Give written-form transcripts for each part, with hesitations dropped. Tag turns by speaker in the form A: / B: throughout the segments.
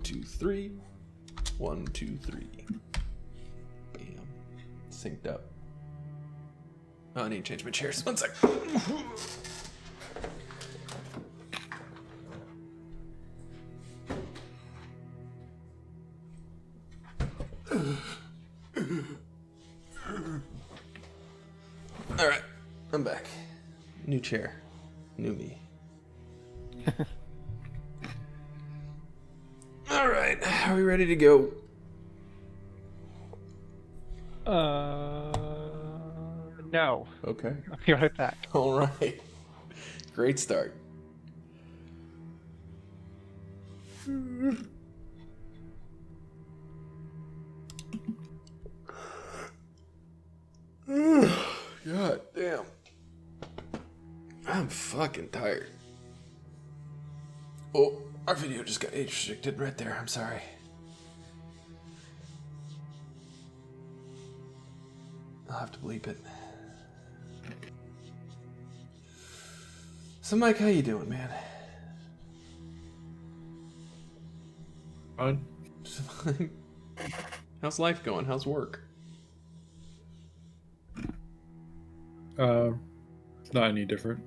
A: 2, 3. 1, 2, 3. Bam. Synced up. Oh, I need to change my chairs. 1 sec. Alright, I'm back. New chair. New me. Alright, are we ready to go?
B: No.
A: Okay.
B: I'll be right back.
A: Alright. Great start. God damn. I'm fucking tired. Oh, our video just got age restricted right there. I'm sorry. I'll have to bleep it. So, Mike, how you doing, man?
C: Fine.
A: How's life going? How's work?
C: Not any different.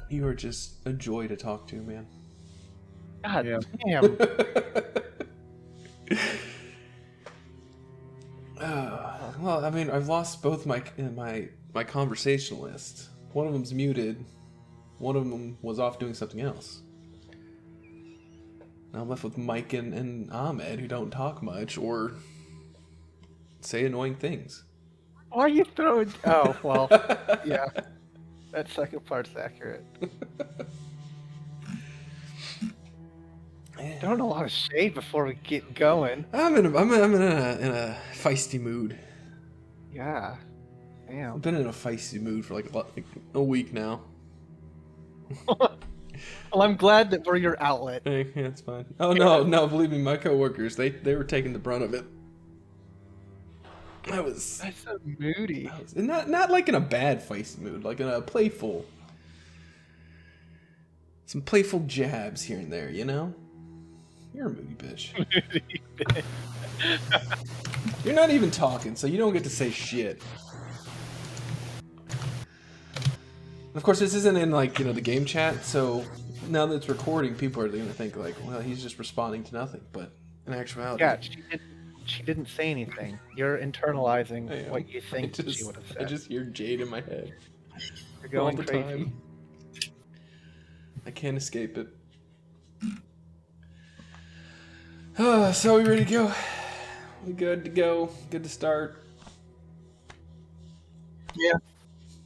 A: You are just a joy to talk to, man.
B: God
C: Yeah.
B: damn.
A: Well, I mean, I've lost both my conversationalist. One of them's muted. One of them was off doing something else. Now I'm left with Mike and Ahmed, who don't talk much or say annoying things.
B: Why are you throwing... Oh, well, yeah. That second part's accurate. Throwing a lot of shade before we get going.
A: I'm in a feisty mood.
B: Yeah.
A: I've
B: Damn.
A: been in a feisty mood for like a week now.
B: Well, I'm glad that we're your outlet.
A: Hey, yeah, it's fine. Oh no, believe me, my coworkers, they were taking the brunt of it.
B: That's so moody.
A: Not like in a bad feisty mood, like in a playful. Some playful jabs here and there, you know? You're a moody bitch. You're not even talking, so you don't get to say shit. Of course, this isn't in, like, you know, the game chat, so now that it's recording, people are going to think, like, well, he's just responding to nothing. But in actuality...
B: Yeah, she didn't say anything. You're internalizing what you think she would have said.
A: I just hear Jade in my head.
B: You're going
A: all the
B: crazy.
A: time. I can't escape it. So we ready to go? We good to go? Good to start?
B: Yeah.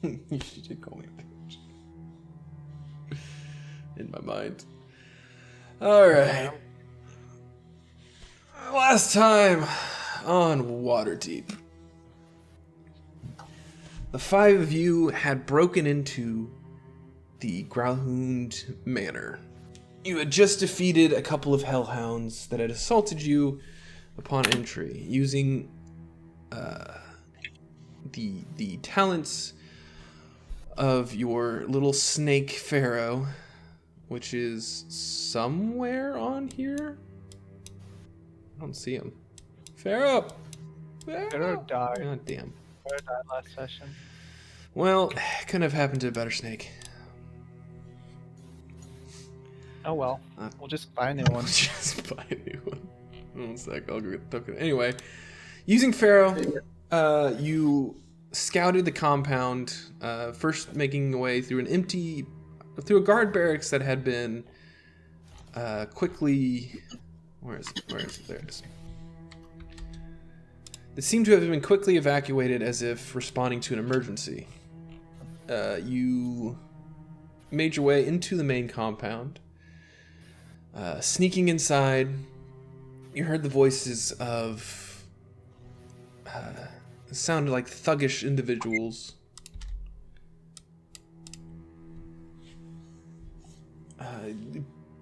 A: You did call me a bitch. In my mind. Alright. Last time on Waterdeep, the 5 of you had broken into the Growlhound Manor. You had just defeated a couple of hellhounds that had assaulted you upon entry, using the talents of your little snake pharaoh, which is somewhere on here. I don't see him. Pharaoh!
B: Pharaoh died.
A: God damn.
B: Pharaoh died last session.
A: Well, couldn't have happened to a better snake.
B: Oh well. We'll just buy a new one.
A: Just buy a new one. 1 sec, I'll go get the token. Anyway, using Pharaoh, you scouted the compound, first making your way through through a guard barracks that had been quickly... Where is it? There it is. It seemed to have been quickly evacuated as if responding to an emergency. You made your way into the main compound. Sneaking inside, you heard the voices of... it sounded like thuggish individuals.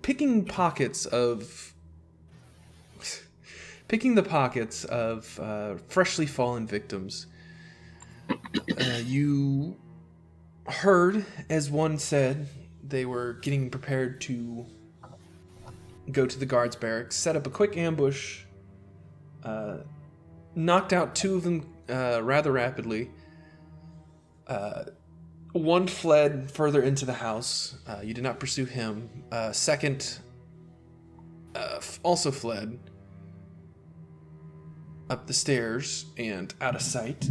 A: Picking the pockets of freshly fallen victims. You heard, as one said, they were getting prepared to go to the guards' barracks, set up a quick ambush, knocked out 2 of them rather rapidly. One fled further into the house. You did not pursue him. Second also fled up the stairs and out of sight.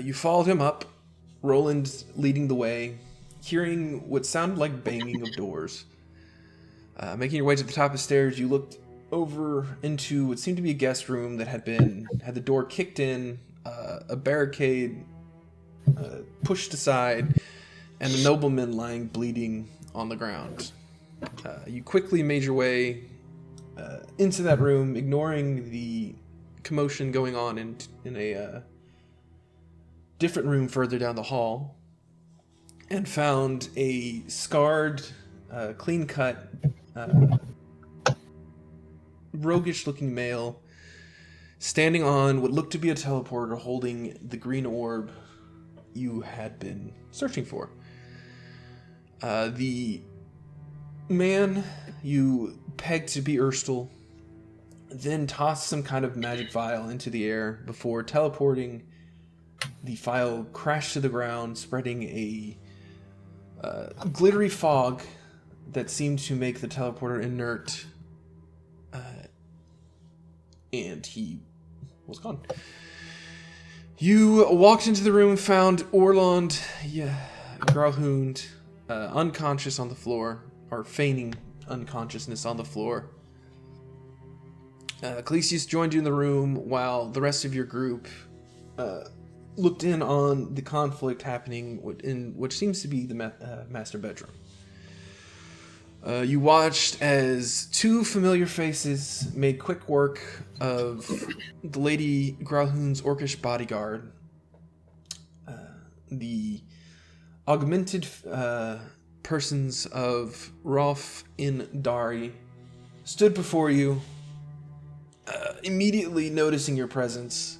A: You followed him up, Roland leading the way, hearing what sounded like banging of doors. Making your way to the top of the stairs, you looked over into what seemed to be a guest room that had the door kicked in, a barricade pushed aside, and a nobleman lying bleeding on the ground. You quickly made your way into that room, ignoring the commotion going on in a different room further down the hall, and found a scarred, clean-cut, roguish-looking male standing on what looked to be a teleporter, holding the green orb you had been searching for. The man you pegged to be Uristal then tossed some kind of magic vial into the air before teleporting. The vial crashed to the ground, spreading a glittery fog that seemed to make the teleporter inert, and he was gone. You walked into the room, found Orland Gralhund unconscious on the floor, or feigning unconsciousness on the floor. Calisius joined you in the room while the rest of your group looked in on the conflict happening in which seems to be the master bedroom. You watched as 2 familiar faces made quick work of the Lady Gralhund's orcish bodyguard. The augmented persons of Rolf in Dari stood before you, immediately noticing your presence,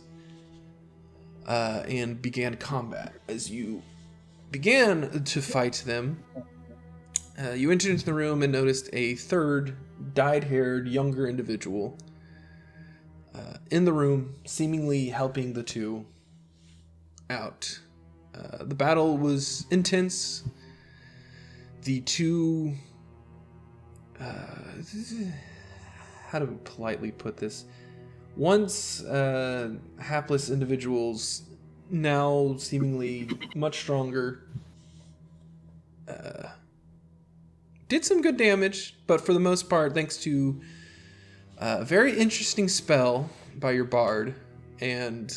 A: and began combat. As you began to fight them, you entered into the room and noticed a third, dyed-haired, younger individual in the room, seemingly helping the 2 out. The battle was intense. The 2... how to politely put this? Once hapless individuals, now seemingly much stronger, did some good damage, but for the most part, thanks to a very interesting spell by your bard and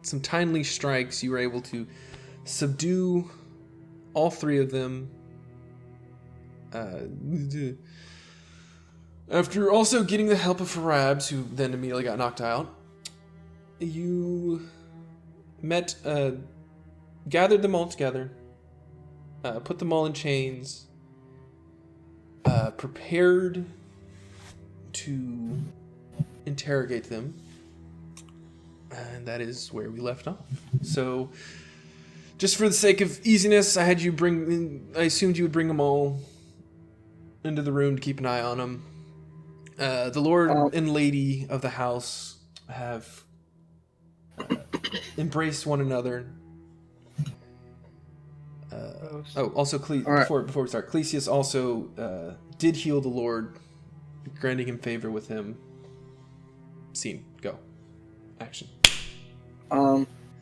A: some timely strikes, you were able to subdue all 3 of them. After also getting the help of Farabs, who then immediately got knocked out, you gathered them all together, put them all in chains, prepared to interrogate them, and that is where we left off. So, just for the sake of easiness, I assumed you would bring them all into the room to keep an eye on them. The Lord and Lady of the house have embraced one another. Also, before we start, Calisius also did heal the Lord, granting him favor with him. Scene, go. Action.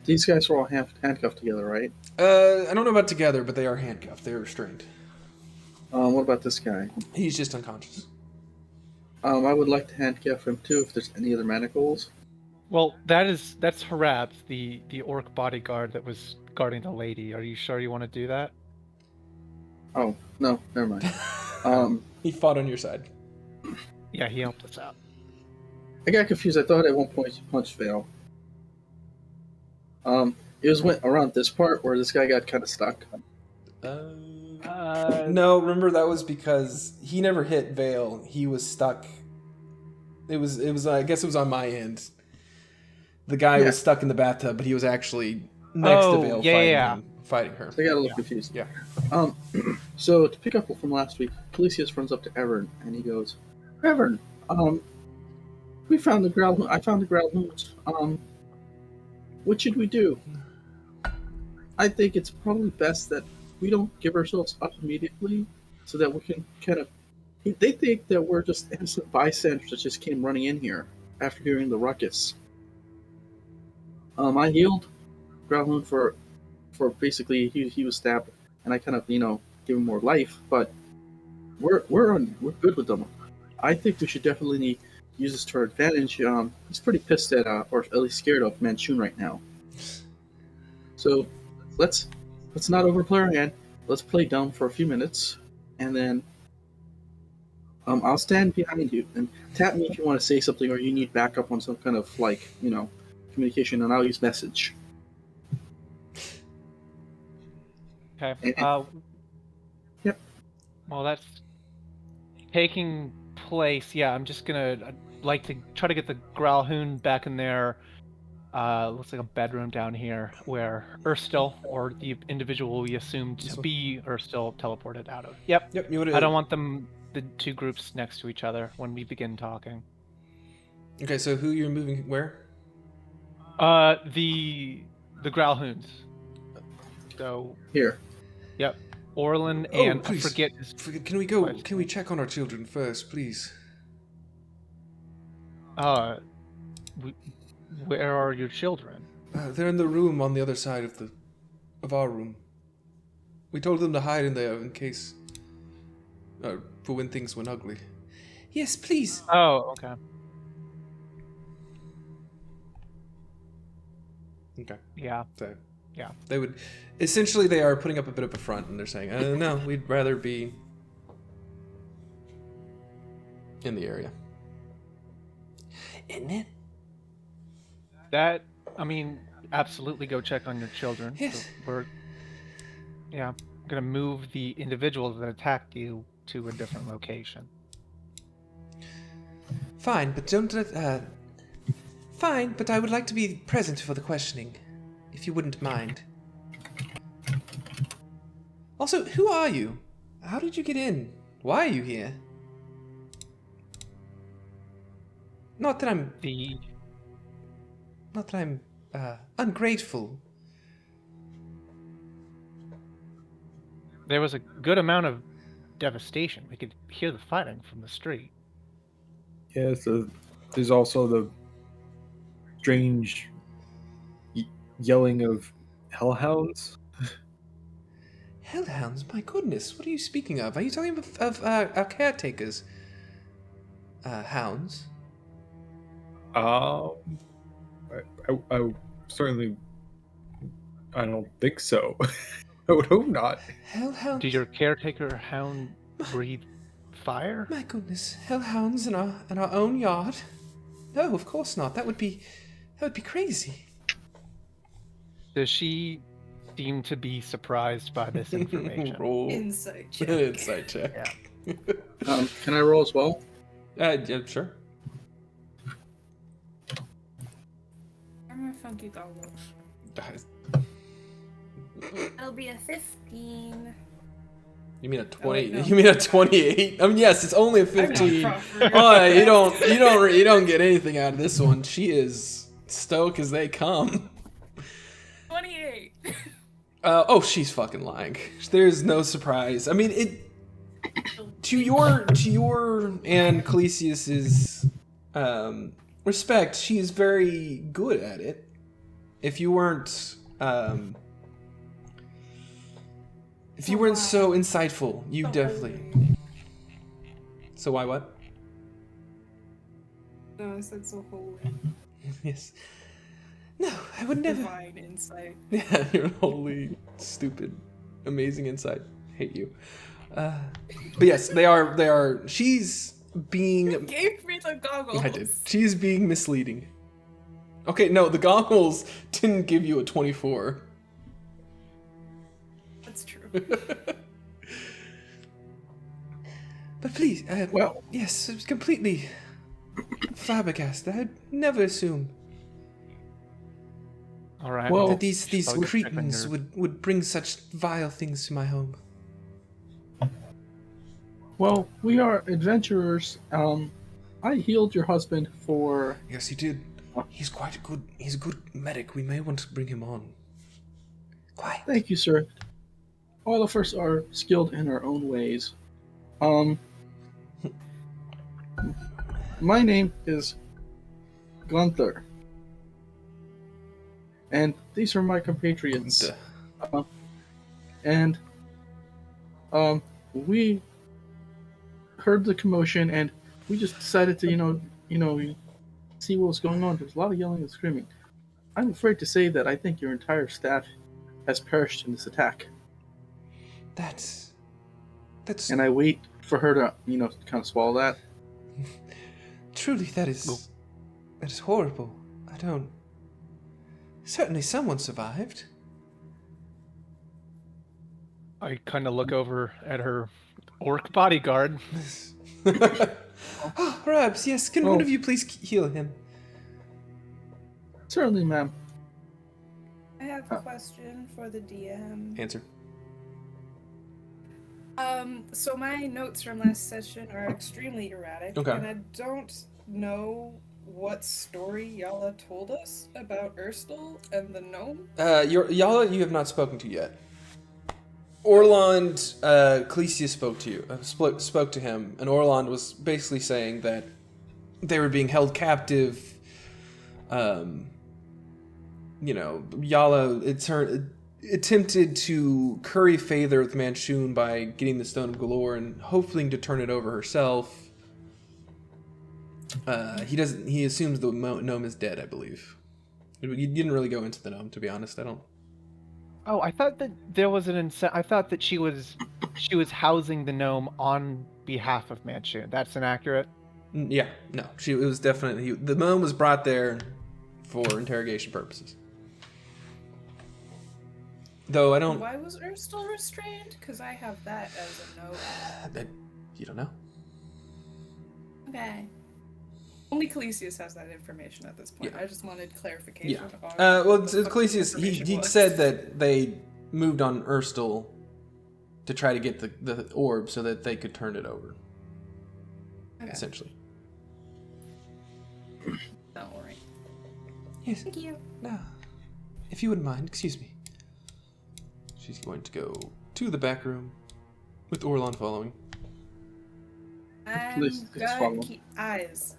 B: These guys were all handcuffed together, right?
A: I don't know about together, but they are handcuffed. They are restrained.
B: What about this guy?
A: He's just unconscious.
B: I would like to handcuff him too if there's any other manacles.
C: Well, that's Harab, the orc bodyguard that was guarding the lady. Are you sure you want to do that?
B: Oh, no, never mind.
A: He fought on your side.
C: Yeah, he helped us out.
B: I got confused. I thought at one point you punched Vale. It was around this part where this guy got kind of stuck.
A: No, remember that was because he never hit Vale. He was stuck. It was. I guess it was on my end. The guy was stuck in the bathtub, but he was actually next to Vale fighting him. fighting her.
D: So I got a little confused.
A: Yeah.
D: So to pick up from last week, Calisius runs up to Evern and he goes, Evern, we found the growl. I found the growl hoons. What should we do? I think it's probably best that we don't give ourselves up immediately, so that we can kind of. They think that we're just innocent bystanders that just came running in here after hearing the ruckus. I healed Growlhound for basically he was stabbed, and I kind of give him more life, but we're good with them. I think we should definitely use this to our advantage. He's pretty pissed at or at least scared of Manchun right now. So let's not overplay our hand. Let's play dumb for a few minutes, and then I'll stand behind you and tap me if you want to say something or you need backup on some kind of communication, and I'll use message.
C: Okay.
D: Yep.
C: Well, that's taking place. Yeah, I'm just gonna. I'd like to try to get the Growlhound back in there. Looks like a bedroom down here where Uristal, or the individual we assumed to be Uristal, teleported out of. Yep.
A: Yep.
C: I don't want the two groups next to each other when we begin talking.
A: Okay, so who you're moving where?
C: The Growlhounds. So
D: here.
C: Yep. Orlin and
A: please.
C: I forget.
A: Can we go? Can we check on our children first, please?
C: Where are your children?
A: They're in the room on the other side of our room. We told them to hide in there in case, for when things went ugly. Yes, please.
C: Oh, okay.
A: Okay.
C: Yeah.
A: So,
C: yeah.
A: They would, essentially, they are putting up a bit of a front, and they're saying, "No, we'd rather be in the area." Isn't it?
C: That, I mean, absolutely go check on your children.
A: Yes.
C: So I'm gonna move the individuals that attacked you to a different location.
A: Fine, but don't let, Fine, but I would like to be present for the questioning, if you wouldn't mind. Also, who are you? How did you get in? Why are you here? Not that I'm ungrateful.
C: There was a good amount of devastation. We could hear the fighting from the street.
E: Yeah, so there's also the strange yelling of hellhounds.
A: Hellhounds? My goodness, what are you speaking of? Are you talking of our caretakers? Hounds?
E: I certainly, I don't think so. I would hope not.
A: Hellhounds?
C: Do your caretaker hound breathe fire?
A: My goodness, hellhounds in our own yard? No, of course not. That would be crazy.
C: Does she seem to be surprised by this information?
A: Roll
F: Insight check.
A: insight check.
C: Yeah.
D: Can I roll as well?
A: Yeah, sure.
F: I'm a funky goggles. It'll be a 15.
A: You mean a 20?
F: Oh, wait, no.
A: You mean a 28? I mean, yes, it's only a 15.
F: I'm not proper.
A: Oh, you don't get anything out of this one. She is stoic as they come.
F: 28.
A: She's fucking lying. There's no surprise. I mean, to your and Calisius's respect, she is very good at it. If you weren't so insightful, you definitely. So why what?
F: No, I said so holy.
A: Yes. No, I would never.
F: Divine insight.
A: Yeah, you're holy, stupid, amazing insight. Hate you. But yes, they are. She's being.
F: You gave me the goggles.
A: I did. She's being misleading. Okay, no, the goggles didn't give you a 24.
F: That's true.
A: But please,
D: Well,
A: yes, it was completely flabbergasted. I'd never assume.
C: All right.
D: Well,
A: That these
C: probably check on
A: cretins
C: your-
A: would bring such vile things to my home.
D: Well, we are adventurers. I healed your husband for.
A: Yes, he did. He's quite a good. He's a good medic. We may want to bring him on. Quiet.
D: Thank you, sir. All of us are skilled in our own ways. My name is Gunther. And these are my compatriots. And we heard the commotion and we just decided to, see what was going on. There's a lot of yelling and screaming. I'm afraid to say that I think your entire staff has perished in this attack.
A: That's.
D: And I wait for her to, kind of swallow that.
A: Truly, that is horrible. I don't. Certainly, someone survived.
C: I kind of look over at her orc bodyguard.
A: Rabs, yes. Can one of you please heal him?
D: Certainly, ma'am.
F: I have a question for the DM.
A: Answer.
F: So my notes from last session are extremely erratic,
A: Okay.
F: and I don't know what story Yala told us about Uristal and the gnome.
A: Yala, you have not spoken to yet. Orland, Clesia spoke to you. Spoke to him, and Orland was basically saying that they were being held captive. Yala attempted to curry favor with Manchun by getting the Stone of Galore and hoping to turn it over herself. He assumes the gnome is dead, I believe. You didn't really go into the gnome, to be honest. I don't.
C: Oh, I thought that there was I thought that she was housing the gnome on behalf of Manchun. That's inaccurate.
A: Yeah, no. It was definitely the gnome was brought there for interrogation purposes. Though I don't.
F: Why was Uristal restrained? Because I have that as a note.
A: You don't know.
F: Okay. Only Calisius has that information at this point.
A: Yeah.
F: I just wanted clarification.
A: Yeah.
F: On
A: Well,
F: what the fuck
A: Ecclesius,
F: the information
A: he
F: was.
A: said that they moved on Urstal to try to get the orb so that they could turn it over.
F: Okay.
A: Essentially.
F: Don't worry.
A: Yes.
F: Thank you.
A: No. If you wouldn't mind, excuse me. She's going to go to the back room with Orlon following.
F: I'm
D: Let's
F: gonna
D: follow.
F: keep eyes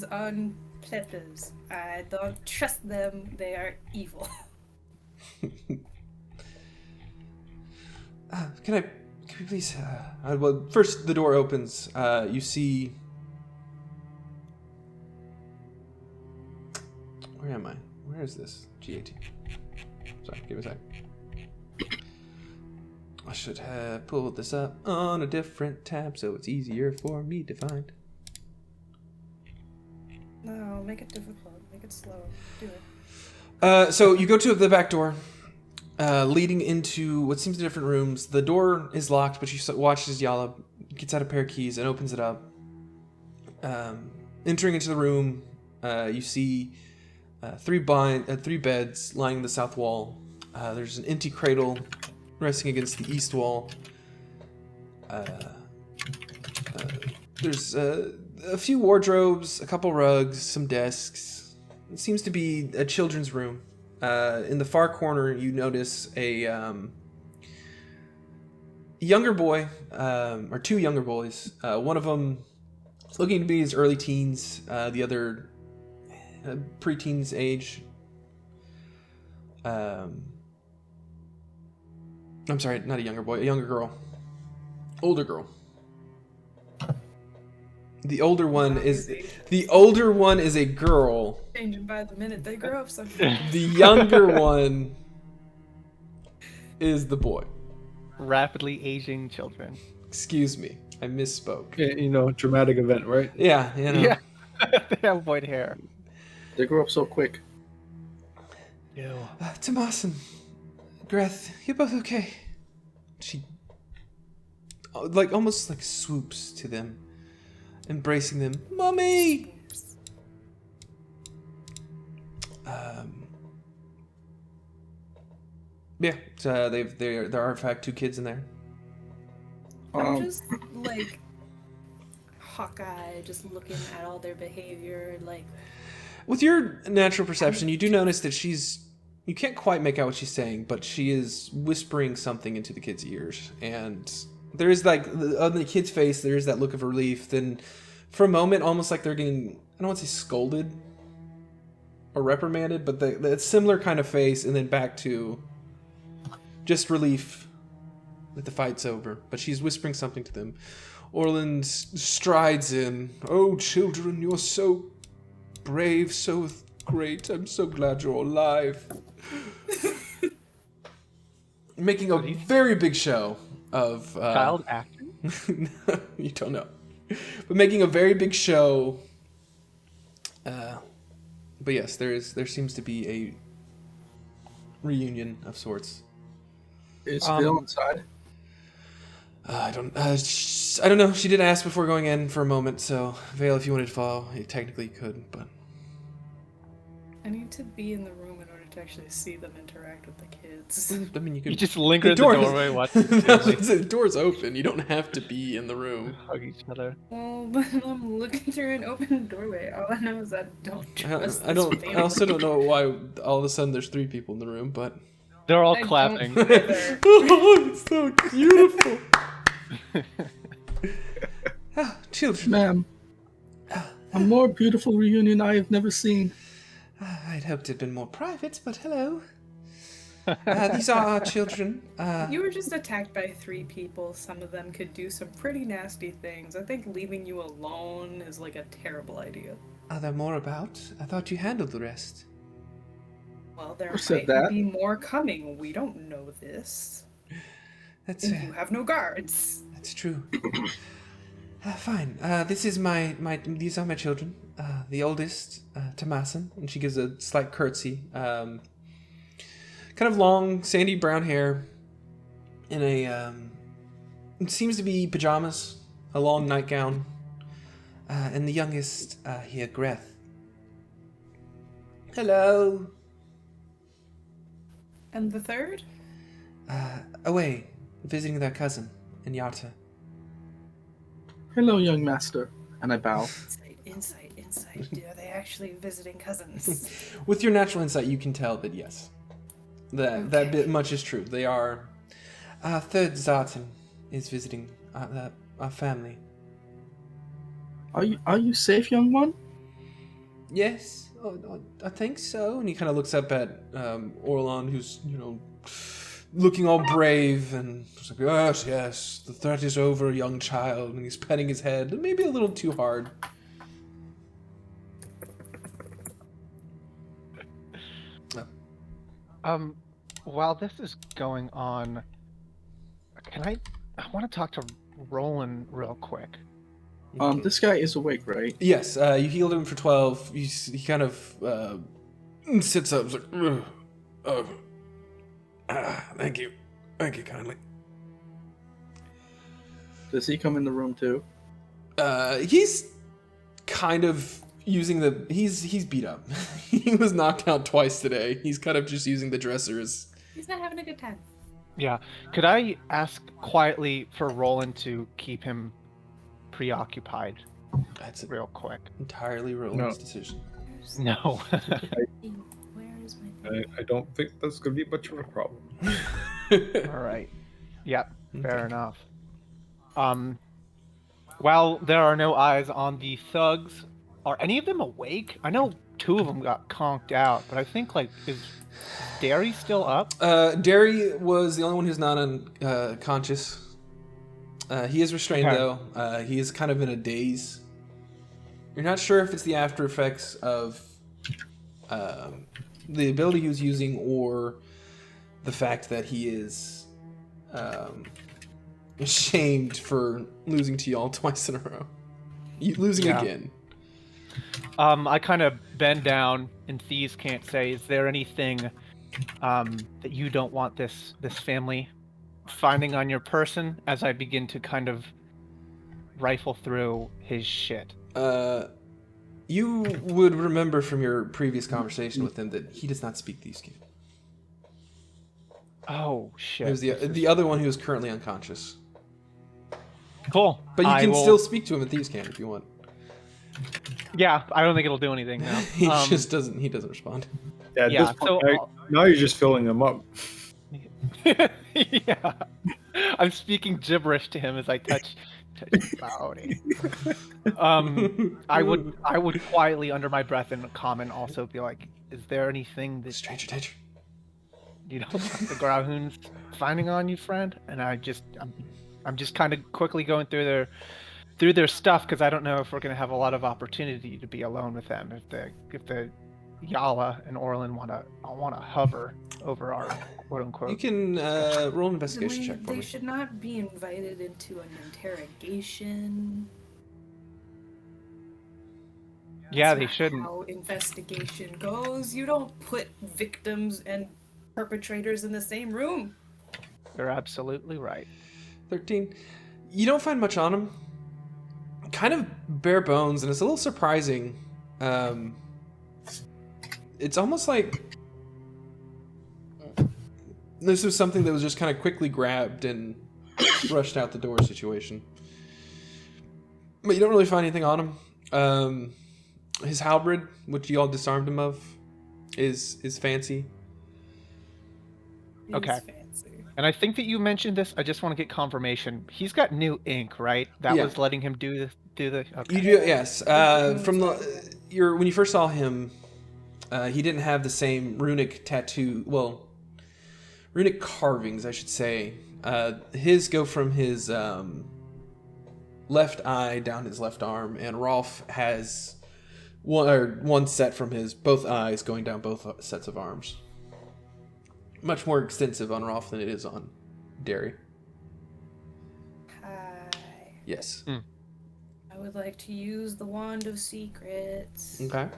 F: on peppers. I don't trust them. They are evil.
A: Can we please? Well, first the door opens. You see. Where am I? Where is this? G18. Sorry, give me a sec. I should have pulled this up on a different tab so it's easier for me to find.
F: No, make it difficult. Make it slow. Do it.
A: So you go to the back door, leading into what seems to be different rooms. The door is locked, but you watch as Yala gets out a pair of keys and opens it up. Entering into the room, you see three beds lying in the south wall. There's an empty cradle resting against the east wall. There's a few wardrobes, a couple rugs, some desks. It seems to be a children's room. In the far corner, you notice a younger boy, or two younger boys. One of them looking to be his early teens, the other pre-teens age. I'm sorry, not a younger boy, a younger girl. Older girl. The older one is a girl.
F: Changing by the minute. They grow up sometimes.
A: The younger one is the boy.
C: Rapidly aging children.
A: Excuse me, I misspoke.
E: Yeah, dramatic event, right?
A: Yeah, you know.
C: Yeah. They have white hair.
D: They grow up so quick.
C: Ew.
A: Tomas and Greth, you both okay? She almost swoops to them, embracing them. Mommy! Yeah, so there are in fact 2 kids in there.
F: I'm just like Hawkeye, just looking at all their behavior, like.
A: With your natural perception, you do notice that you can't quite make out what she's saying, but she is whispering something into the kids' ears. And there is like, on the kid's face, there is that look of relief. Then for a moment, almost like they're getting, I don't want to say scolded or reprimanded, but that similar kind of face, and then back to just relief that the fight's over. But she's whispering something to them. Orland strides in. "Oh, children, you're so brave, so great. I'm so glad you're alive." Making a very big show of...
C: Child acting?
A: You don't know. But making a very big show... but yes, there seems to be a reunion of sorts.
D: Is Phil inside?
A: I don't know. She did ask before going in for a moment, so Vale, if you wanted to follow, you technically could, but...
F: I need to be in the room in order to actually see them interact with the kids.
A: I mean, you could...
C: You just linger at the doorway watching
A: The door's open. You don't have to be in the room.
C: hug each other.
F: Well, but I'm looking through an open doorway. All I know is I don't trust
A: I also don't know why all of a sudden there's 3 people in the room, but...
C: They're all
F: I don't
C: clapping.
F: either.
A: Oh, it's so beautiful. Children.
D: Ma'am, a more beautiful reunion I have never seen.
A: I'd hoped it'd been more private, but hello. These are our children.
F: You were just attacked by 3 people. Some of them could do some pretty nasty things. I think leaving you alone is like a terrible idea.
A: Are there more about? I thought you handled the rest.
F: Well, there
D: Who said
F: might
D: that?
F: be more coming. We don't know this.
A: That's
F: And you have no guards.
A: That's true. Fine. This is these are my children. The oldest, Tomasin, and she gives a slight curtsy. Kind of long, sandy brown hair, in a it seems to be pajamas, a long nightgown, and the youngest here, Greth. Hello.
F: And the third?
A: Away, visiting their cousin in Yarta.
D: Hello, young master. And I bow.
F: Insight. Are they actually visiting cousins?
A: With your natural insight, you can tell that yes, that bit much is true. They are. Third Zartan is visiting our family.
D: Are you safe, young one?
A: Yes, I think so. And he kind of looks up at Orlon, who's looking all brave, and he's like, yes, the threat is over, young child. And he's petting his head, maybe a little too hard.
C: While this is going on, I want to talk to Roland real quick.
D: This guy is awake, right?
A: Yes, you healed him for 12. He kind of sits up. He's like, thank you kindly.
D: Does he come in the room too?
A: He's kind of using he's beat up. He was knocked out twice today. He's kind of just using the dressers.
F: He's not having a good time.
C: Yeah. Could I ask quietly for Roland to keep him preoccupied
A: That's
C: real quick?
A: entirely Roland's decision.
C: No.
F: Where is my thing?
E: I don't think that's going to be much of a problem.
C: All right. Yep. Fair enough. While there are no eyes on the thugs, are any of them awake? I know 2 of them got conked out, but I think is Derry still up?
A: Derry was the only one who's not unconscious. He is restrained though. He is kind of in a daze. You're not sure if it's the after effects of the ability he was using, or the fact that he is ashamed for losing to y'all twice in a row. Losing again.
C: I kind of bend down, and Thieves can't say, is there anything that you don't want this family finding on your person, as I begin to kind of rifle through his shit?
A: You would remember from your previous conversation with him that he does not speak Thieves'
C: Oh shit!
A: It was the other one who was currently unconscious.
C: Cool.
A: But you
C: I
A: can
C: will-
A: still speak to him at Thieves' Camp if you want.
C: Yeah, I don't think it'll do anything now.
A: He just doesn't. He doesn't respond.
E: Yeah, at
C: Yeah,
E: this point,
C: so-
E: now you're just filling them up.
C: Yeah, I'm speaking gibberish to him as I touch his body. I would quietly under my breath in common also be like, "Is there anything that
A: Stranger danger.
C: you know the Grauhoun's finding on you, friend?" And I'm just kind of quickly going through their stuff because I don't know if we're gonna have a lot of opportunity to be alone with them if the Yala and Orlin wanna hover over our quote unquote.
A: You can roll an investigation check for
F: They
A: me.
F: should not be invited into an interrogation.
C: Yeah,
F: That's
C: they
F: not
C: shouldn't.
F: How investigation goes. You don't put victims and perpetrators in the same room.
C: You're absolutely right.
A: 13. You don't find much on him. Kind of bare bones, and it's a little surprising. It's almost like this was something that was just kind of quickly grabbed and rushed out the door situation. But you don't really find anything on him. His halberd, which you all disarmed him of, is fancy.
F: It's
C: Okay.
F: fancy.
C: And I think that you mentioned this. I just want to get confirmation. He's got new ink, right? That
A: Yeah.
C: was letting him do the. Okay.
A: You do, yes. From when you first saw him, he didn't have the same runic tattoo. Well, runic carvings, I should say. His go from his left eye down his left arm, and Rolf has one set from his both eyes going down both sets of arms. Much more extensive on Rolf than it is on Derry.
F: Hi.
A: Yes.
F: I would like to use the Wand of Secrets.
A: Okay.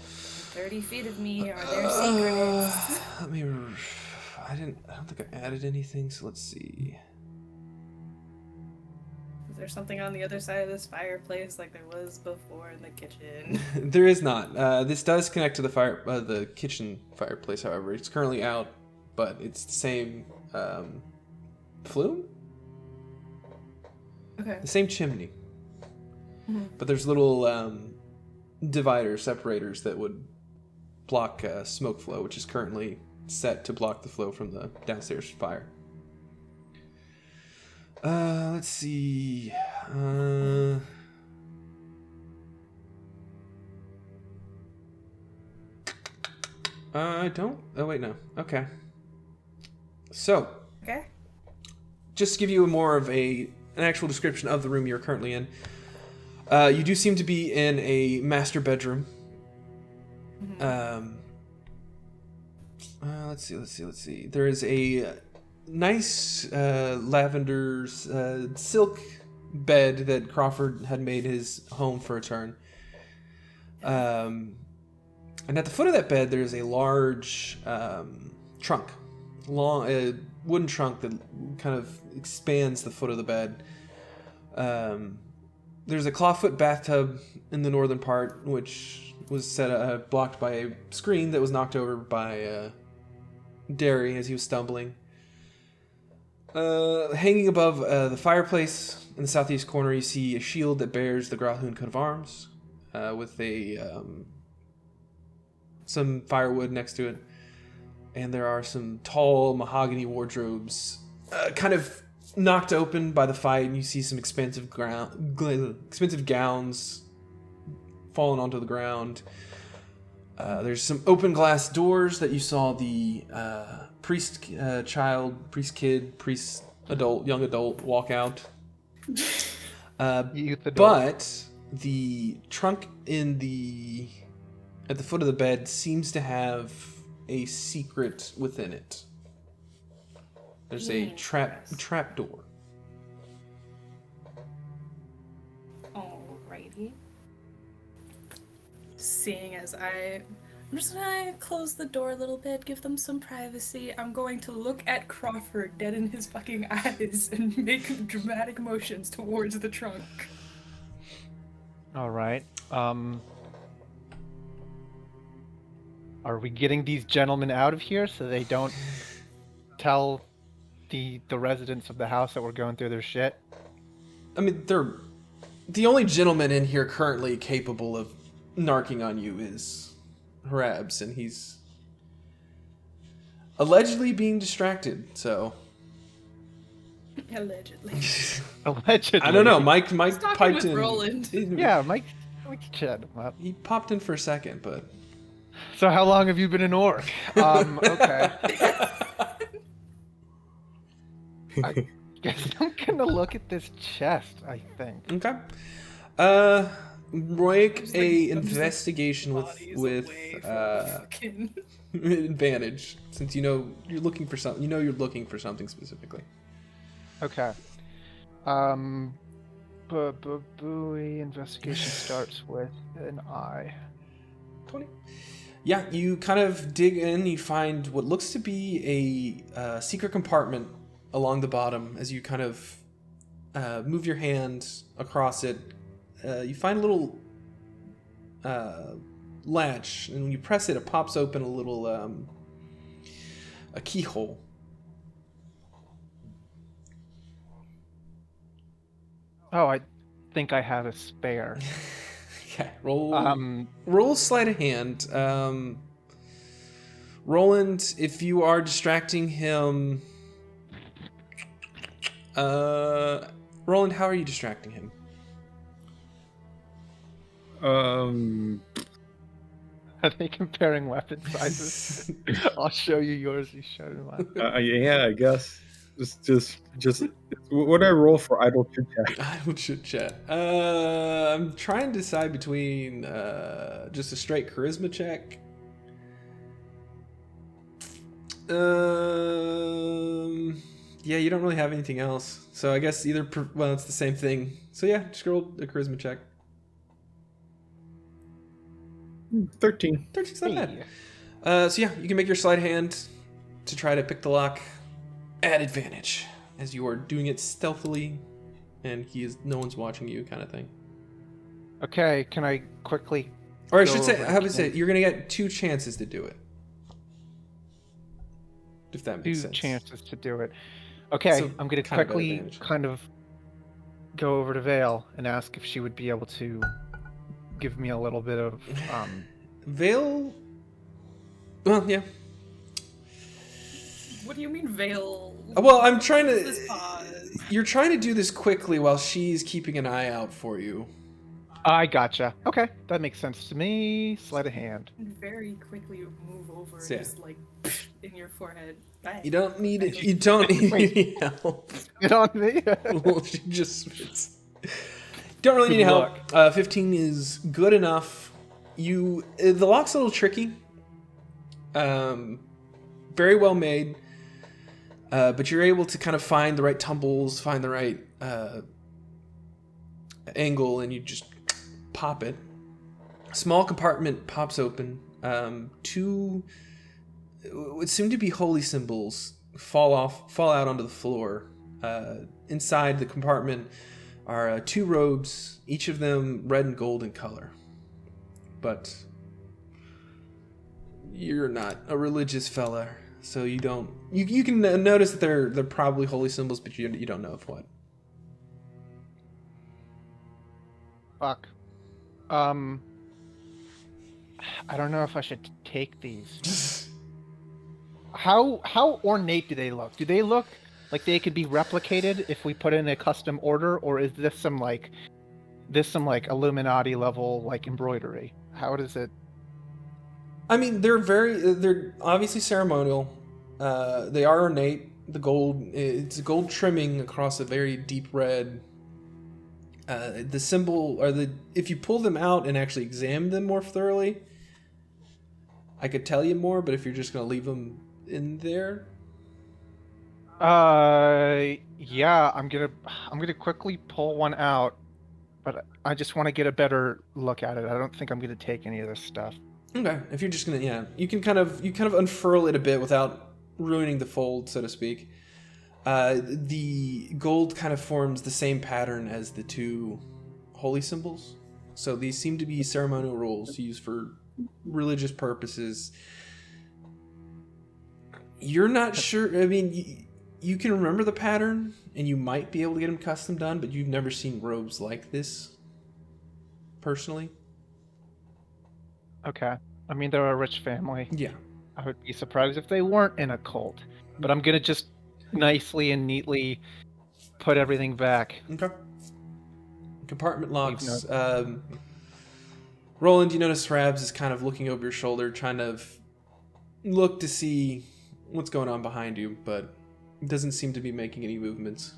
F: 30 feet of me, are there secrets?
A: Let me. I don't think I added anything. So let's see.
F: Is there something on the other side of this fireplace like there was before in the kitchen?
A: There is not. This does connect to the kitchen fireplace. However, it's currently out, but it's the same flume,
F: Okay.
A: the same chimney.
F: Mhm.
A: But there's little dividers, separators that would block smoke flow, which is currently set to block the flow from the downstairs fire. Let's see. I don't. Oh wait, no. Okay. So,
F: Okay.
A: just to give you more of an actual description of the room you're currently in. You do seem to be in a master bedroom. Let's see. There is a nice lavender silk bed that Crawford had made his home for a turn. And at the foot of that bed, there's a large trunk, a wooden trunk that kind of expands the foot of the bed. There's a clawfoot bathtub in the northern part, which was set blocked by a screen that was knocked over by Derry as he was stumbling. Hanging above the fireplace in the southeast corner, you see a shield that bears the Grauhound coat of arms, with some firewood next to it, and there are some tall mahogany wardrobes, kind of knocked open by the fight, and you see some expensive gowns fallen onto the ground. There's some open glass doors that you saw the priest young adult walk out.
C: Youth adult.
A: But the trunk at the foot of the bed seems to have a secret within it. There's a trap door.
F: Alrighty. Seeing as I'm just gonna close the door a little bit, give them some privacy. I'm going to look at Crawford dead in his fucking eyes and make dramatic motions towards the trunk.
C: All right. Are we getting these gentlemen out of here so they don't tell the residents of the house that we're going through their shit?
A: I mean, they're the only gentleman in here currently capable of narking on you is Harabs, and he's allegedly being distracted. So
F: Allegedly.
C: Allegedly.
A: I don't know. Mike
F: He's talking
A: piped
F: with
A: in.
F: Roland.
C: Yeah, Mike chat him up.
A: He popped in for a second, but
C: So how long have you been an orc? Okay. I guess I'm gonna look at this chest, I think.
A: okay. Make
F: I'm just
A: a
F: like
A: investigation
F: Bodies
A: with
F: away from fucking-
A: advantage, since you know you're looking for something. You know you're looking for something specifically.
C: Okay. Buoy investigation starts with an I.
A: 20. Yeah, you kind of dig in. You find what looks to be a secret compartment along the bottom. As you kind of move your hand across it, you find a little latch, and when you press it, it pops open a little a keyhole.
C: Oh, I think I have a spare.
A: Okay, roll sleight of hand. Roland, if you are distracting him, Roland, how are you distracting him?
C: Are they comparing weapon sizes? I'll show you yours. You showed mine.
E: Yeah, I guess. Just. What do I roll for idle chit chat?
A: Idle chit chat. I'm trying to decide between just a straight charisma check. Yeah, you don't really have anything else, so I guess either. Well, it's the same thing. So yeah, just roll a charisma check.
E: 13.
A: 13's not bad. So yeah, you can make your sleight of hand to try to pick the lock at advantage, as you are doing it stealthily, and no one's watching you, kind of thing.
C: Okay, can I quickly?
A: Or I
C: go
A: should say,
C: over
A: how
C: the
A: would say,
C: key?
A: you're gonna get 2 chances to do it. If that makes
C: 2
A: sense.
C: chances to do it. Okay,
A: So,
C: I'm gonna
A: kind of at
C: quickly
A: advantage.
C: kind of go over to Vale and ask if she would be able to give me a little bit of
A: Vale. Well, yeah.
F: What do you mean veil?
A: Well, I'm trying
F: This
A: to.
F: pause.
A: You're trying to do this quickly while she's keeping an eye out for you.
C: I gotcha. Okay, that makes sense to me. Sleight of hand.
F: Very quickly move over and
A: Yeah.
F: just like in your forehead. Bang.
A: You don't need it. You don't need any help.
C: Get on me.
A: Well, she just spits. Don't really need
C: Good
A: help. 15 is good enough. The lock's a little tricky. Very well made. But you're able to kind of find the right tumbles, find the right angle, and you just pop it. Small compartment pops open. 2 what seem to be holy symbols fall out onto the floor. Inside the compartment are 2 robes, each of them red and gold in color. But you're not a religious fella, so you don't. You can notice that they're probably holy symbols, but you don't know of what.
C: Fuck. I don't know if I should take these. How ornate do they look? Do they look like they could be replicated if we put in a custom order, or is this some like Illuminati level like embroidery? How does it?
A: I mean, they're obviously ceremonial. They are ornate. It's a gold trimming across a very deep red. The symbol, if you pull them out and actually examine them more thoroughly, I could tell you more. But if you're just gonna leave them in there,
C: Yeah, I'm gonna quickly pull one out, but I just want to get a better look at it. I don't think I'm gonna take any of this stuff.
A: okay. If you're just gonna, you kind of unfurl it a bit without ruining the fold, so to speak. The gold kind of forms the same pattern as the 2 holy symbols. So these seem to be ceremonial rolls used for religious purposes. You're not sure. I mean, you can remember the pattern, and you might be able to get them custom done, but you've never seen robes like this, personally.
C: Okay. I mean, they're a rich family.
A: Yeah.
C: I would be surprised if they weren't in a cult. But I'm gonna just nicely and neatly put everything back.
A: Okay. Compartment locks.
C: Leave
A: Roland, you notice Rabs is kind of looking over your shoulder, trying to look to see what's going on behind you, but doesn't seem to be making any movements.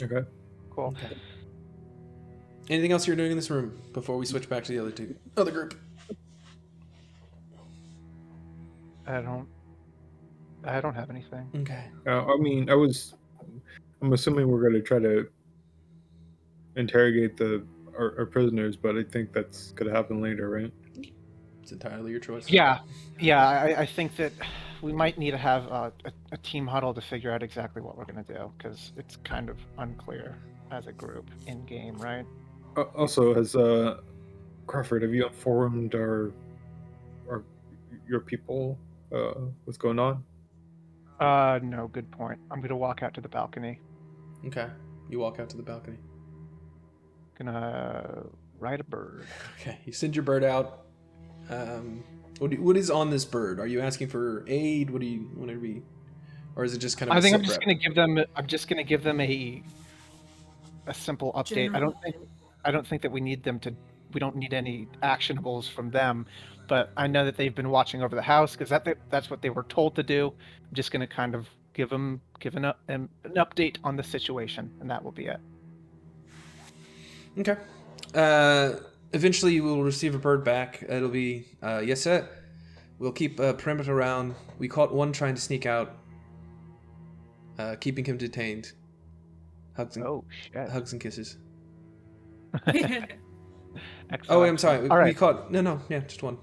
E: Okay.
C: Cool.
A: Okay. Anything else you're doing in this room before we switch back to the other group?
C: I don't have anything.
A: Okay.
E: I mean, I'm assuming we're going to try to interrogate our prisoners, but I think that's going to happen later, right?
A: It's entirely your choice.
C: Yeah. I think that we might need to have a team huddle to figure out exactly what we're gonna do, because it's kind of unclear as a group in game, right?
E: Also, has Crawford, have you informed your people what's going on?
C: No, good point. I'm gonna walk out to the balcony.
A: Okay. You walk out to the balcony.
C: Gonna ride a bird.
A: Okay. You send your bird out. What is on this bird? Are you asking for aid? What do you want to be? Or is it just kind of?
C: I think I'm just gonna give them. I'm just gonna give them a simple update.
F: General.
C: I don't think that we need them to. We don't need any actionables from them, but I know that they've been watching over the house because that's what they were told to do. I'm just gonna kind of give an update on the situation, and that will be it.
A: Okay. Eventually you will receive a bird back. It'll be, yes sir. We'll keep a perimeter around. We caught one trying to sneak out. Keeping him detained. Hugs and kisses.
C: Excellent.
A: Oh, wait, I'm sorry.
C: All right.
A: We caught, yeah, just one.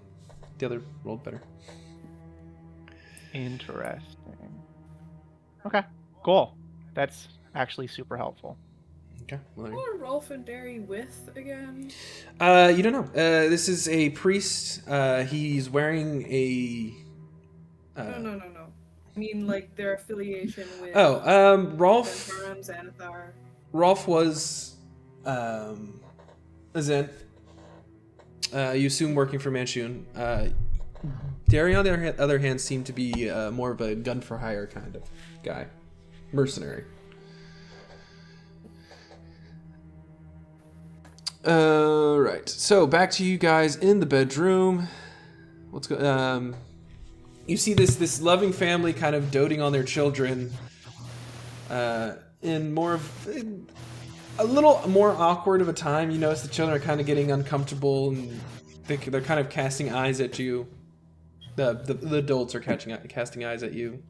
A: The other rolled better.
C: Interesting. Okay, cool. That's actually super helpful.
A: Okay. Well,
F: Who are Rolf and Derry with again?
A: you don't know. This is a priest. He's wearing a.
F: No. I mean, like, their affiliation with...
A: Rolf.
F: Xanathar.
A: Rolf was a Zen. You assume working for Manchun. Derry, on the other hand, seemed to be more of a gun for hire kind of guy. Mercenary. Right. So back to you guys in the bedroom. You see this loving family kind of doting on their children. In a little more awkward of a time. You notice the children are kind of getting uncomfortable and they're kind of casting eyes at you. The adults are casting eyes at you.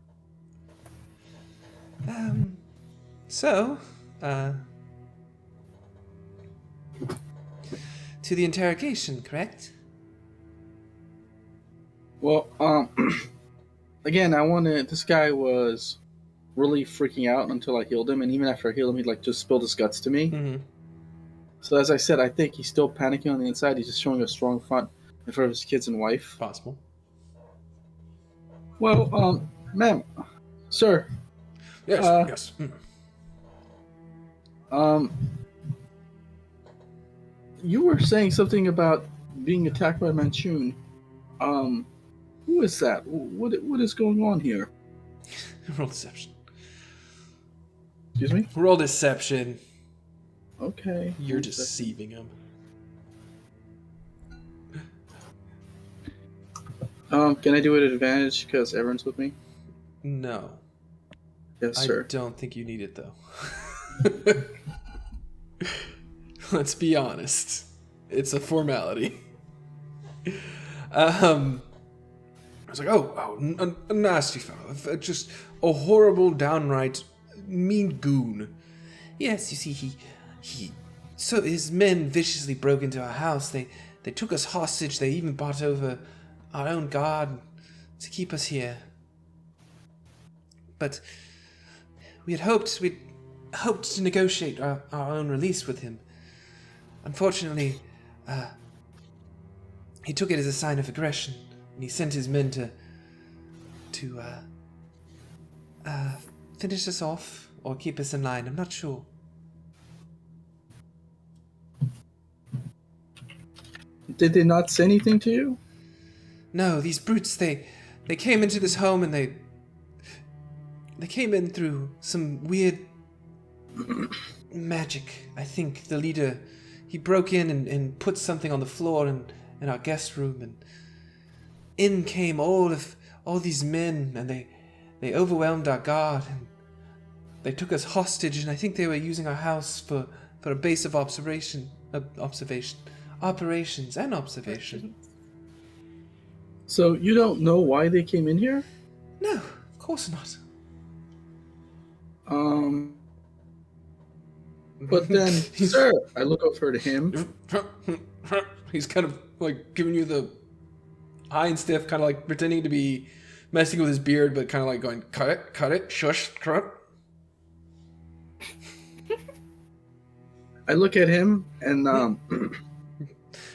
A: To the interrogation, correct?
D: Well, again, this guy was really freaking out until I healed him, and even after I healed him, he'd like just spilled his guts to me.
A: Mm-hmm.
D: So as I said, I think he's still panicking on the inside. He's just showing a strong front in front of his kids and wife.
A: Possible.
D: Well, ma'am, sir.
A: Yes, yes.
D: You were saying something about being attacked by Manchun. Who is that? What is going on here?
A: Roll deception.
D: Excuse me?
A: Roll deception.
D: Okay.
A: You're deceiving him.
D: Can I do it at advantage because everyone's with me?
A: No.
D: Yes, sir.
A: I don't think you need it, though. Let's be honest. It's a formality. I was like, a nasty fellow. Just a horrible, downright mean goon. Yes, you see, so his men viciously broke into our house. They took us hostage. They even bought over our own guard to keep us here. But we'd hoped to negotiate our own release with him. Unfortunately, he took it as a sign of aggression. he sent his men to finish us off or keep us in line. I'm not sure.
D: Did they not say anything to you?
A: No, these brutes, they came into this home and they came in through some weird magic. I think the leader, he broke in and put something on the floor in our guest room, and in came all these men, and they overwhelmed our guard, and they took us hostage, and I think they were using our house for a base of operations and observation.
D: So you don't know why they came in here?
A: No, of course not.
D: But then, sir, I look over to him.
A: He's kind of like giving you the high and stiff, kind of like pretending to be messing with his beard, but kind of like going, cut it, shush, cut.
D: I look at him and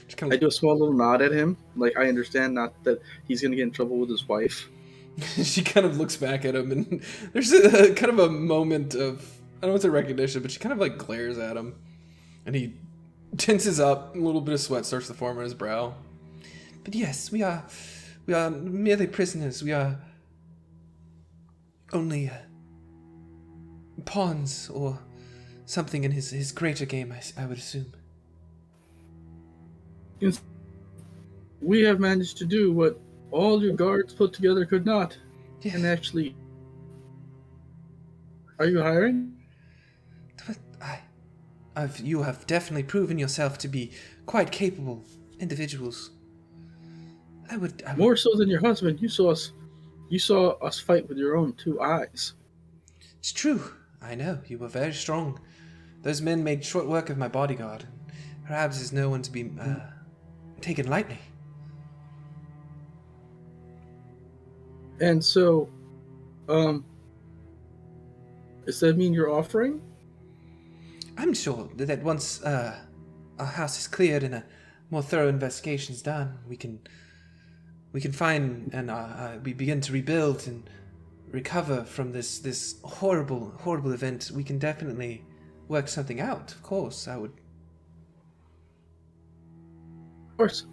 A: Just kind
D: I
A: of,
D: do a small little nod at him. Like, I understand not that he's going to get in trouble with his wife.
A: she kind of looks back at him, and there's a kind of a moment of, I don't know if it's a recognition, but she kind of like glares at him, and he tenses up. A little bit of sweat starts to form on his brow. But yes, we are merely prisoners. We are only pawns or something in his greater game, I would assume.
D: We have managed to do what all your guards put together could not.
A: Yes.
D: And actually, are you hiring?
A: But you have definitely proven yourself to be quite capable individuals. I would
D: More so than your husband. You saw us fight with your own two eyes.
A: It's true. I know. You were very strong. Those men made short work of my bodyguard. Perhaps is no one to be taken lightly.
D: And so, does that mean you're offering?
A: I'm sure that once our house is cleared and a more thorough investigation is done, we can find and we begin to rebuild and recover from this horrible event. We can definitely work something out. Of course, I would.
D: Of course.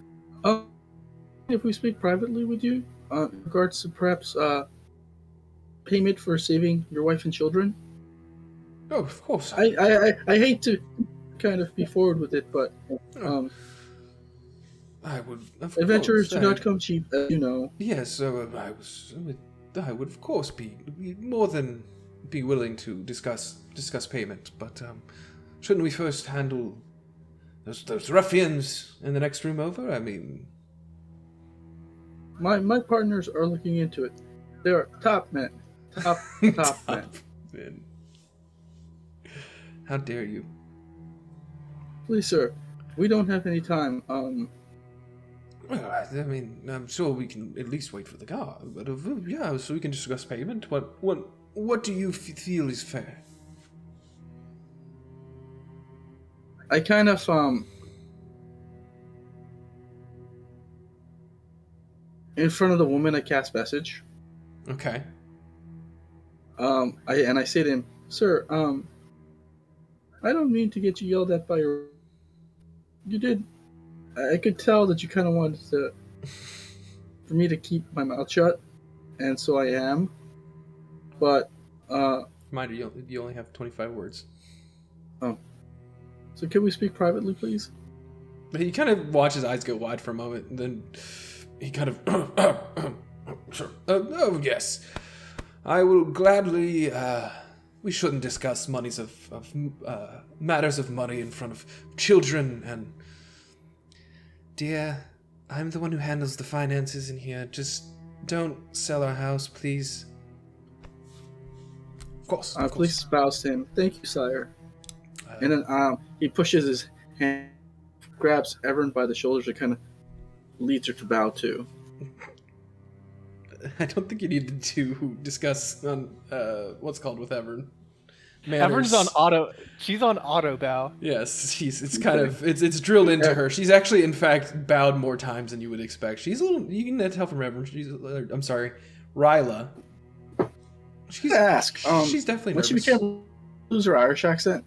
D: If we speak privately with you, in regards to perhaps payment for saving your wife and children.
A: Oh, of course.
D: I hate to kind of be forward with it, but
A: I would.
D: Adventurers do not come cheap, as you know.
A: Yes, I would of course be more than be willing to discuss payment, but shouldn't we first handle those ruffians in the next room over? I mean,
D: my partners are looking into it. They're top men, top men.
A: How dare you?
D: Please, sir, we don't have any time.
A: Well, I mean, I'm sure we can at least wait for the guard, but yeah, so we can discuss payment. What do you feel is fair?
D: I kind of in front of the woman, I cast message.
A: Okay.
D: I say to him, sir, I don't mean to get you yelled at by your. You did. I could tell that you kind of wanted for me to keep my mouth shut, and so I am. But
A: Reminder, you only have 25 words.
D: Oh. So can we speak privately, please?
A: He kind of watch his eyes go wide for a moment, and then he kind of, sure. Oh yes, I will gladly. We shouldn't discuss matters of money in front of children. And dear, I'm the one who handles the finances in here. Just don't sell our house, please. Of course.
D: Please bows to him. Thank you, sire. And then he pushes his hand, grabs Everin by the shoulders, and kind of leads her to bow too.
A: I don't think you need to discuss what's called with Everin.
C: Everyone's on auto. She's on auto bow.
A: Yes, it's kind of it's drilled into her. She's actually, in fact, bowed more times than you would expect. She's a little. You can tell from Reverend. I'm sorry, Ryla. She's she's definitely
D: when
A: nervous.
D: she became lose her Irish accent.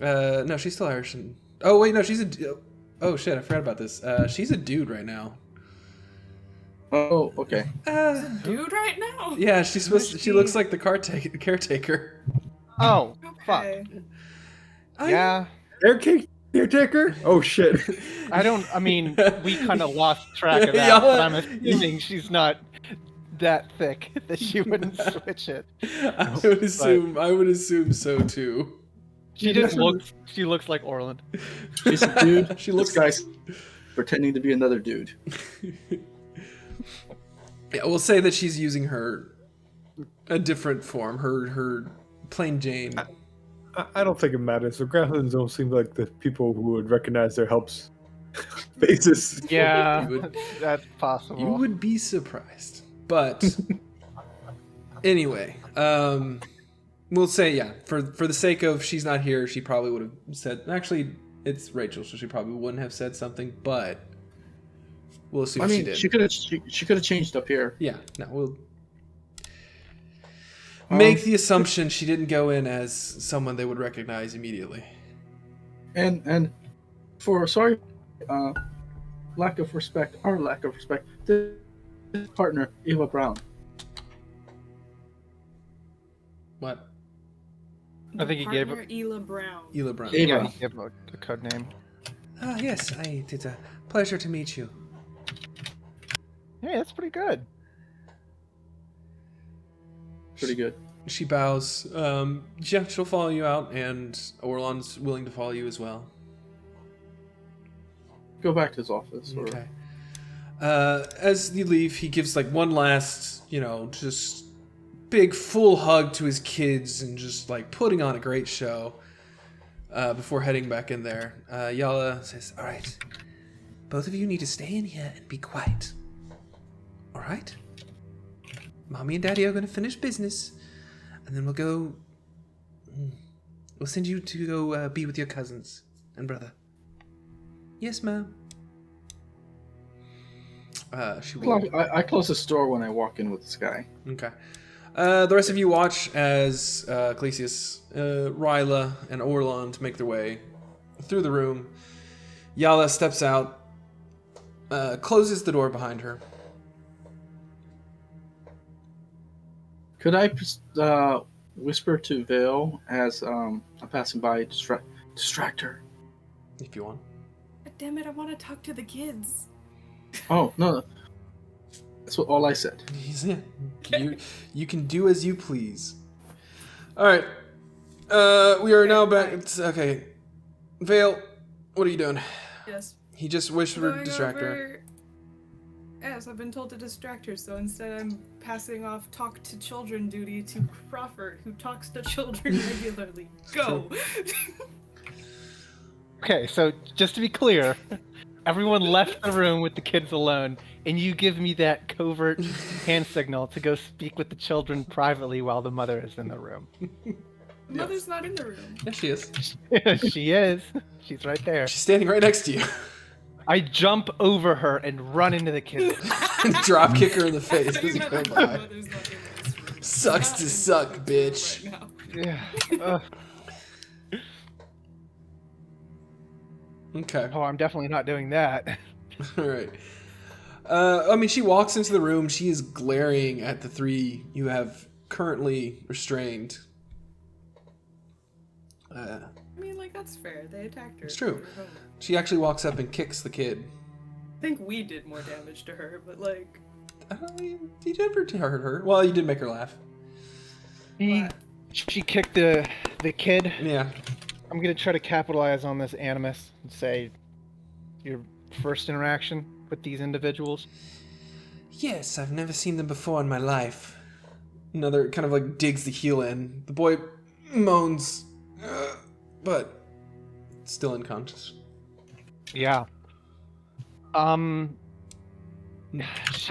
A: No, she's still Irish. Oh wait, no, she's a. Oh shit, I forgot about this. She's a dude right now.
D: Oh, okay.
F: Dude, right now.
A: Yeah, she's supposed. She looks like the caretaker.
C: Oh, fuck.
F: Okay.
C: Yeah.
E: Caretaker? Oh shit.
C: I mean, we kind of lost track of that,
A: Yeah.
C: but I'm assuming she's not that thick that she wouldn't switch it.
A: I would assume so too.
C: She just looks. She looks like Orland.
D: She's a dude.
A: She looks.
D: This guy's pretending to be another dude.
A: Yeah, we'll say that she's using a different form. Her plain Jane.
E: I don't think it matters. The Gremlins don't seem like the people who would recognize their help's faces.
C: Yeah,
A: You would-
C: that's possible.
A: You would be surprised. But anyway, we'll say, yeah, for the sake of she's not here, she probably would have said, actually, it's Rachel, so she probably wouldn't have said something, but we'll assume
D: I
A: she
D: mean,
A: did.
D: she could have changed up here.
A: Yeah, no, we'll make the assumption she didn't go in as someone they would recognize immediately.
D: And for lack of respect, this partner, Eva Brown.
A: What?
C: I think he gave her.
F: Partner Ela Brown.
A: Ela Brown.
D: Eva.
C: Yeah, he gave her a code name.
A: Ah, yes, it's a pleasure to meet you.
C: Yeah, that's pretty good.
D: Pretty good.
A: She bows. Yeah, she'll follow you out, and Orlon's willing to follow you as well.
D: Go back to his office. Or...
A: Okay. As you leave, he gives like one last, just big full hug to his kids and just like putting on a great show before heading back in there. Yala says, "All right, both of you need to stay in here and be quiet. All right? Mommy and Daddy are going to finish business, and then we'll go. We'll send you to go be with your cousins and brother." "Yes, Mom." She will.
D: I close the store when I walk in with this guy.
A: Okay. The rest of you watch as Ecclesias, Ryla, and Orlon make their way through the room. Yala steps out, closes the door behind her.
D: Could I whisper to Vale as I'm passing by, distract her?
A: If you want.
F: God damn it! I want to talk to the kids.
D: Oh no, that's all I said.
A: You can do as you please. All right. We are now back. Okay. Vale, what are you doing?
F: Yes.
A: He just whispered
F: Going
A: distract her.
F: over- Yes, I've been told to distract her, so instead I'm passing off talk to children duty to Crawford, who talks to children regularly. Go!
C: Okay, so just to be clear, everyone left the room with the kids alone, and you give me that covert hand signal to go speak with the children privately while the mother is in the room.
F: Mother's not in the room.
A: Yeah, she is.
C: She is. She's right there.
A: She's standing right next to you.
C: I jump over her and run into the kids.
A: Drop kick her in the face
F: I
A: as you
F: remember
A: go
F: my
A: by.
F: mother's not in this room.
A: Sucks
F: Not
A: to
F: in
A: suck,
F: this
A: bitch.
F: room right now.
C: Yeah.
A: Okay.
C: Oh, I'm definitely not doing that.
A: All right. She walks into the room. She is glaring at the three you have currently restrained.
F: I mean, like, that's fair. They attacked her.
A: It's true.
F: They were home.
A: She actually walks up and kicks the kid.
F: I think we did more damage to her, but, like...
A: You never hurt her. Well, you did make her laugh.
C: She kicked the kid.
A: Yeah.
C: I'm gonna try to capitalize on this animus and say your first interaction with these individuals.
A: Yes, I've never seen them before in my life. Another kind of like digs the heel in. The boy moans, but still unconscious.
C: Yeah. She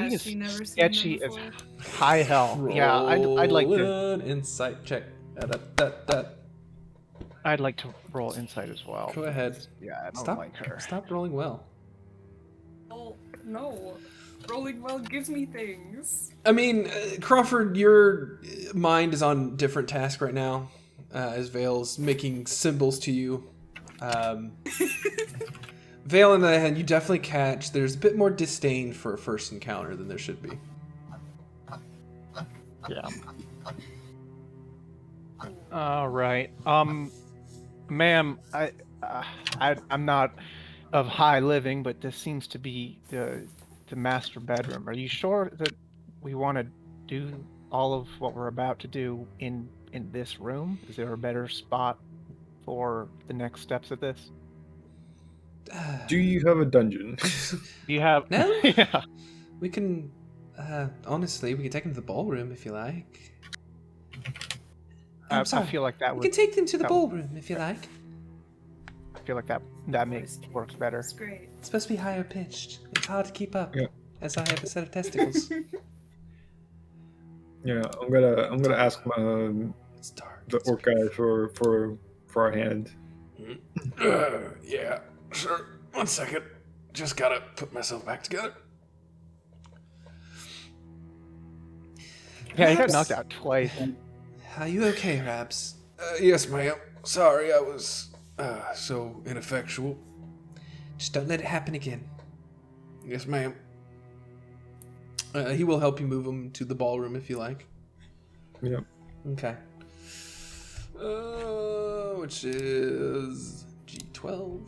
F: Has
C: is
F: she never seen
C: sketchy
F: them
C: as
F: before?
C: high hell. Yeah, I'd like to.
A: Roll an insight check.
C: I'd like to roll insight as well.
A: Go ahead.
C: Yeah, I don't like her.
A: Stop rolling well.
F: Oh, no. Rolling well gives me things.
A: I mean, Crawford, your mind is on different task right now, as Vale's making symbols to you. Vale, on the other hand, you definitely catch there's a bit more disdain for a first encounter than there should be.
C: Yeah. All right. Ma'am, I'm not of high living, but this seems to be the master bedroom. Are you sure that we want to do all of what we're about to do in this room? Is there a better spot for the next steps of this?
E: Do you have a dungeon?
C: Do you have?
A: No?
C: Yeah.
A: We can, honestly, we can take them to the ballroom if you like.
C: I
A: sorry.
C: feel like that
A: We
C: would.
A: can take them to the
C: that-
A: ballroom if you like.
C: I feel like that works better.
F: That's great.
A: It's supposed to be higher pitched. It's hard to keep up,
E: Yeah.
A: as I have a set of testicles.
E: Yeah, I'm gonna ask
A: It's dark.
E: the orc guy for our hand.
A: Yeah, sure. 1 second. Just gotta put myself back together.
C: Yeah, he got knocked out twice.
A: Are you okay, Rabs? Yes, ma'am. Sorry, I was so ineffectual. Just don't let it happen again. Yes, ma'am. He will help you move him to the ballroom if you like.
E: Yep.
A: Okay. Which is G12.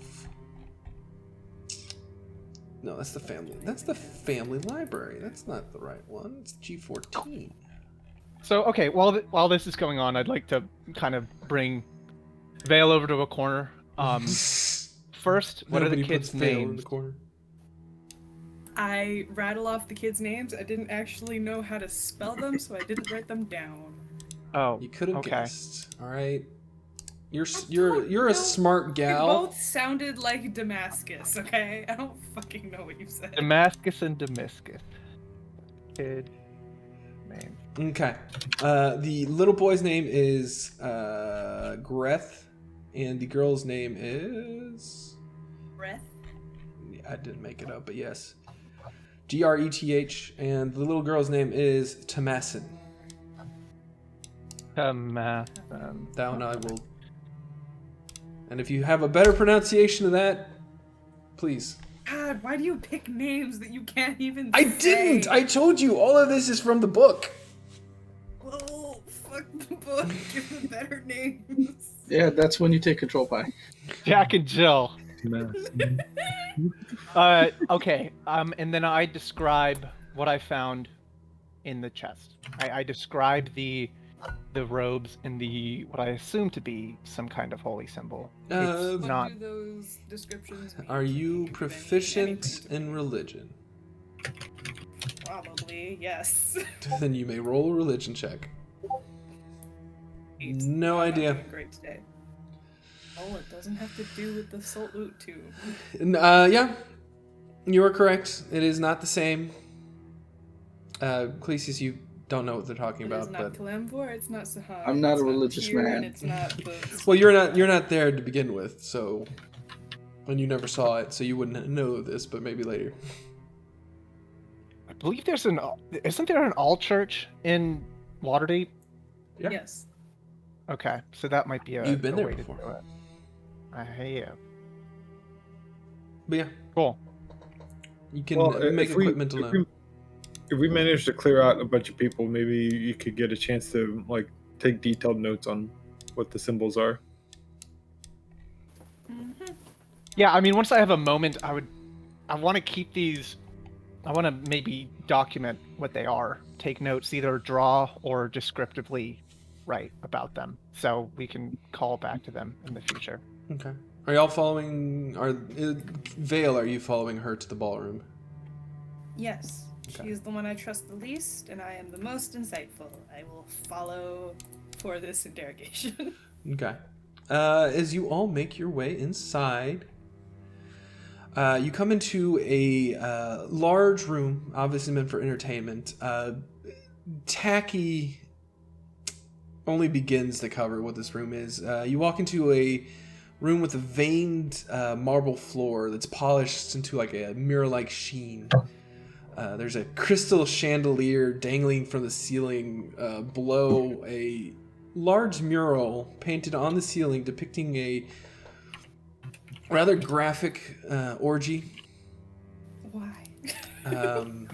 A: No, that's the family. That's the family library. That's not the right one. It's G14.
C: So okay, while this is going on, I'd like to kind of bring Vale over to a corner. First, what are the
A: Nobody
C: kids'
A: puts Vale in
C: names?
A: the corner.
F: I rattle off the kids' names. I didn't actually know how to spell them, so I didn't write them down.
C: Oh,
A: You could have
C: okay.
A: guessed. All right. You're
F: don't
A: a
F: know.
A: smart
F: They
A: gal.
F: both sounded like Damascus, okay? I don't fucking know what you said.
C: Damascus and Damascus. Kid name.
A: Okay. The little boy's name is Greth, and the girl's name is.
F: Breath?
A: I didn't make it up, but yes. Greth, and the little girl's name is Tamasin. That one I will. And if you have a better pronunciation of that, please.
F: God, why do you pick names that you can't even
A: I
F: say?
A: didn't! I told you, all of this is from the book.
F: Oh, fuck the book. Give them better names.
D: Yeah, that's when you take control by.
C: Jack and Jill. Okay. And then I describe what I found in the chest. I describe the robes and the what I assume to be some kind of holy symbol. It's
F: What
C: not.
F: do those descriptions mean?
A: Are you
F: Can
A: proficient
F: anything to
A: in religion?
F: Probably, yes.
A: Then you may roll a religion check.
F: Eight.
A: No
F: I'm not
A: idea.
F: doing great today. Oh, it doesn't have to do with the salute tube.
A: Yeah, you are correct. It is not the same. Clesius, you don't know what they're talking
F: It is
A: about,
F: not
A: but
F: Kalimvor, it's not Sahar.
D: I'm not
F: it's
D: a religious
F: Tyr,
D: man.
F: And it's not the...
A: well, you're not there to begin with, so and you never saw it, so you wouldn't know this, but maybe later.
C: I believe isn't there an all church in Waterdeep?
A: Yeah.
F: Yes.
C: Okay, so that might be a.
A: You've been
C: a
A: there
C: way to
A: before.
C: do it. I have.
A: But yeah,
C: Cool.
A: you can
E: Well,
A: make
E: if we-
A: equipment
E: if
A: alone.
E: we- If we manage to clear out a bunch of people, maybe you could get a chance to like take detailed notes on what the symbols are.
C: Yeah, I mean, once I have a moment, I want to keep these. I want to maybe document what they are. Take notes, either draw or descriptively write about them, so we can call back to them in the future.
A: Okay. Are y'all following? Vale? Are you following her to the ballroom?
F: Yes.
A: Okay.
F: She is the one I trust the least, and I am the most insightful. I will follow for this interrogation.
A: Okay. As you all make your way inside, you come into a large room, obviously meant for entertainment. Tacky only begins to cover what this room is. You walk into a room with a veined marble floor that's polished into like a mirror-like sheen. There's a crystal chandelier dangling from the ceiling below a large mural painted on the ceiling depicting a rather graphic orgy.
F: Why?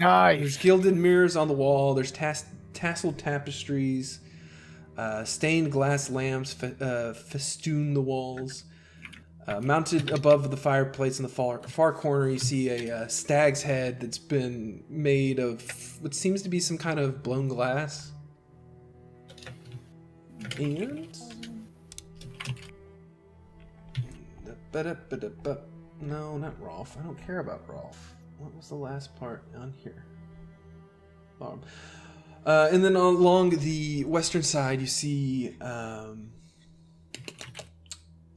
B: Nice.
A: There's gilded mirrors on the wall. There's tasseled tapestries. Stained glass lamps festoon the walls. Mounted above the fireplace in the far corner, you see a stag's head that's been made of what seems to be some kind of blown glass. And... No, not Rolf. I don't care about Rolf. What was the last part on here? And then along the western side, you see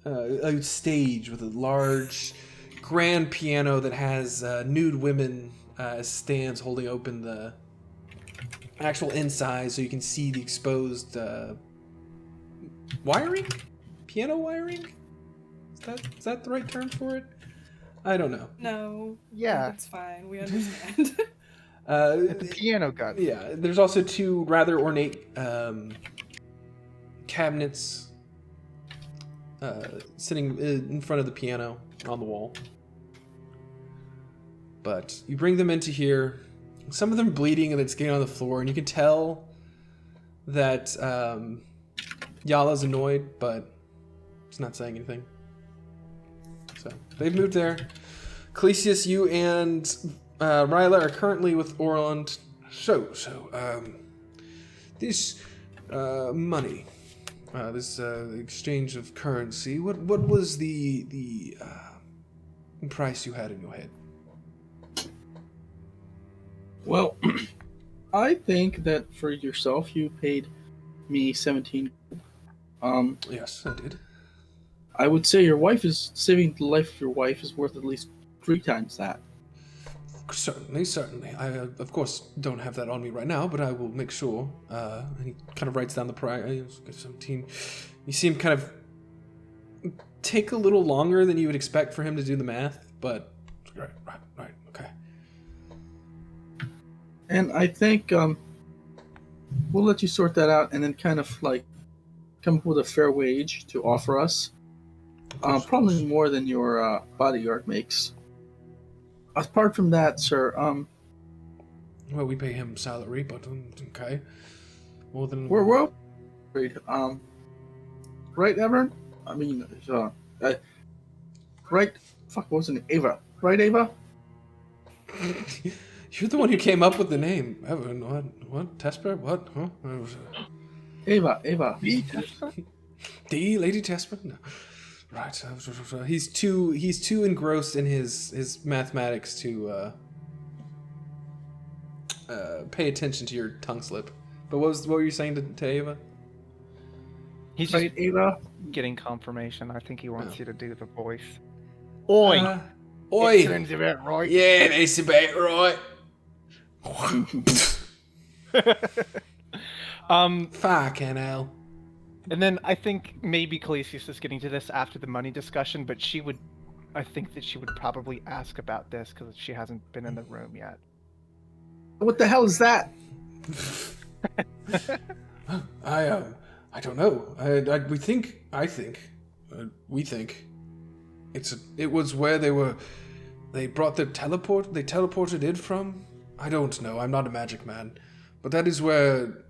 A: a stage with a large grand piano that has nude women as stands holding open the actual inside so you can see the exposed wiring? Piano wiring? Is that the right term for it? I don't know.
F: No.
B: Yeah.
F: It's fine. We understand.
B: The piano gun.
A: Yeah, there's also two rather ornate cabinets sitting in front of the piano on the wall. But you bring them into here. Some of them bleeding and it's getting on the floor, and you can tell that Yala's annoyed, but he's not saying anything. So they've moved there. Calisius, you and Ryla are currently with Orland. So this money, this exchange of currency. What was the price you had in your head?
D: Well, I think that for yourself, you paid me 17.
A: Yes, I did.
D: I would say your wife is saving the life of your wife is worth at least 3 times that.
A: Certainly. I, of course, don't have that on me right now, but I will make sure. And he kind of writes down the price. 17. You see him kind of take a little longer than you would expect for him to do the math, but right, okay.
D: And I think we'll let you sort that out and then kind of like come up with a fair wage to offer us. Probably more than your bodyguard makes. Apart from that, sir,
A: well, we pay him salary, but okay. More than
D: we're well paid. Right, Everett? I mean, right? Fuck, what was it? Ava. Right, Ava?
A: You're the one who came up with the name. Evan, what? Tesper? What? Huh?
D: Ava.
A: D. Lady Tesper? No. Right. He's too engrossed in his mathematics to pay attention to your tongue slip. But what were you saying to Ava?
C: He's just
D: Right, Ava?
C: getting confirmation. I think he wants you to do the voice.
A: Oi! Oi!
B: Sounds about right.
A: Yeah, that's about right. Fucking hell.
C: And then I think maybe Calisius is getting to this after the money discussion, but I think that she would probably ask about this because she hasn't been in the room yet.
D: What the hell is that?
A: I don't know. We think it was where they brought they teleported it from. I don't know. I'm not a magic man, but that is where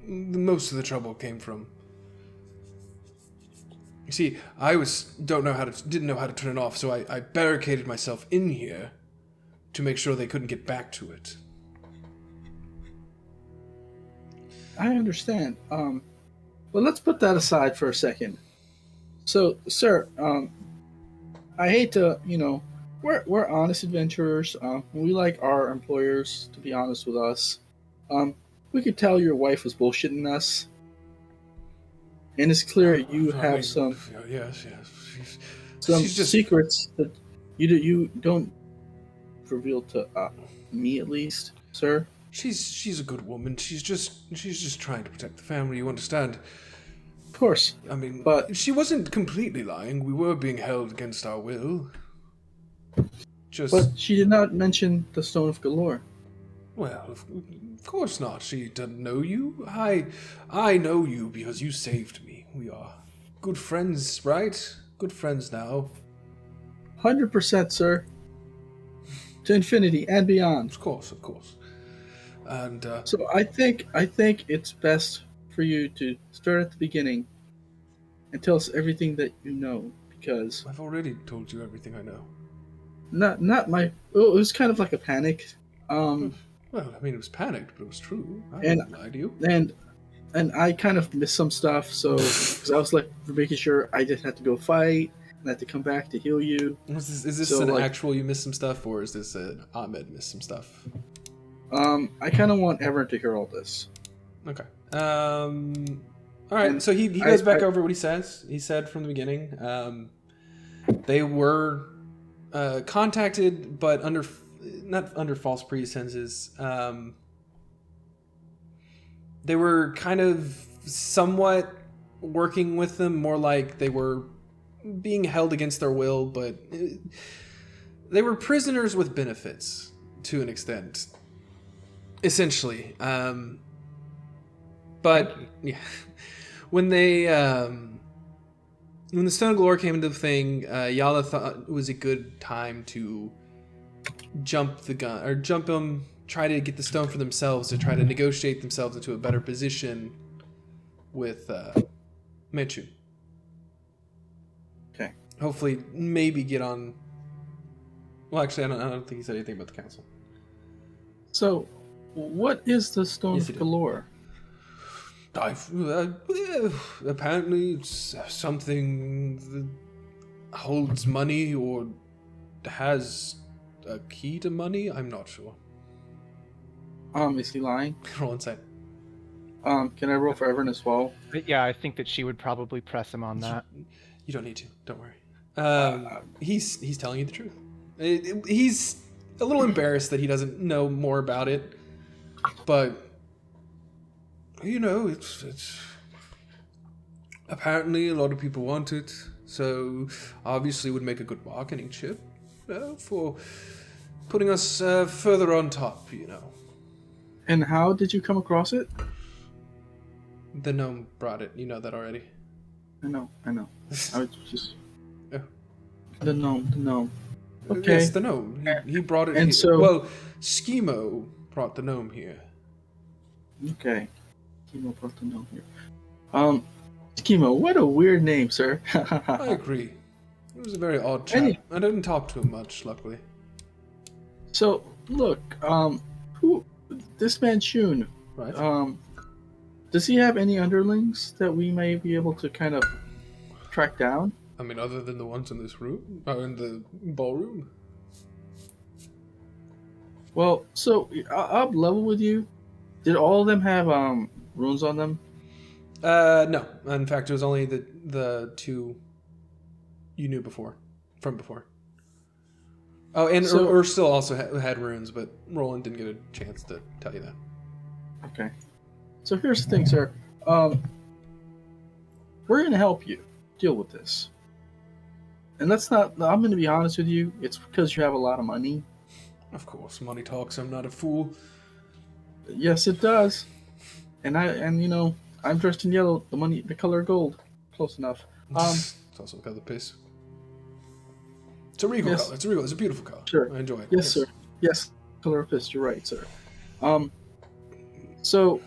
A: most of the trouble came from. You see, I didn't know how to turn it off, so I barricaded myself in here to make sure they couldn't get back to it.
D: I understand. Well, let's put that aside for a second. So, sir, I hate to, we're honest adventurers. We like our employers to be honest with us. We could tell your wife was bullshitting us, and it's clear you have some
A: She's just
D: secrets that you don't reveal to me, at least, sir.
A: She's a good woman. She's just trying to protect the family. You understand?
D: Of course.
A: I mean,
D: But-
A: she wasn't completely lying. We were being held against our will. Just
D: But she did not mention the Stone of Galore.
A: well, of course not. She doesn't know you. I know you because you saved me. We are good friends, right? Good friends now.
D: 100%, sir. To infinity and beyond.
A: Of course, of course. And
D: So I think it's best for you to start at the beginning and tell us everything that you know, because
A: I've already told you everything I know.
D: not my. Oh, it was kind of like a panic.
A: Well, I mean, it was panicked, but it was true. I
D: And-
A: didn't lie to you.
D: And I kind of missed some stuff, so because I was like making sure I didn't have to go fight and I had to come back to heal you.
A: Is this
D: So,
A: an
D: like-
A: actual you missed some stuff, or is this Ahmed missed some stuff?
D: I kind of want everyone to hear all this.
A: Okay. All right.
D: And
A: So he goes back
D: I-
A: over what he says. He said from the beginning. They were contacted, but not under false pretenses. They were kind of somewhat working with them, more like they were being held against their will, but they were prisoners with benefits to an extent, essentially. But yeah, when the Stone of Galore came into the thing, Yala thought it was a good time to jump the gun or jump him, try to get the stone for themselves, to try to negotiate themselves into a better position with Mechu.
D: Okay.
A: Hopefully, maybe get on. Well, actually, I don't think he said anything about the council.
D: So, what is the Stone
A: Yes, he
D: of
A: did.
D: Galore?
A: Apparently, it's something that holds money or has a key to money. I'm not sure.
D: Is he lying?
A: Roll insight.
D: Can I roll for Everin as well?
C: But yeah, I think that she would probably press him on that.
A: You don't need to. Don't worry. He's telling you the truth. He's a little embarrassed that he doesn't know more about it, but you know, it's apparently a lot of people want it, so obviously would make a good bargaining chip for putting us further on top. You know,
D: And how did you come across it?
A: the gnome brought it. You know that already.
D: I know. I was just
A: Oh.
D: the gnome. Okay.
A: Yes, the gnome. He brought it.
D: And
A: here.
D: so-
A: well, Schemo brought the gnome here.
D: Okay. Schemo brought the gnome here. Schemo, what a weird name, sir.
A: I agree. He was a very odd chap.
D: Any-
A: I didn't talk to him much, luckily.
D: So, look, who? This man Shun.
A: Right?
D: Does he have any underlings that we may be able to kind of track down?
A: I mean, other than the ones in this room, or in the ballroom.
D: Well, so I'll level with you. Did all of them have runes on them?
A: No. In fact, it was only the two you knew from before. Oh, and
D: So-
A: Uristal also had runes, but Roland didn't get a chance to tell you that.
D: Okay. So here's the thing, sir. We're gonna help you deal with this. And that's not. I'm gonna be honest with you. It's because you have a lot of money.
A: Of course, money talks. I'm not a fool.
D: Yes, it does. And you know, I'm dressed in yellow. The color gold. Close enough.
A: It's also the color piss. It's a regal
D: Yes.
A: color. It's a regal. It's a beautiful color.
D: Sure.
A: I enjoy it.
D: Yes, sir. Yes, color of fist. You're right, sir. So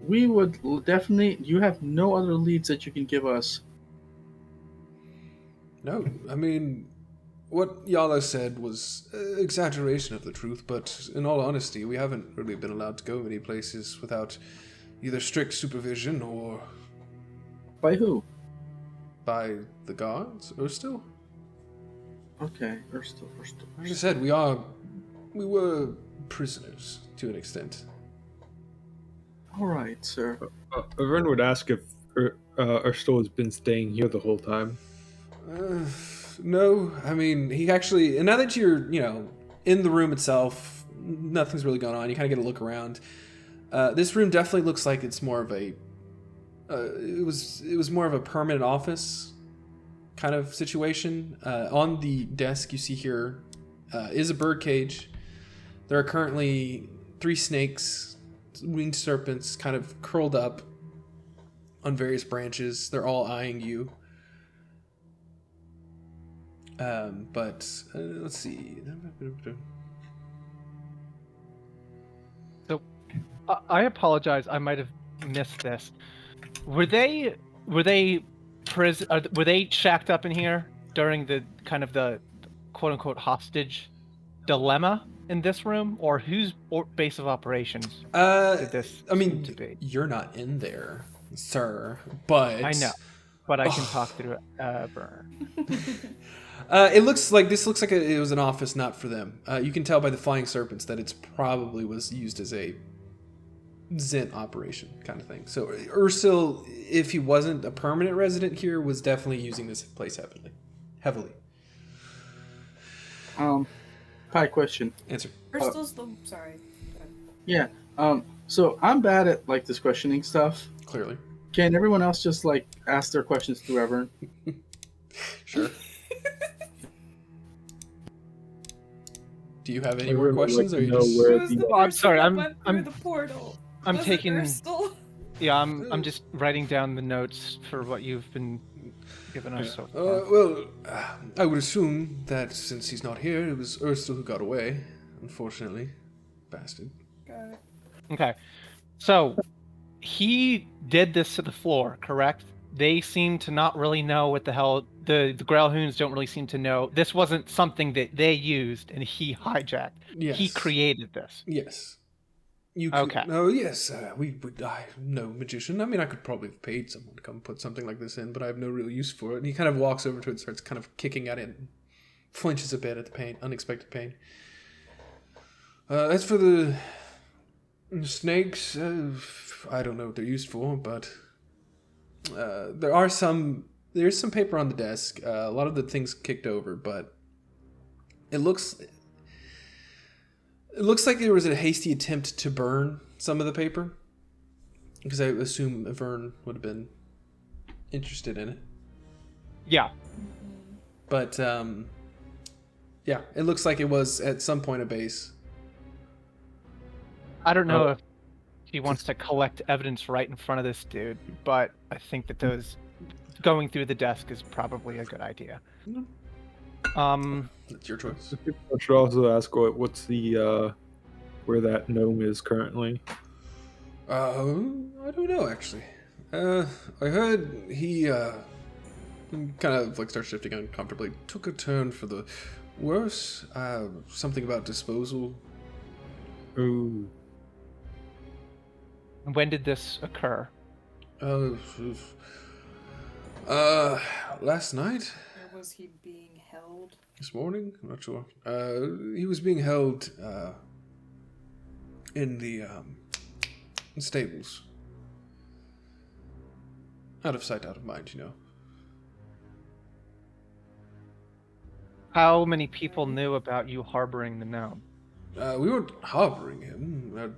D: we would definitely. You have no other leads that you can give us.
A: No, I mean, what Yala said was exaggeration of the truth, but in all honesty, we haven't really been allowed to go many places without either strict supervision or
D: By who?
A: by the guards, or still.
D: Okay, Uristal.
A: Like I said, we were prisoners to an extent.
D: All right, sir.
E: Everyone would ask if Ursula has been staying here the whole time.
A: No, I mean, he actually, and now that you're, in the room itself, nothing's really going on. You kind of get a look around. This room definitely looks like it's more of a it was more of a permanent office kind of situation. On the desk you see here is a bird cage. There are currently 3 snakes, winged serpents, kind of curled up on various branches. They're all eyeing you. But let's see.
C: So, I apologize. I might have missed this. Were they shacked up in here during the kind of the quote unquote hostage dilemma in this room, or whose base of operations did this?
A: I
C: seem
A: mean,
C: to be?
A: you're not in there, sir. But
C: I know, but I can talk through Burner.
A: it looks like it was an office not for them. You can tell by the flying serpents that it's probably was used as a Zent operation kind of thing. So Uristal, if he wasn't a permanent resident here, was definitely using this place heavily.
D: Pie question.
A: Answer.
F: Urstal's the sorry.
D: Yeah. So I'm bad at like this questioning stuff.
A: Clearly.
D: Can everyone else just like ask their questions to Everin?
A: Sure. Do you have any
E: I
A: more
E: would
A: questions?
E: like
A: Or
E: to
A: you
E: know
A: just...
E: where
F: Who's the
E: the-
C: Oh, I'm
F: person
C: sorry,
F: that
C: I'm-
F: went
C: I'm-
F: through the portal.
C: I'm
F: Was it
C: taking.
F: Urstal?
C: Yeah, I'm just writing down the notes for what you've been giving us so far.
A: well, I would assume that since he's not here, it was Urstal who got away. Unfortunately, bastard.
F: Got it.
C: Okay, so he did this to the floor, correct? They seem to not really know what the hell the Growlhounds don't really seem to know. This wasn't something that they used and he hijacked.
A: Yes.
C: He created this.
A: Yes.
C: Okay.
A: Oh yes. I'm no magician. I mean, I could probably have paid someone to come put something like this in, but I have no real use for it. And he kind of walks over to it, and starts kind of kicking at it, and flinches a bit at the pain, unexpected pain. As for the snakes, I don't know what they're used for, but there's some paper on the desk. A lot of the things kicked over, but it looks like there was a hasty attempt to burn some of the paper, because I assume Vern would have been interested in it.
C: Yeah.
A: But yeah, it looks like it was at some point a base.
C: I don't know if he wants to collect evidence right in front of this dude, but I think that those going through the desk is probably a good idea.
A: That's your choice.
E: I should also ask what's the where that gnome is currently.
A: I don't know actually. I heard he kind of like starts shifting uncomfortably. Took a turn for the worse. Something about disposal.
E: Ooh.
C: When did this occur?
A: Last night.
F: Or was he being held?
A: This morning? I'm not sure. He was being held in the stables. Out of sight, out of mind, you know.
C: How many people knew about you harboring the gnome?
A: We weren't harboring him.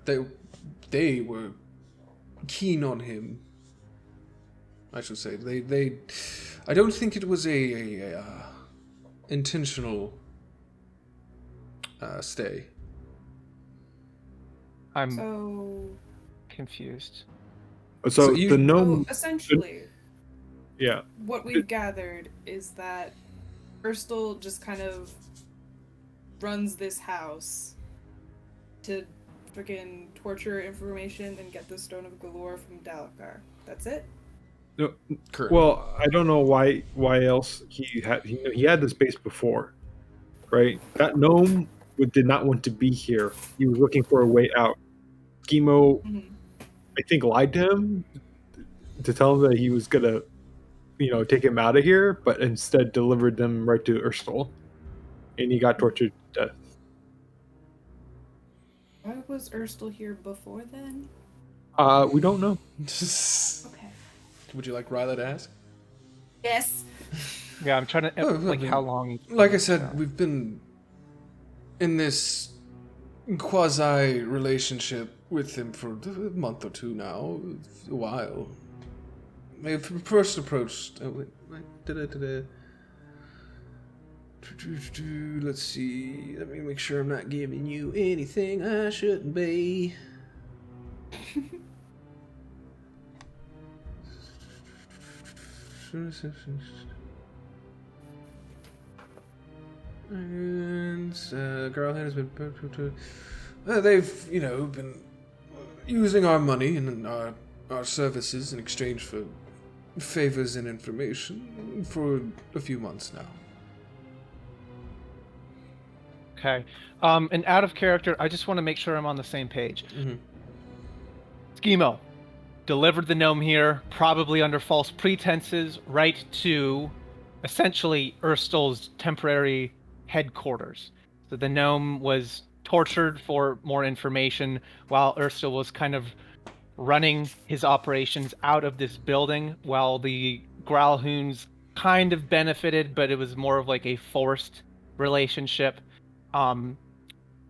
A: They were keen on him. I should say. They. I don't think it was a intentional stay.
C: I'm
F: So,
C: confused.
E: So
A: you-
E: the gnome.
F: essentially,
E: Yeah.
F: what we've gathered is that Urstal just kind of runs this house to freaking torture information and get the Stone of Galore from Dalekar. That's it?
E: No,
A: Correct.
E: well, I don't know why else he had this base before, right? That gnome did not want to be here. He was looking for a way out. Schemo,
F: Mhm.
E: I think, lied to him to tell him that he was gonna, take him out of here, but instead delivered them right to Urstal, and he got tortured to death.
F: Why was Urstal here before then?
E: We don't know.
F: Okay.
A: Would you like Ryla to ask?
F: Yes.
C: Yeah, I'm trying to
A: Oh,
C: like
A: I mean,
C: how long.
A: Like I said, we've been in this quasi relationship with him for a month or two now, a while. I first approached. Oh, wait, let's see. Let me make sure I'm not giving you anything I shouldn't be. And girl has been. They've, been using our money and our services in exchange for favors and information for a few months now.
C: Okay. And out of character, I just want to make sure I'm on the same page.
A: Mm-hmm.
C: Schemo delivered the gnome here, probably under false pretenses, right to essentially Urstal's temporary headquarters. So the gnome was tortured for more information while Urstal was kind of running his operations out of this building, while the Growlhounds kind of benefited, but it was more of like a forced relationship.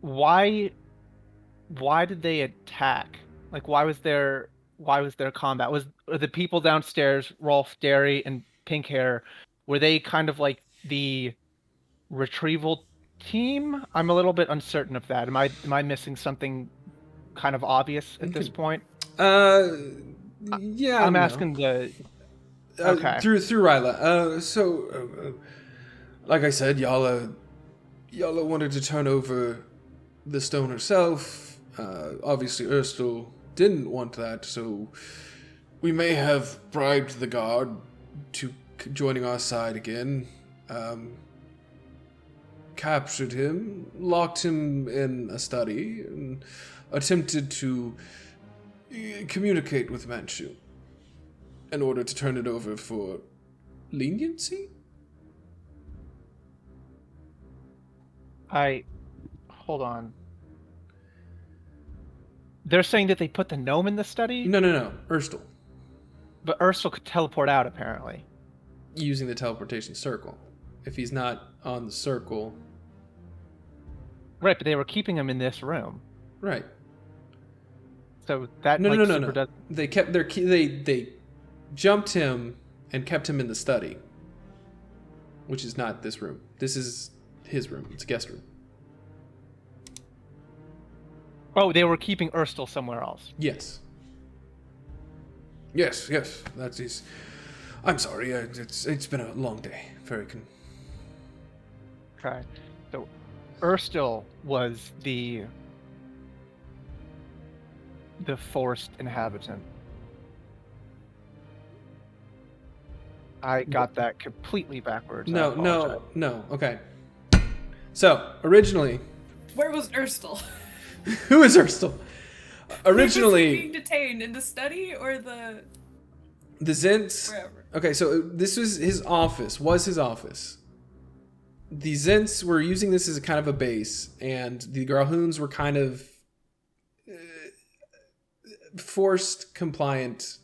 C: Why did they attack? Like, why was there combat? Were the people downstairs, Rolf, Derry, and Pink Hair, were they kind of like the retrieval team? I'm a little bit uncertain of that. Am I missing something kind of obvious at this point?
A: Yeah.
C: I'm asking the. Okay.
A: Through Ryla. Like I said, Yala wanted to turn over the stone herself. Obviously, Urstal didn't want that, so we may have bribed the guard to joining our side again. Captured him, locked him in a study, and attempted to communicate with Manchu in order to turn it over for leniency?
C: Hold on. They're saying that they put the gnome in the study?
A: No. Urstal.
C: But Urstal could teleport out, apparently.
A: Using the teleportation circle. If he's not on the circle...
C: Right, but they were keeping him in this room.
A: Right.
C: So that
A: No.
C: does...
A: They kept their key. They jumped him and kept him in the study, which is not this room. This is his room. It's a guest room.
C: Oh, they were keeping Urstal somewhere else.
A: Yes. That is. I'm sorry. It's been a long day.
C: Okay. So, Urstal was the forced inhabitant. I got that completely backwards.
A: No. Okay. So originally,
F: Where was Urstal?
A: who is Urstal?
F: Was he
A: Originally,
F: being detained in the study or the
A: the Zents.
F: wherever?
A: Okay, so this was his office. The Zents were using this as a kind of a base, and the Growlhounds were kind of forced compliance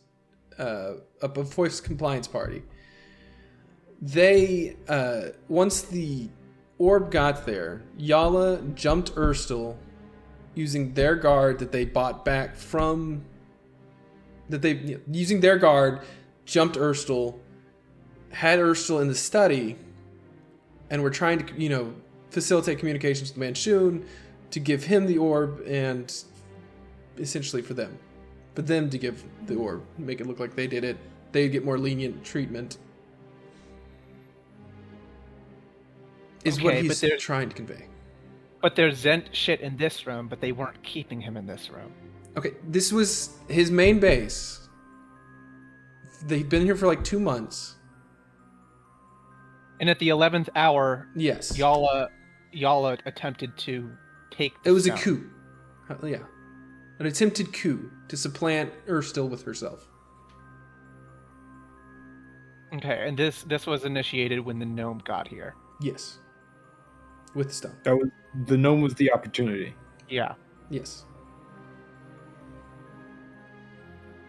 A: party. They once the orb got there, Yala jumped Urstal using their guard that they bought back from using their guard, jumped Urstal, had Urstal in the study, and were trying to, facilitate communications with Manchun to give him the orb and essentially for them to give the orb, make it look like they did it. They'd get more lenient treatment. Is what
C: Okay,
A: he's
C: but
A: trying to convey.
C: But there's Zent shit in this room, but they weren't keeping him in this room.
A: Okay, this was his main base. They'd been here for like 2 months.
C: And at the 11th hour,
A: Yes.
C: Yala attempted to take the
A: It was a
C: stone.
A: coup. Yeah. An attempted coup to supplant Urstal with herself.
C: Okay, and this was initiated when the gnome got here.
A: Yes. With the stone.
E: The gnome was the opportunity.
C: Yeah.
A: Yes.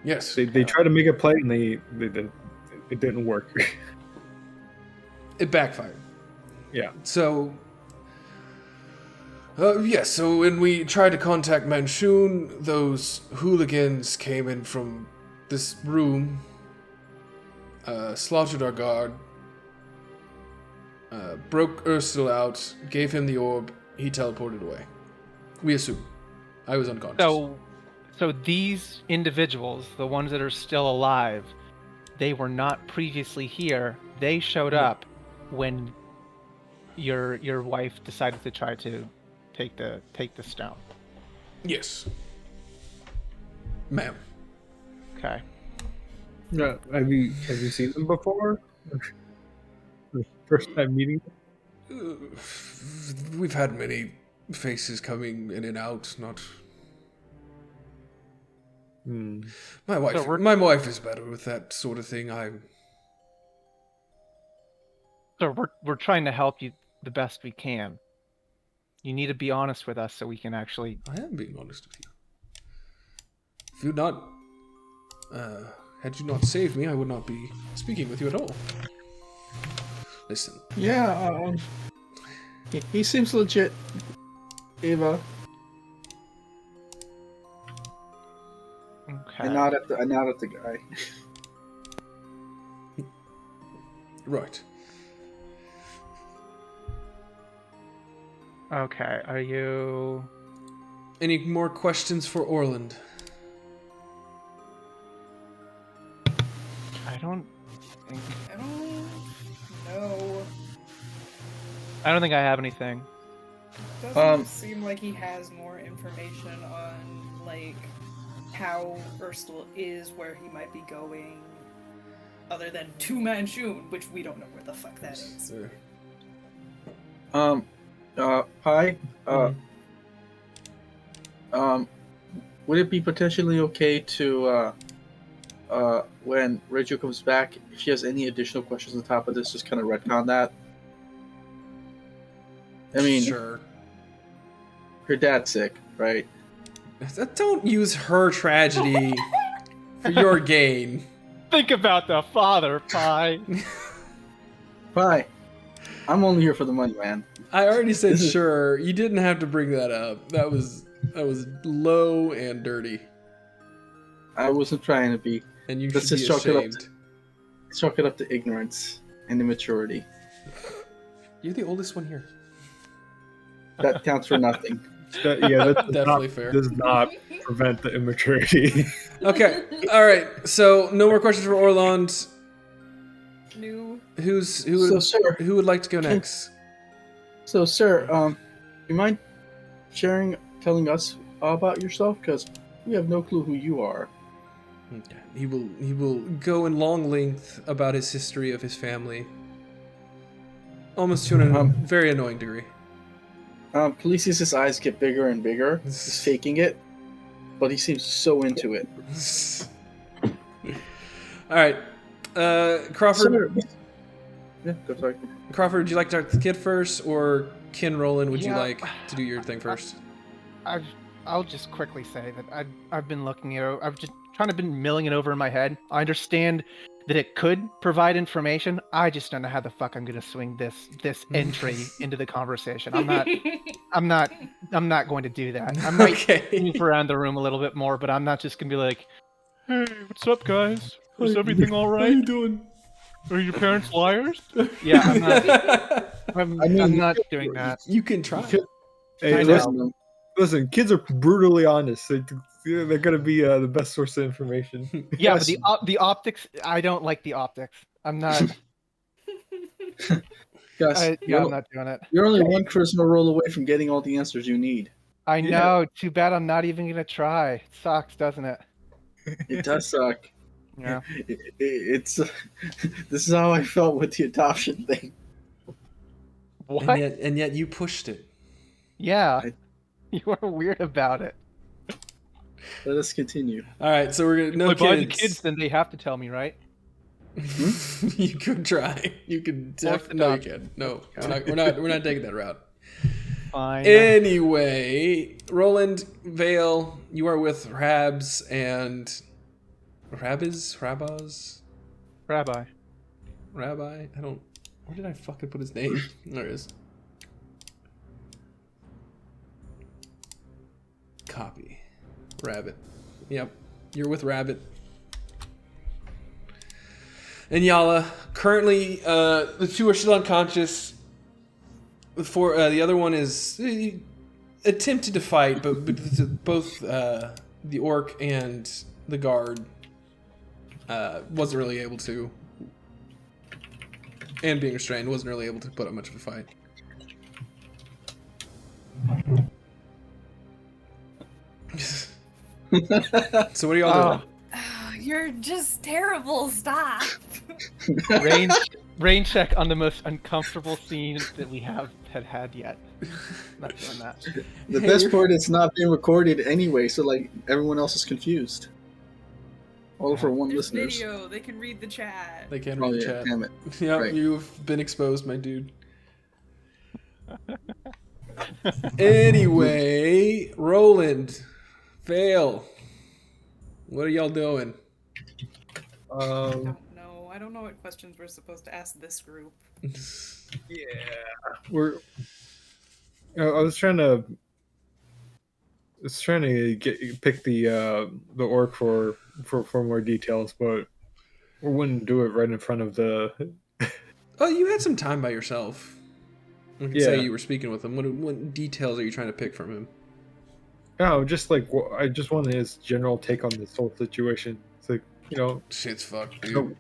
A: Yes.
E: They tried to make a play and it didn't work.
A: It backfired.
E: Yeah.
A: So Yes, so when we tried to contact Manchun, those hooligans came in from this room, slaughtered our guard, broke Uristal out, gave him the orb, he teleported away. We assume. I was unconscious.
C: So these individuals, the ones that are still alive, they were not previously here. They showed up when your wife decided to try to take the stone.
A: Yes. Ma'am.
C: Okay.
E: No, have you seen them before? First time meeting them?
A: We've had many faces coming in and out, not... My wife is better with that sort of thing.
C: So we're trying to help you the best we can. You need to be honest with us so we can actually...
A: I am being honest with you. If you'd not... had you not saved me, I would not be speaking with you at all. Listen.
D: Yeah, he seems legit, Ava.
C: Okay.
D: I nod at the guy.
A: Right.
C: Okay, are you...
A: Any more questions for Orland?
C: I don't think...
F: I don't know.
C: I don't think I have anything.
F: Doesn't seem like he has more information on, like, how Uristal is, where he might be going, other than to Manchun, which we don't know where the fuck that is.
D: Hi. Would it be potentially okay to, when Rachel comes back, if she has any additional questions on top of this, just kind of retcon that? I mean,
A: sure.
D: Her dad's sick, right?
A: Don't use her tragedy for your gain.
C: Think about the father, Pi.
D: Bye. I'm only here for the money, man.
A: I already said sure. You didn't have to bring that up. That was low and dirty.
D: I wasn't trying to be.
A: And you
D: Let's
A: should be
D: just
A: ashamed.
D: chalk it up to ignorance and immaturity.
A: You're the oldest one here.
D: That counts for nothing.
E: That
A: Definitely fair.
E: Does not prevent the immaturity.
A: Okay. All right. So no more questions for Orland.
F: New.
A: Who would like to go next?
D: So, sir, you mind telling us about yourself? Because we have no clue who you are.
A: Okay. He will go in long length about his history of his family. Almost to a very annoying degree.
D: Khaleesi's eyes get bigger and bigger. He's faking it, but he seems so into it.
A: All right. Crawford.
D: Sir, yeah, go sorry.
A: Crawford, would you like to talk to the kid first, or Ken Roland, would you
C: Yeah.
A: like to do your thing first?
C: I'll just quickly say that I've been looking at it. I've just been milling it over in my head. I understand that it could provide information. I just don't know how the fuck I'm gonna swing this entry into the conversation. I'm not going to do that. I might move around the room a little bit more, but I'm not just gonna be like, "Hey, what's up, guys? Is everything all right?
A: How you doing?
C: Are your parents liars?" Yeah, I'm not doing that.
A: You can try.
E: Hey,
C: I know.
E: listen, kids are brutally honest. They're gonna be the best source of information.
C: Yeah, but the optics, I don't like the optics. I'm not.
D: Gus,
C: I'm not doing it.
D: you're only one charisma roll away from getting all the answers you need.
C: I know. Too bad I'm not even gonna try. It sucks, doesn't it?
D: It does suck.
C: Yeah.
D: It's this is how I felt with the adoption thing.
C: What?
A: And yet you pushed it.
C: Yeah. You were weird about it.
D: Let us continue.
A: All right, so we're gonna
C: If I buy the kids, then they have to tell me, right?
A: You could try. You could definitely. No, you can. No, we're not taking that route.
C: Fine.
A: Anyway, Roland Vale, you are with Rabs and Rabaz.
C: Rabbi.
A: Rabbi. I don't. Where did I fucking put his name? There it is. Copy. Rabbit. Yep. You're with Rabbit. And Yala. Currently, the two are still unconscious. The other one is attempted to fight, but both the orc and the guard wasn't really able to. And being restrained, wasn't really able to put up much of a fight. So what are y'all doing?
F: You're just terrible. Stop.
C: Rain check on the most uncomfortable scene that we had yet. Not doing that.
D: The best part is not being recorded anyway, so like everyone else is confused. All for one
F: There's
D: listeners.
F: video. They can read the chat.
A: They can't
D: Oh
A: read the
D: yeah,
A: chat.
D: damn it.
A: Yep,
D: Right.
A: you've been exposed, my dude. Anyway, Roland, Fail. What are y'all doing?
F: I don't know what questions we're supposed to ask this group.
E: Yeah, we're. I was trying to pick the orc for more details, but we wouldn't do it right in front of the.
A: Oh, you had some time by yourself. We can
E: Yeah.
A: say you were speaking with him. What details are you trying to pick from him?
E: No, just like I just wanted his general take on this whole situation. It's like,
A: Shit's fucked, dude.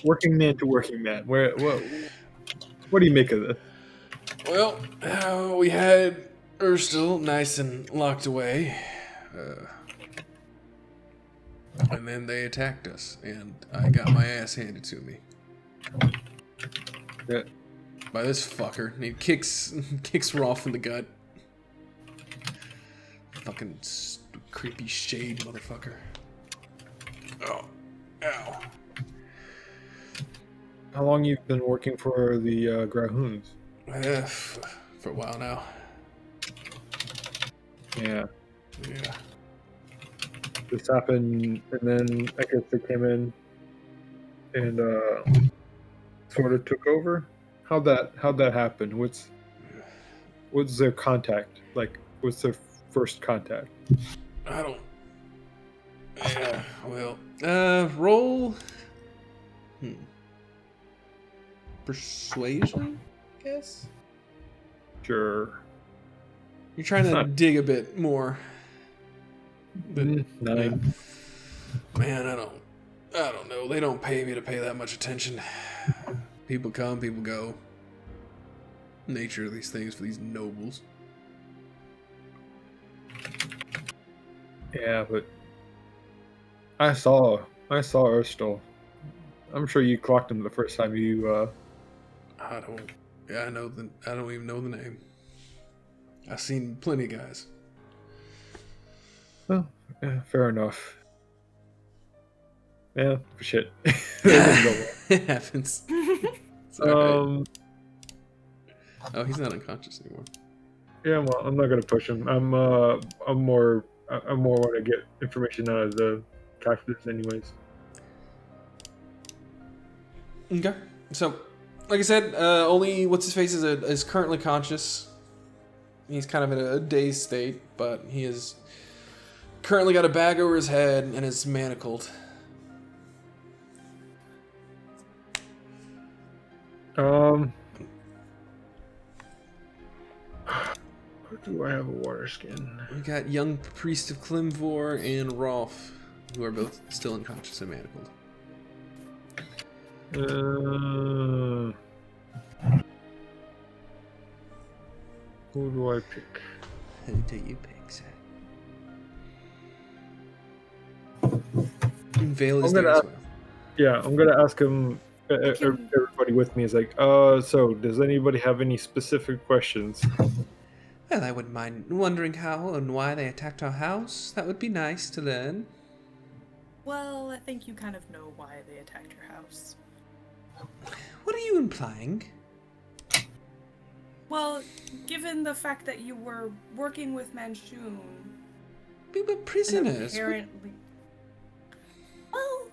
E: working man to working man. What do you make of this?
A: Well, we had Uristal nice and locked away. And then they attacked us, and I got my ass handed to me.
E: Yeah.
A: By this fucker. And he kicks Rolf in the gut. Fucking creepy shade motherfucker. Oh. Ow.
E: How long you've been working for the Grahoons?
A: For a while now.
E: Yeah.
A: Yeah.
E: This happened, and then I guess they came in and sort of took over. How'd that happen? What's their contact like? What's their first contact?
A: I don't. Yeah, well. Roll. Persuasion, I guess?
E: Sure.
A: You're trying to dig a bit more. But,
E: 9.
A: Man, I don't know. They don't pay me to pay that much attention. People come, people go. Nature of these things for these nobles.
E: Yeah, but I saw Urstal. I'm sure you clocked him the first time you.
A: I don't even know the name. I've seen plenty of guys.
E: Well, yeah, fair enough. Yeah, shit. That didn't go well.
A: It happens. It's all right. Oh, he's not unconscious anymore.
E: Yeah, well, I'm not gonna push him. I'm more want to get information out of the characters, anyways.
A: Okay. So, like I said, only what's his face is currently conscious. He's kind of in a dazed state, but he is currently got a bag over his head and is manacled.
E: Do I have a water skin?
A: We got young priest of Klimvor and Rolf, who are both still unconscious and manacled.
E: Who do I pick?
A: Who do you pick, sir? Vale is there as well.
E: Yeah, I'm gonna ask him. Everybody with me is like, so does anybody have any specific questions?
A: Well, I wouldn't mind wondering how and why they attacked our house. That would be nice to learn.
F: Well, I think you kind of know why they attacked your house.
A: What are you implying?
F: Well, given the fact that you were working with Manchun,
A: We were
F: and
A: prisoners.
F: apparently... Well,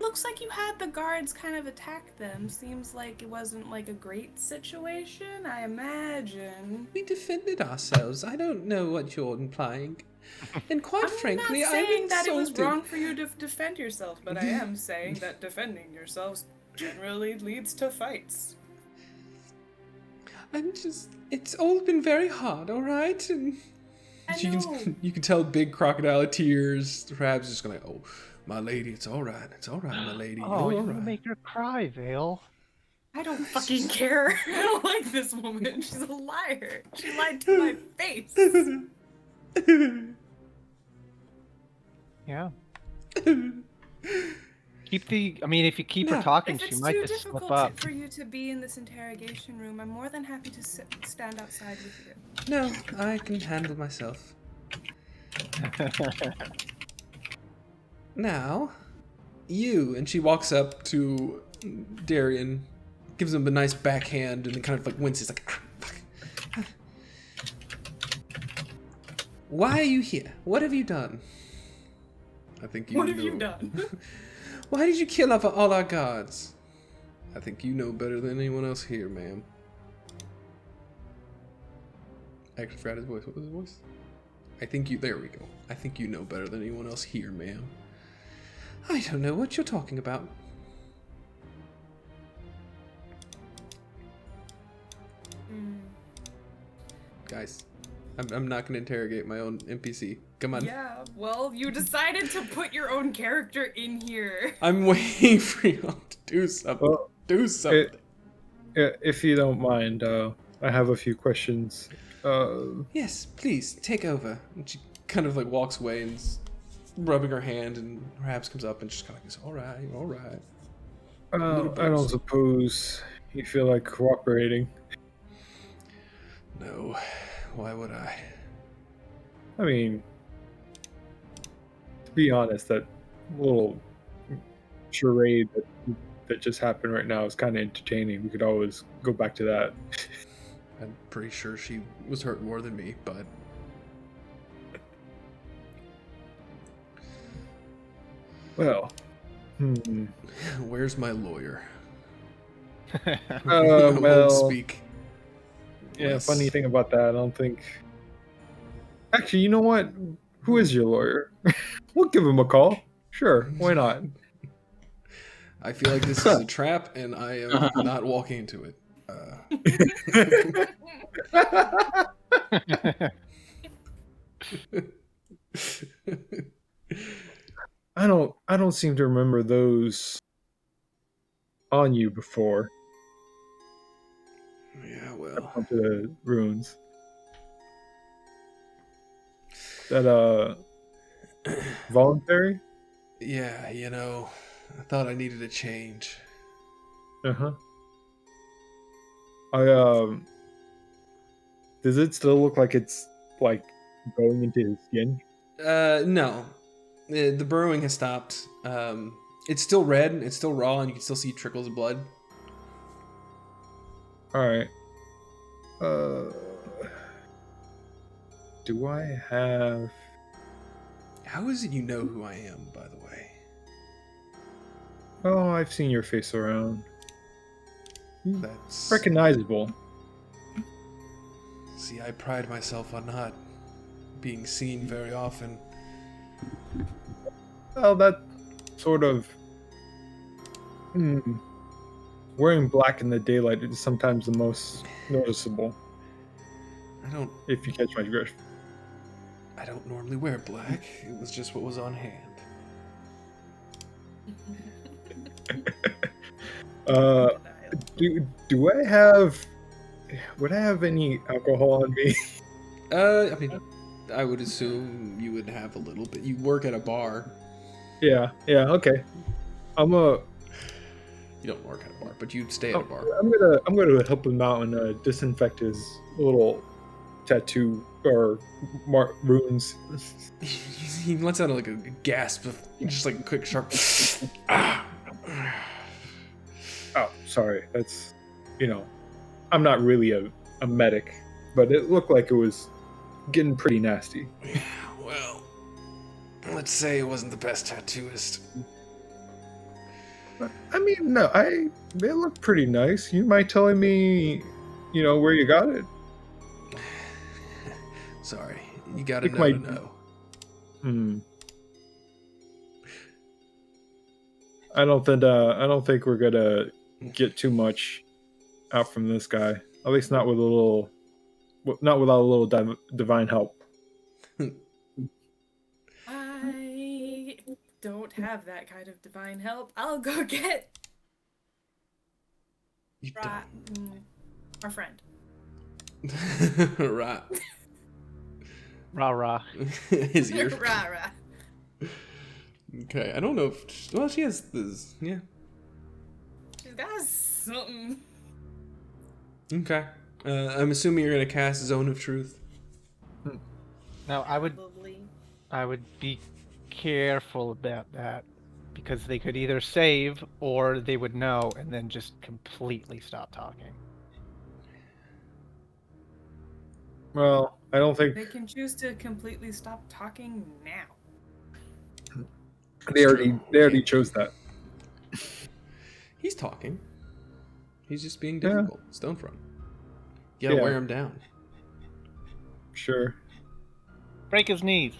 F: look looks like you had the guards kind of attack them. Seems like it wasn't like a great situation, I imagine.
A: We defended ourselves. I don't know what you're implying. And quite frankly,
F: I'm not
A: I'm
F: saying that it was
A: insulted.
F: wrong for you to defend yourself, but I am saying that defending yourselves generally leads to fights.
A: It's all been very hard, all right? And
F: I
A: you
F: know.
A: you can tell big crocodile tears. Perhaps just going, oh, my lady, it's all right, my lady.
C: Oh,
A: You're
C: you
A: all right.
C: make her cry, Vale.
F: I don't fucking care. I don't like this woman. She's a liar. She lied to my face.
C: Yeah. If you keep her talking,
F: If
C: she
F: it's
C: might
F: too
C: just slip
F: difficult
C: up.
F: for you to be in this interrogation room, I'm more than happy to stand outside with you.
A: No, I can handle myself. Now, you. And she walks up to Darian, gives him a nice backhand, and then kind of like winces, like, ah, fuck. Why are you here? What have you done? I think you
F: What
A: know.
F: have you done?
A: Why did you kill off all our guards? I think you know better than anyone else here, ma'am. I actually forgot his voice. What was his voice? There we go. I think you know better than anyone else here, ma'am. I don't know what you're talking about. Guys, I'm not going to interrogate my own NPC. Come on.
F: Yeah, well, you decided to put your own character in here.
A: I'm waiting for you all to do something.
E: Well,
A: do something.
E: If you don't mind, I have a few questions.
A: Yes, please, take over. And she kind of like walks away and rubbing her hand, and perhaps comes up and just kind of goes, all right, all right.
E: I don't suppose you feel like cooperating.
A: No, why would I?
E: I mean, to be honest, that little charade that just happened right now is kind of entertaining. We could always go back to that.
A: I'm pretty sure she was hurt more than me, but...
E: Well,
A: Where's my lawyer? I
E: well,
A: won't speak.
E: yeah.
A: Yes.
E: Funny thing about that, I don't think. Actually, you know what? Who is your lawyer? We'll give him a call. Sure, why not?
A: I feel like this is a trap, and I am not walking into it.
E: I don't seem to remember those on you before.
A: Yeah, well,
E: Onto the runes. That voluntary?
A: yeah, you know, I thought I needed a change.
E: Uh-huh. Does it still look like it's like going into his skin?
A: No. The burrowing has stopped. It's still red, it's still raw, and you can still see trickles of blood.
E: Alright. Do I have...
A: How is it you know who I am, by the way?
E: Oh, I've seen your face around.
A: That's...
E: Recognizable.
A: See, I pride myself on not being seen very often.
E: Well, that sort of... Wearing black in the daylight is sometimes the most noticeable, if you catch my drift.
A: I don't normally wear black. It was just what was on hand.
E: Do I have... Would I have any alcohol on me?
A: I mean, I would assume you would have a little bit. You work at a bar.
E: Yeah, okay.
A: You don't work at a bar, but you'd stay at a bar.
E: I'm gonna help him out and disinfect his little tattoo or runes.
A: He lets out like a gasp of just like a quick sharp. Ah.
E: Oh, sorry. That's, I'm not really a medic, but it looked like it was getting pretty nasty.
A: Yeah, well, let's say it wasn't the best tattooist.
E: I mean, no, they look pretty nice. You mind telling me, where you got it?
A: Sorry, you gotta
E: Think
A: know
E: my-
A: to know.
E: I don't think we're gonna get too much out from this guy. At least not without a little divine help.
F: I don't have that kind of divine help. I'll go get
A: You
F: our friend.
A: don't. Right.
C: Rah rah.
A: His ear.
F: Rah, rah.
A: Okay, I don't know if. Well, she has this. Yeah.
F: She's got something.
A: Okay. I'm assuming you're gonna cast Zone of Truth.
C: Now
F: Probably.
C: I would be careful about that because they could either save or they would know and then just completely stop talking.
E: Well, I don't think
F: They can choose to completely stop talking now.
E: they already chose that.
A: He's talking. He's just being
E: Yeah.
A: difficult. Stonefront. You gotta
E: Yeah.
A: wear him down.
E: Sure.
C: Break his knees.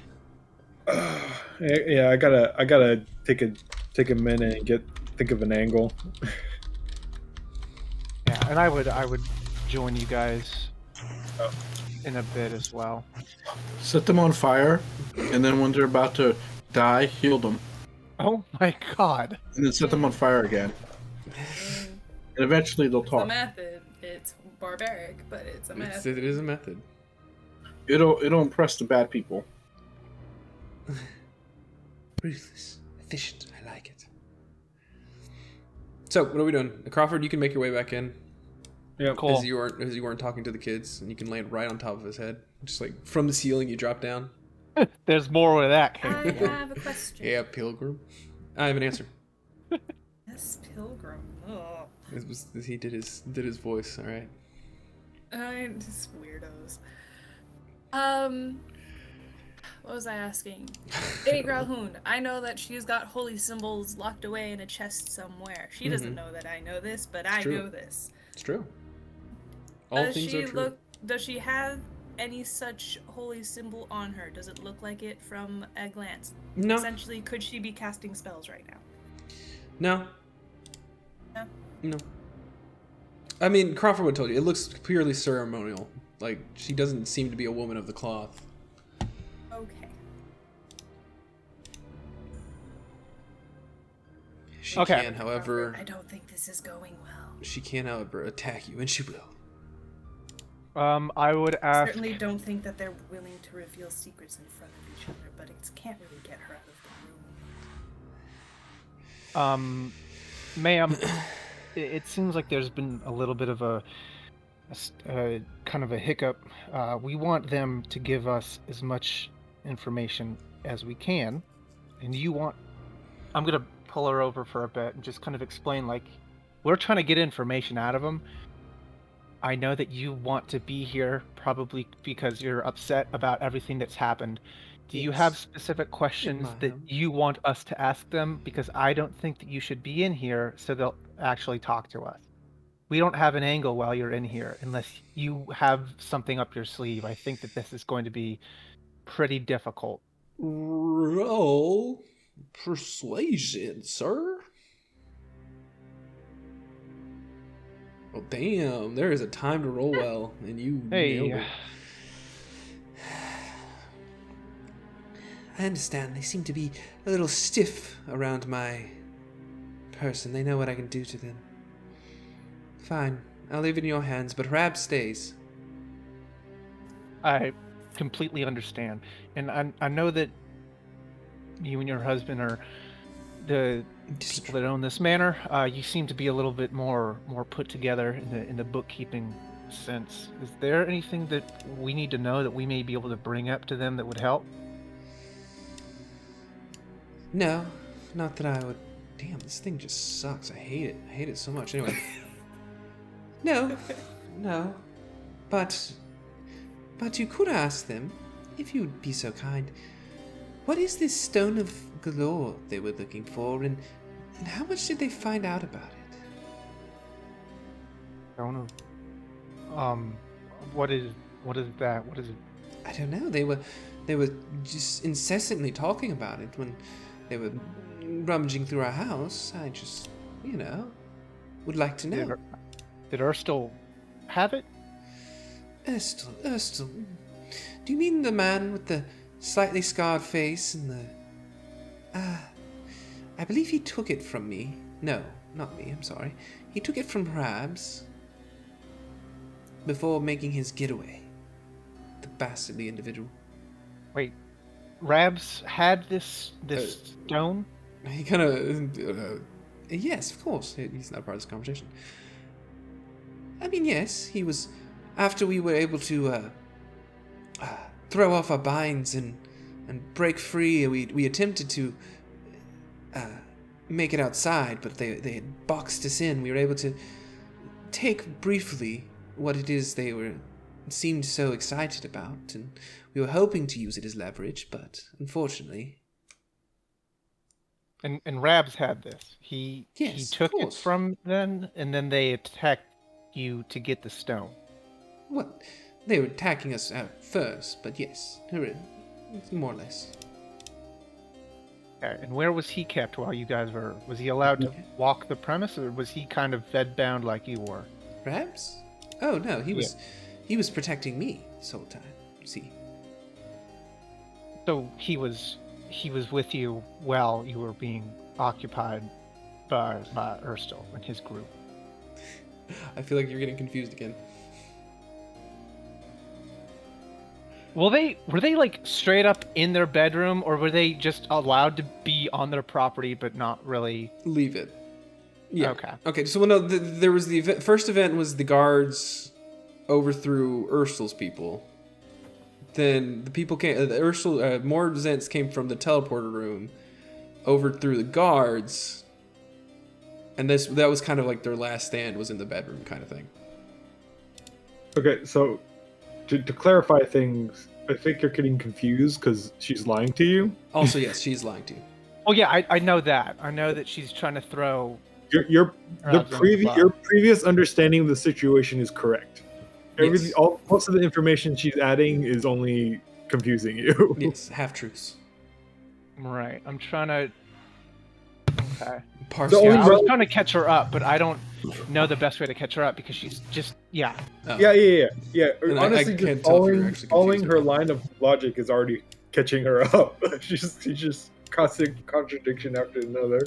E: Yeah, I gotta take a minute and think of an angle.
C: Yeah, and I would join you guys
E: Oh.
C: in a bit as well.
D: Set them on fire, and then when they're about to die, heal them,
C: Oh my god.
D: and then set them on fire again. And eventually they'll
F: It's a
D: talk.
F: method. It's barbaric, but it's a method.
A: It is a method.
D: It'll impress the bad people.
A: Ruthless, efficient. I like it. So, what are we doing? Crawford, you can make your way back in.
E: Yeah.
C: Cool.
A: As you weren't talking to the kids, and you can land right on top of his head, just like from the ceiling. You drop down.
C: There's more where that came
F: I
C: from.
F: have a question.
A: Yeah, Pilgrim. I have an answer.
F: Yes, Pilgrim. Ugh.
A: He did his voice. All right.
F: Just weirdos. What was I asking? Hey, Gralhoon, I know that she's got holy symbols locked away in a chest somewhere. She doesn't know that I know this, but I
A: true.
F: know this.
A: It's true. All
F: Does
A: things
F: she
A: are true.
F: Does she have any such holy symbol on her? Does it look like it from a glance?
A: No.
F: Essentially, could she be casting spells right now?
A: No.
F: No?
A: No. I mean, Crawford would have told you. It looks purely ceremonial. Like, she doesn't seem to be a woman of the cloth.
F: Okay.
A: She
C: Okay.
A: can, however,
F: I don't think this is going well.
A: attack you, and she will.
C: I would ask.
F: Certainly don't think that they're willing to reveal secrets in front of each other, but it can't really get her out of the room.
C: Ma'am, it seems like there's been a little bit of a kind of a hiccup. We want them to give us as much information as we can, and I'm gonna pull her over for a bit and just kind of explain, like, we're trying to get information out of them. I know that you want to be here probably because you're upset about everything that's happened. Do you have
A: Yes.
C: specific questions that
A: ma'am.
C: you want us to ask them? Because I don't think that you should be in here so they'll actually talk to us. We don't have an angle while you're in here unless you have something up your sleeve. I think that this is going to be pretty difficult.
A: Roll persuasion, sir. Oh, damn. There is a time to roll well, and you nailed
C: Hey,
A: it. I understand. They seem to be a little stiff around my person. They know what I can do to them. Fine. I'll leave it in your hands, but Rab stays.
C: I completely understand. And I know that you and your husband are the people that own this manor. You seem to be a little bit more put together in the bookkeeping sense. Is there anything that we need to know that we may be able to bring up to them that would help?
A: No, not that I would. Damn, this thing just sucks. I hate it. I hate it so much. Anyway. No. But you could ask them, if you would be so kind, what is this stone of galore they were looking for, and And how much did they find out about it?
C: I don't know. What is that? What is it?
A: I don't know. They were just incessantly talking about it when they were rummaging through our house. I just, would like to know.
C: Did Uristal have it?
A: Urstel. Do you mean the man with the slightly scarred face and the... I believe he took it from me. No, not me, I'm sorry. He took it from Rabs before making his getaway. The bastardly individual.
C: Wait, Rabs had this stone?
A: He kind of... yes, of course. He's not part of this conversation. I mean, yes, he was... After we were able to throw off our binds and break free, we attempted to make it outside, but they had boxed us in. We were able to take briefly what it is they seemed so excited about, and we were hoping to use it as leverage, but unfortunately...
C: And Rabs had this. He took it from them, and then they attacked you to get the stone.
A: Well, they were attacking us at first, but yes, more or less.
C: Okay, and where was he kept while you guys were... Was he allowed to walk the premise, or was he kind of bed-bound like you were?
A: Rabs? Oh, no, he was protecting me this whole time, see.
C: So he was with you while you were being occupied by Uristal and his group.
A: I feel like you're getting confused again.
C: Were they like straight up in their bedroom, or were they just allowed to be on their property but not really
A: leave it? Yeah.
C: Okay.
A: Okay. So there was the event. First event was the guards overthrew Urstal's people. Then the people came. More Zents came from the teleporter room, overthrew the guards, and that was kind of like their last stand was in the bedroom kind of thing.
E: Okay, so to clarify things, I think you're getting confused because she's lying to you.
A: Also, yes, she's lying to you.
C: Oh yeah, I know that. I know that she's trying to throw.
E: Your previous understanding of the situation is correct.
A: Yes.
E: Most of the information she's adding is only confusing you.
A: Yes, half truths.
C: Right. I'm trying to. Okay.
A: I
C: was trying to catch her up, but I don't know the best way to catch her up because she's just
E: Yeah. Honestly,
A: I
E: just
A: can't tell if you're actually
E: following
A: confused
E: her
A: or not.
E: line of logic is already catching her up. she's just constant contradiction after another.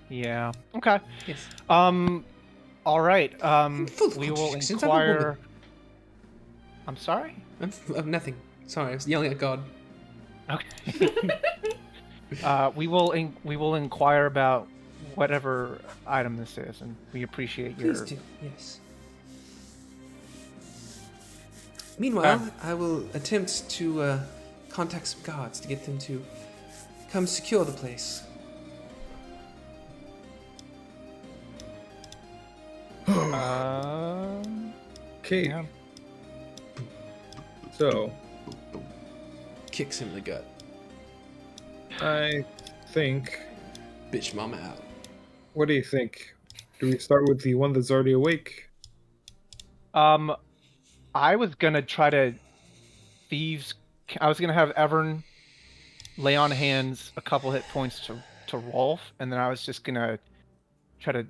C: Yeah. Okay.
A: Yes.
C: All right.
A: Full of
C: We will
A: contradictions. I'm a
C: inquire.
A: woman.
C: I'm sorry.
A: I'm nothing. Sorry, I was yelling at God.
C: Okay. We will inquire about whatever item this is, and we appreciate your.
A: Please do. Yes. Meanwhile, I will attempt to contact some guards to get them to come secure the place.
E: Okay.
C: Yeah.
E: So
A: Kicks him in the gut.
E: I think.
A: Bitch mama out.
E: What do you think? Do we start with the one that's already awake?
C: I was gonna try to I was gonna have Evern lay on hands a couple hit points to Rolf, and then I was just gonna try to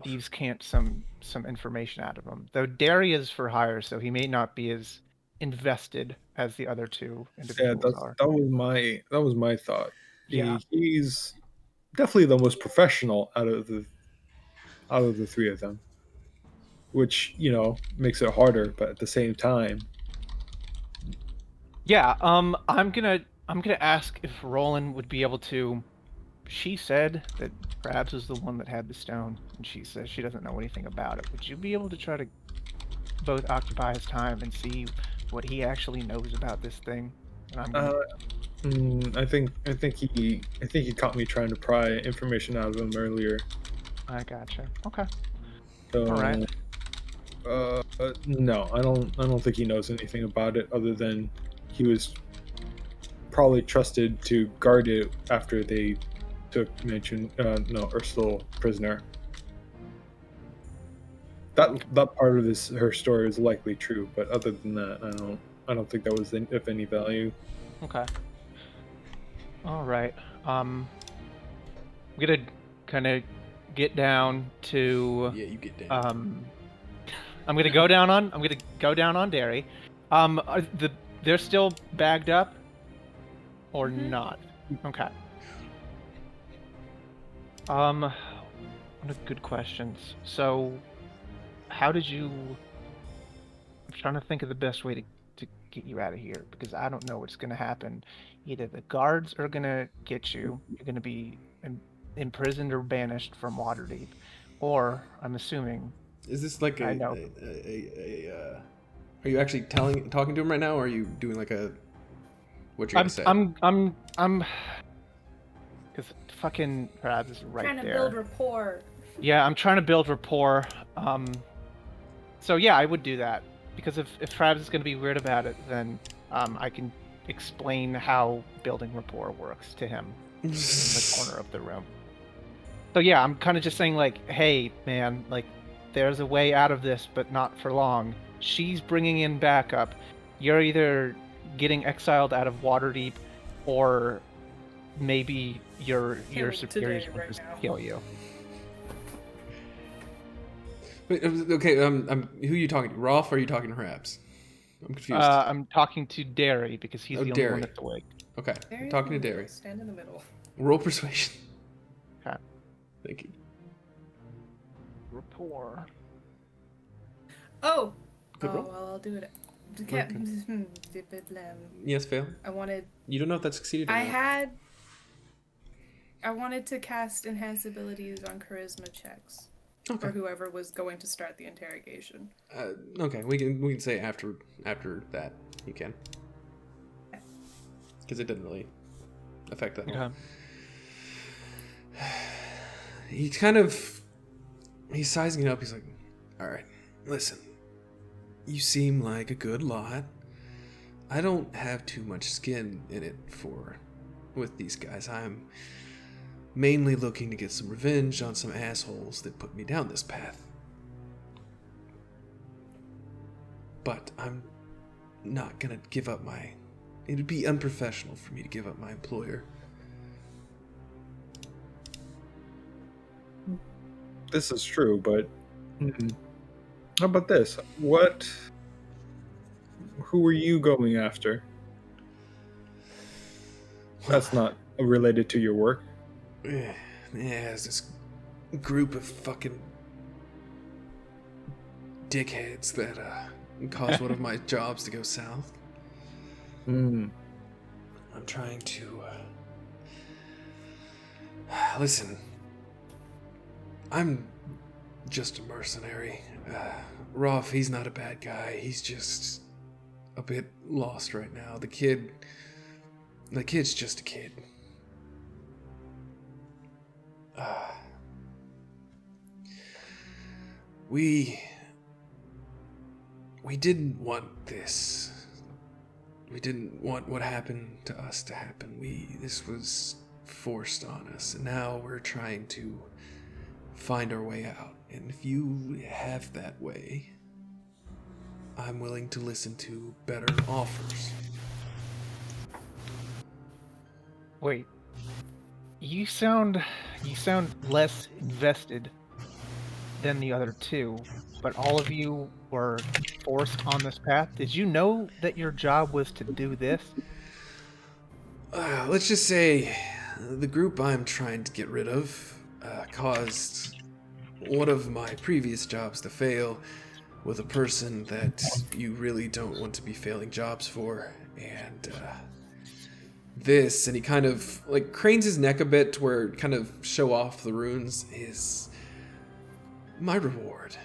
C: thieves cant some information out of him. Though Derry is for hire, so he may not be as invested as the other two individuals are.
E: That was my thought.
C: Yeah.
E: He's definitely the most professional out of the three of them, which makes it harder, but at the same time.
C: Yeah. I'm gonna ask if Roland would be able to. She said that Krabs was the one that had the stone, and she says she doesn't know anything about it. Would you be able to try to both occupy his time and see what he actually knows about this thing?
E: I think he caught me trying to pry information out of him earlier.
C: I gotcha. Okay.
E: So,
C: All right.
E: No, I don't think he knows anything about it other than he was probably trusted to guard it after they took Ursula prisoner. That part of her story is likely true, but other than that, I don't think that was of any value.
C: Okay. All right. I'm gonna kind of get down to.
A: Yeah, you get down.
C: I'm gonna go down on Derry. They're still bagged up, or not? Okay. One of good questions. So, how did you? I'm trying to think of the best way to get you out of here, because I don't know what's gonna happen. Either the guards are gonna get you, you're gonna be imprisoned or banished from Waterdeep, or I'm assuming.
A: Is this like
C: I know.
A: Are you actually talking to him right now, or are you doing like a? What you're gonna say?
C: I'm. Because fucking Krabs is right
F: Trying
C: there.
F: to build rapport.
C: Yeah, I'm trying to build rapport. So yeah, I would do that, because if Krabs is gonna be weird about it, then I can explain how building rapport works to him in the corner of the room. So yeah, I'm kind of just saying like, hey man, like there's a way out of this, but not for long. She's bringing in backup. You're either getting exiled out of Waterdeep, or maybe your superiors will just kill you.
A: Wait, okay, who are you talking to? Rolf, or are you talking to Hrabs? I'm confused.
C: I'm talking to Derry, because he's the only
A: Derry.
C: one that's awake.
A: Okay,
F: Very
A: I'm talking to
F: cool.
A: Derry.
F: Stand in the middle.
A: Roll persuasion.
C: Okay.
A: Thank you.
C: Rapport.
F: Oh.
A: Good
F: Oh
A: roll.
F: well, I'll do it.
A: Okay. Yes, fail.
F: I wanted.
A: You don't know if that succeeded or not.
F: I wanted to cast enhanced abilities on charisma checks
A: Okay.
F: for whoever was going to start the interrogation.
A: Okay, we can say after that you can, because it didn't really affect that.
C: Okay.
A: He's sizing it up. He's like, all right, listen, you seem like a good lot. I don't have too much skin in it with these guys. I'm mainly looking to get some revenge on some assholes that put me down this path. But I'm not gonna give up it'd be unprofessional for me to give up my employer.
E: This is true, but how about this? Who are you going after? That's not related to your work.
A: Yeah, it's this group of fucking dickheads that caused one of my jobs to go south. I'm trying to listen. I'm just a mercenary. Rolf, he's not a bad guy. He's just a bit lost right now. The kid's just a kid. We didn't want this. We didn't want what happened to us to happen. This was forced on us, and now we're trying to find our way out. And if you have that way, I'm willing to listen to better offers.
C: Wait. You sound less invested than the other two, but all of you were forced on this path. Did you know that your job was to do this?
A: Let's just say the group I'm trying to get rid of caused one of my previous jobs to fail with a person that you really don't want to be failing jobs for. And and he kind of like cranes his neck a bit to where kind of show off the runes, is my reward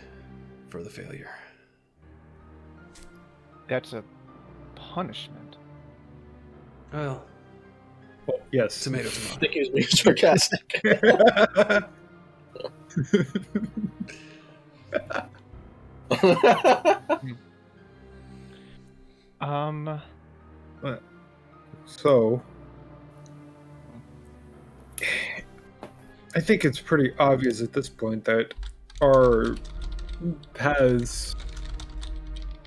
A: for the failure.
C: That's a punishment.
A: Well,
E: yes.
A: tomato.
D: I think he was being sarcastic.
E: So, I think it's pretty obvious at this point that our paths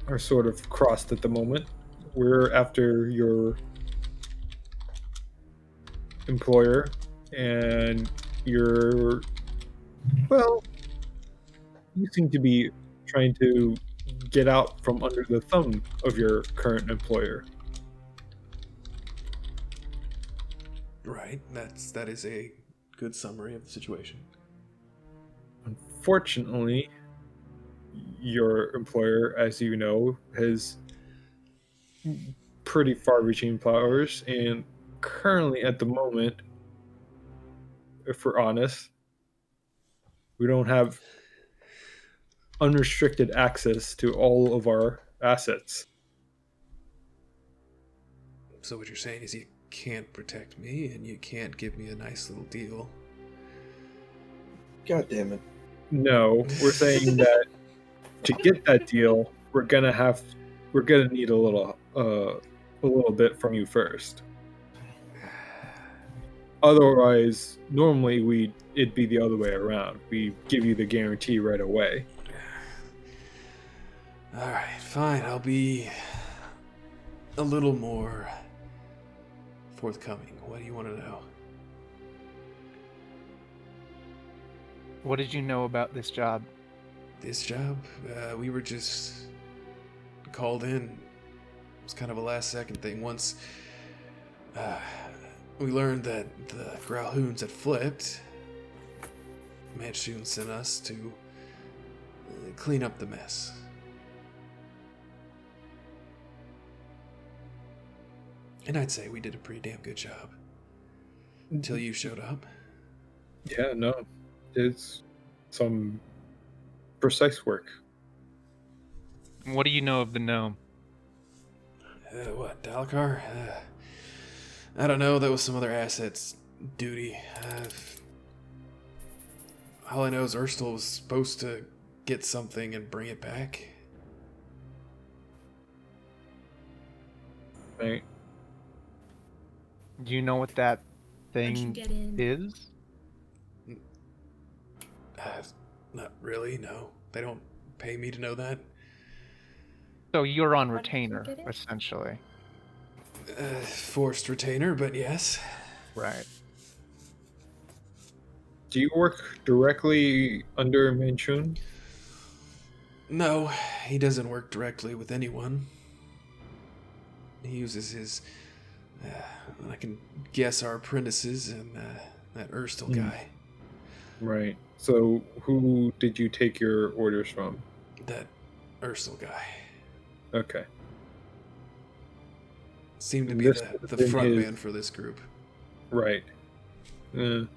E: are sort of crossed at the moment. We're after your employer, and you're, well, you seem to be trying to get out from under the thumb of your current employer.
A: Right. That is a good summary of the situation.
E: Unfortunately, your employer, as you know, has pretty far-reaching powers, and currently at the moment, if we're honest, we don't have unrestricted access to all of our assets.
A: So what you're saying is you can't protect me and you can't give me a nice little deal.
D: God damn it.
E: No, we're saying that to get that deal, we're gonna need a little bit from you first. Otherwise, normally it'd be the other way around. We give you the guarantee right away.
A: All right, fine. I'll be a little more forthcoming. What do you want to know?
C: What did you know about this job?
A: This job? We were just called in. It was kind of a last-second thing. Once we learned that the Growlhounds had flipped, Manchun sent us to clean up the mess. And I'd say we did a pretty damn good job. Until you showed up.
E: Yeah, no. It's some precise work.
C: What do you know of the gnome?
A: What, Dalkar? I don't know. That was some other assets duty. All I know is Uristal was supposed to get something and bring it back.
E: Right?
C: Do you know what that
F: How'd you
C: thing
F: get in?
C: is?
A: Not really, no. They don't pay me to know that.
C: So you're on
F: How did you
C: retainer,
F: get in?
C: essentially.
A: Forced retainer, but yes.
C: Right.
E: Do you work directly under Manchun?
A: No, he doesn't work directly with anyone. He uses his, I can guess, our apprentices and that Uristal guy.
E: Right. So who did you take your orders from?
A: That Uristal guy.
E: Okay.
A: Seemed to
E: And
A: be
E: this
A: the
E: would have been
A: front
E: his-
A: man for this group.
E: Right. So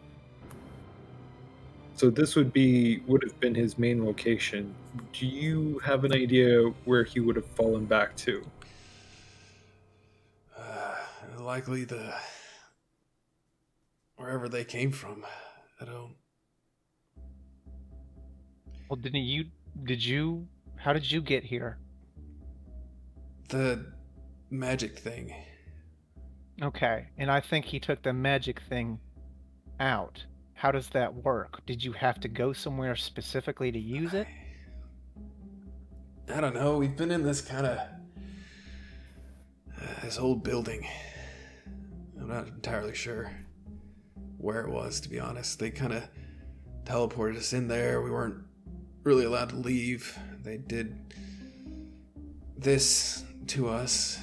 E: this would have been his main location. Do you have an idea where he would have fallen back to?
A: Likely wherever they came from. I don't.
C: Well, how did you get here?
A: The magic thing.
C: Okay, and I think he took the magic thing out. How does that work? Did you have to go somewhere specifically to use it?
A: I don't know. We've been in this kind of this old building. I'm not entirely sure where it was, to be honest. They kind of teleported us in there. We weren't really allowed to leave. They did this to us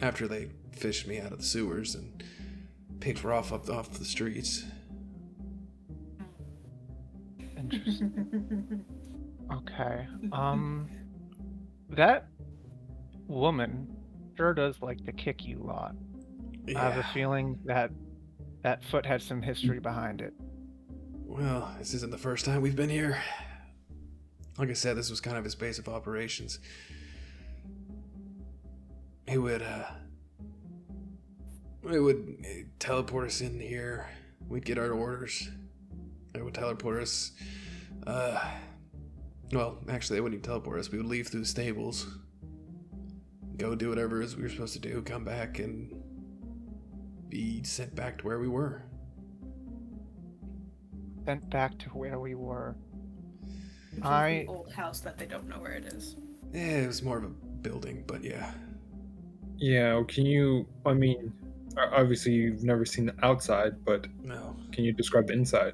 A: after they fished me out of the sewers and picked her off off the streets.
C: Interesting. Okay. That woman sure does like to kick you a lot. I have a feeling that foot had some history behind it.
A: Well, this isn't the first time we've been here. Like I said, this was kind of his base of operations. He would teleport us in here. We'd get our orders. They would teleport us. Well, actually, they wouldn't even teleport us. We would leave through the stables, go do whatever it is we were supposed to do, come back, and be sent back to where we were.
C: sent back to where we were.
F: Which is
C: I-
F: the old house that they don't know where it is.
A: Yeah, it was more of a building, but yeah.
E: Yeah, can you? I mean, obviously you've never seen the outside, but
A: No.
E: can you describe the inside?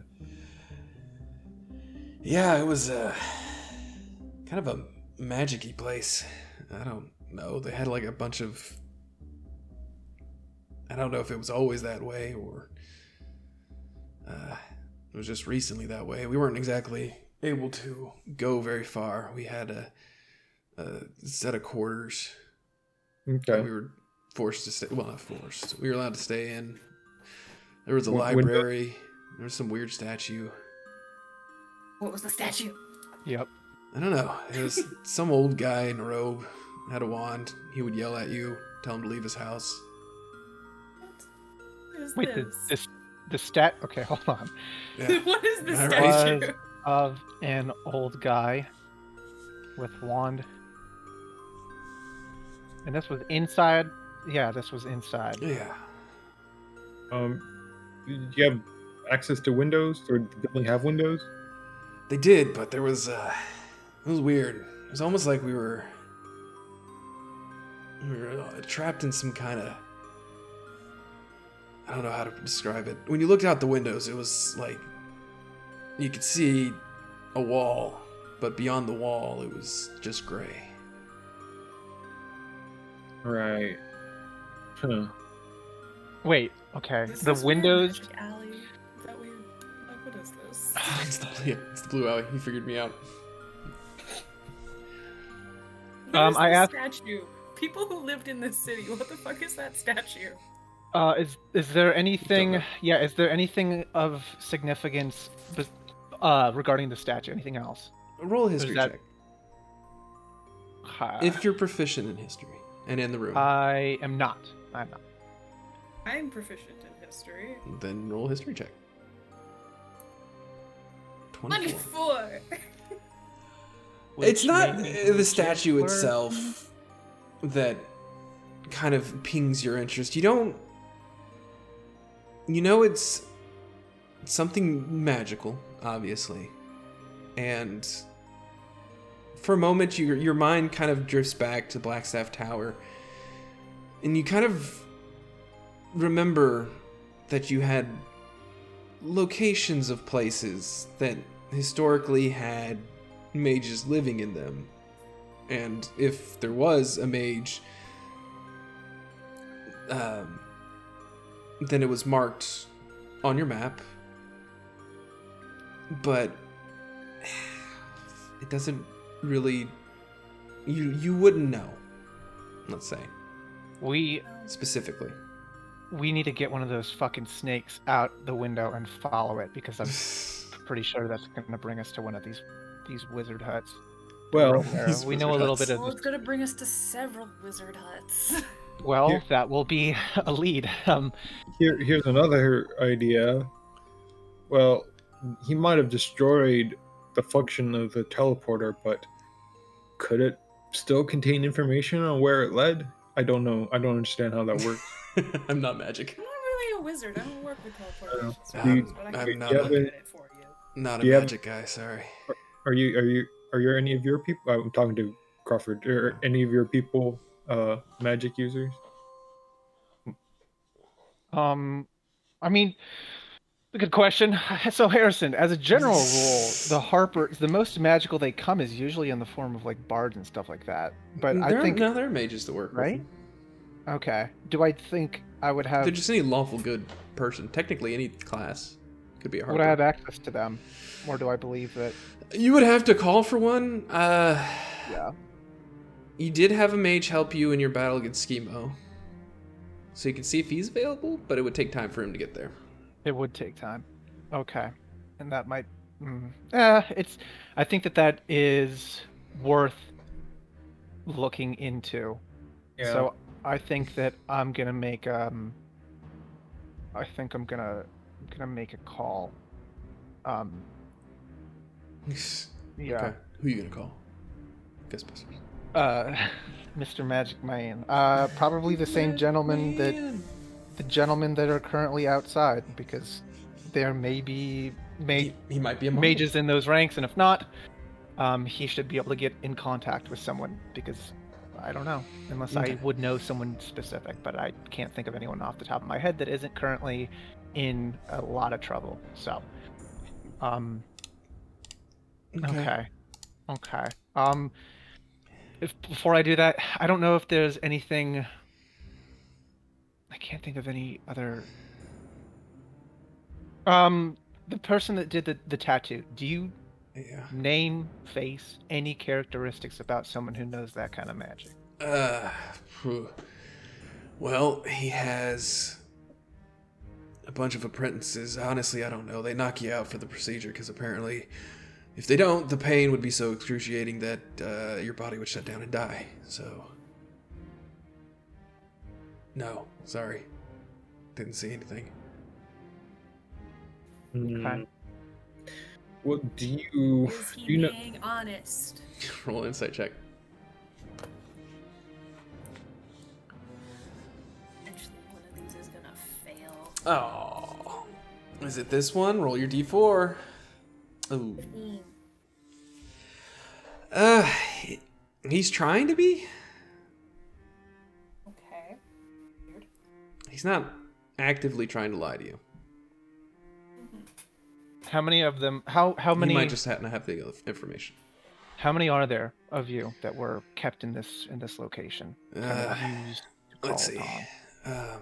A: Yeah, it was kind of a magic-y place. I don't know. They had like a bunch of... I don't know if it was always that way or it was just recently that way. We weren't exactly able to go very far. We had a set of quarters that
E: Okay.
A: we were forced to stay... Well, not forced. We were allowed to stay in. There was a
E: Window?
A: library. There was some weird statue.
F: What was the statue?
C: Yep.
A: I don't know. It was some old guy in a robe, had a wand. He would yell at you, tell him to leave his house.
F: What is
C: Wait,
F: this?
C: the stat. Okay, hold on.
A: Yeah.
F: What is the
A: All right.
F: statue?
C: Of an old guy with wand. And this was inside. Yeah, this was inside.
A: Yeah.
E: Do you have access to windows, or did the building have windows?
A: They did, but there was it was weird. It was almost like we were trapped in some kind of... I don't know how to describe it. When you looked out the windows, it was like you could see a wall, but beyond the wall, it was just gray.
E: Right. Huh.
C: Wait. Okay.
F: This
C: The
F: is where
C: windows.
F: Magic Alley. Is that weird? Like, what is this?
A: It's the blue alley. You figured me out.
F: What is
C: I
F: this
C: asked-
F: statue? People who lived in this city. What the fuck is that statue?
C: Is there anything?
A: know.
C: Yeah. Is there anything of significance regarding the statue? Anything else?
A: Roll a history
C: that-
A: check.
C: Uh,
A: If you're proficient in history and in the room,
C: I am not. I'm not.
F: I'm proficient in history.
A: then roll a history check. 24.
F: 24!
A: It's
C: Which
A: not
C: made me
A: the statue
C: were-
A: itself that kind of pings your interest. You don't... You know it's something magical, obviously. And for a moment, your mind kind of drifts back to Blackstaff Tower. And you kind of remember that you had locations of places that historically had mages living in them. And if there was a mage, then it was marked on your map. But it doesn't really... You wouldn't know, let's say,
C: We
A: specifically.
C: need to get one of those fucking snakes out the window and follow it because I'm pretty sure that's going to bring us to one of these wizard huts.
E: Well,
C: Where
A: These
C: we know a
A: wizard
C: little
A: huts.
C: bit
F: Well,
C: of.
F: it's gonna bring us to several wizard huts.
C: Well,
E: Here-
C: that will be a lead.
E: here's another idea. Well, he might have destroyed the function of the teleporter, but could it still contain information on where it led? I don't know. I don't understand how that works.
A: I'm not magic.
F: I'm not really a wizard. I don't work with teleportation
E: Do you-
F: systems, but I
A: I'm
F: can
A: not
F: do
E: a-
F: it for you.
A: Not a
E: Do you have-
A: magic guy, sorry.
E: Are you any of your people? I'm talking to Crawford. Are any of your people magic users?
C: I mean, a good question. So Harrison, as a general rule, the Harpers, the most magical they come is usually in the form of like bards and stuff like that. But I think
A: there are mages that work with
C: right? Okay. Do I think I would
A: them.
C: have?
A: They're just any lawful good person. Technically, any class could be a
C: Would I have
A: harper.
C: access to them, or do I believe that?
A: You would have to call for one.
C: Yeah.
A: You did have a mage help you in your battle against Schemo, so you can see if he's available, but it would take time for him to get there.
C: It would take time. Okay. And that might. It's. I think that is worth looking into.
E: Yeah.
C: So I think that I'm gonna make I think I'm gonna make a call. Yeah.
A: Okay. Who are you gonna call? Ghostbusters.
C: Mr. Magic Man. Probably the same gentleman that are currently outside, because there may be
A: He might be a monk.
C: mages in those ranks, and if not, he should be able to get in contact with someone, because I don't know, unless
A: Okay.
C: I would know someone specific, but I can't think of anyone off the top of my head that isn't currently in a lot of trouble. So, okay. Before I do that, I don't know if there's anything. I can't think of any other. The person that did the tattoo. Do you
A: Yeah.
C: name, face, any characteristics about someone who knows that kind of magic?
A: Phew. Well, he has a bunch of apprentices. Honestly, I don't know. They knock you out for the procedure because apparently, if they don't, the pain would be so excruciating that your body would shut down and die. So, no, sorry, didn't see anything.
C: Okay.
E: Well, do you
F: Is he
E: do you know?
F: being honest?
A: Roll an insight check.
F: Actually, one of these is gonna fail.
A: Oh, is it this one? Roll your d4. Ooh.
F: 15.
A: He's trying to be.
F: Okay. Weird.
A: He's not actively trying to lie to you.
C: How many of them? How
A: He
C: many?
A: might just happen to have the information.
C: How many are there of you that were kept in this location? Kind of used to call
A: Let's see.
C: upon?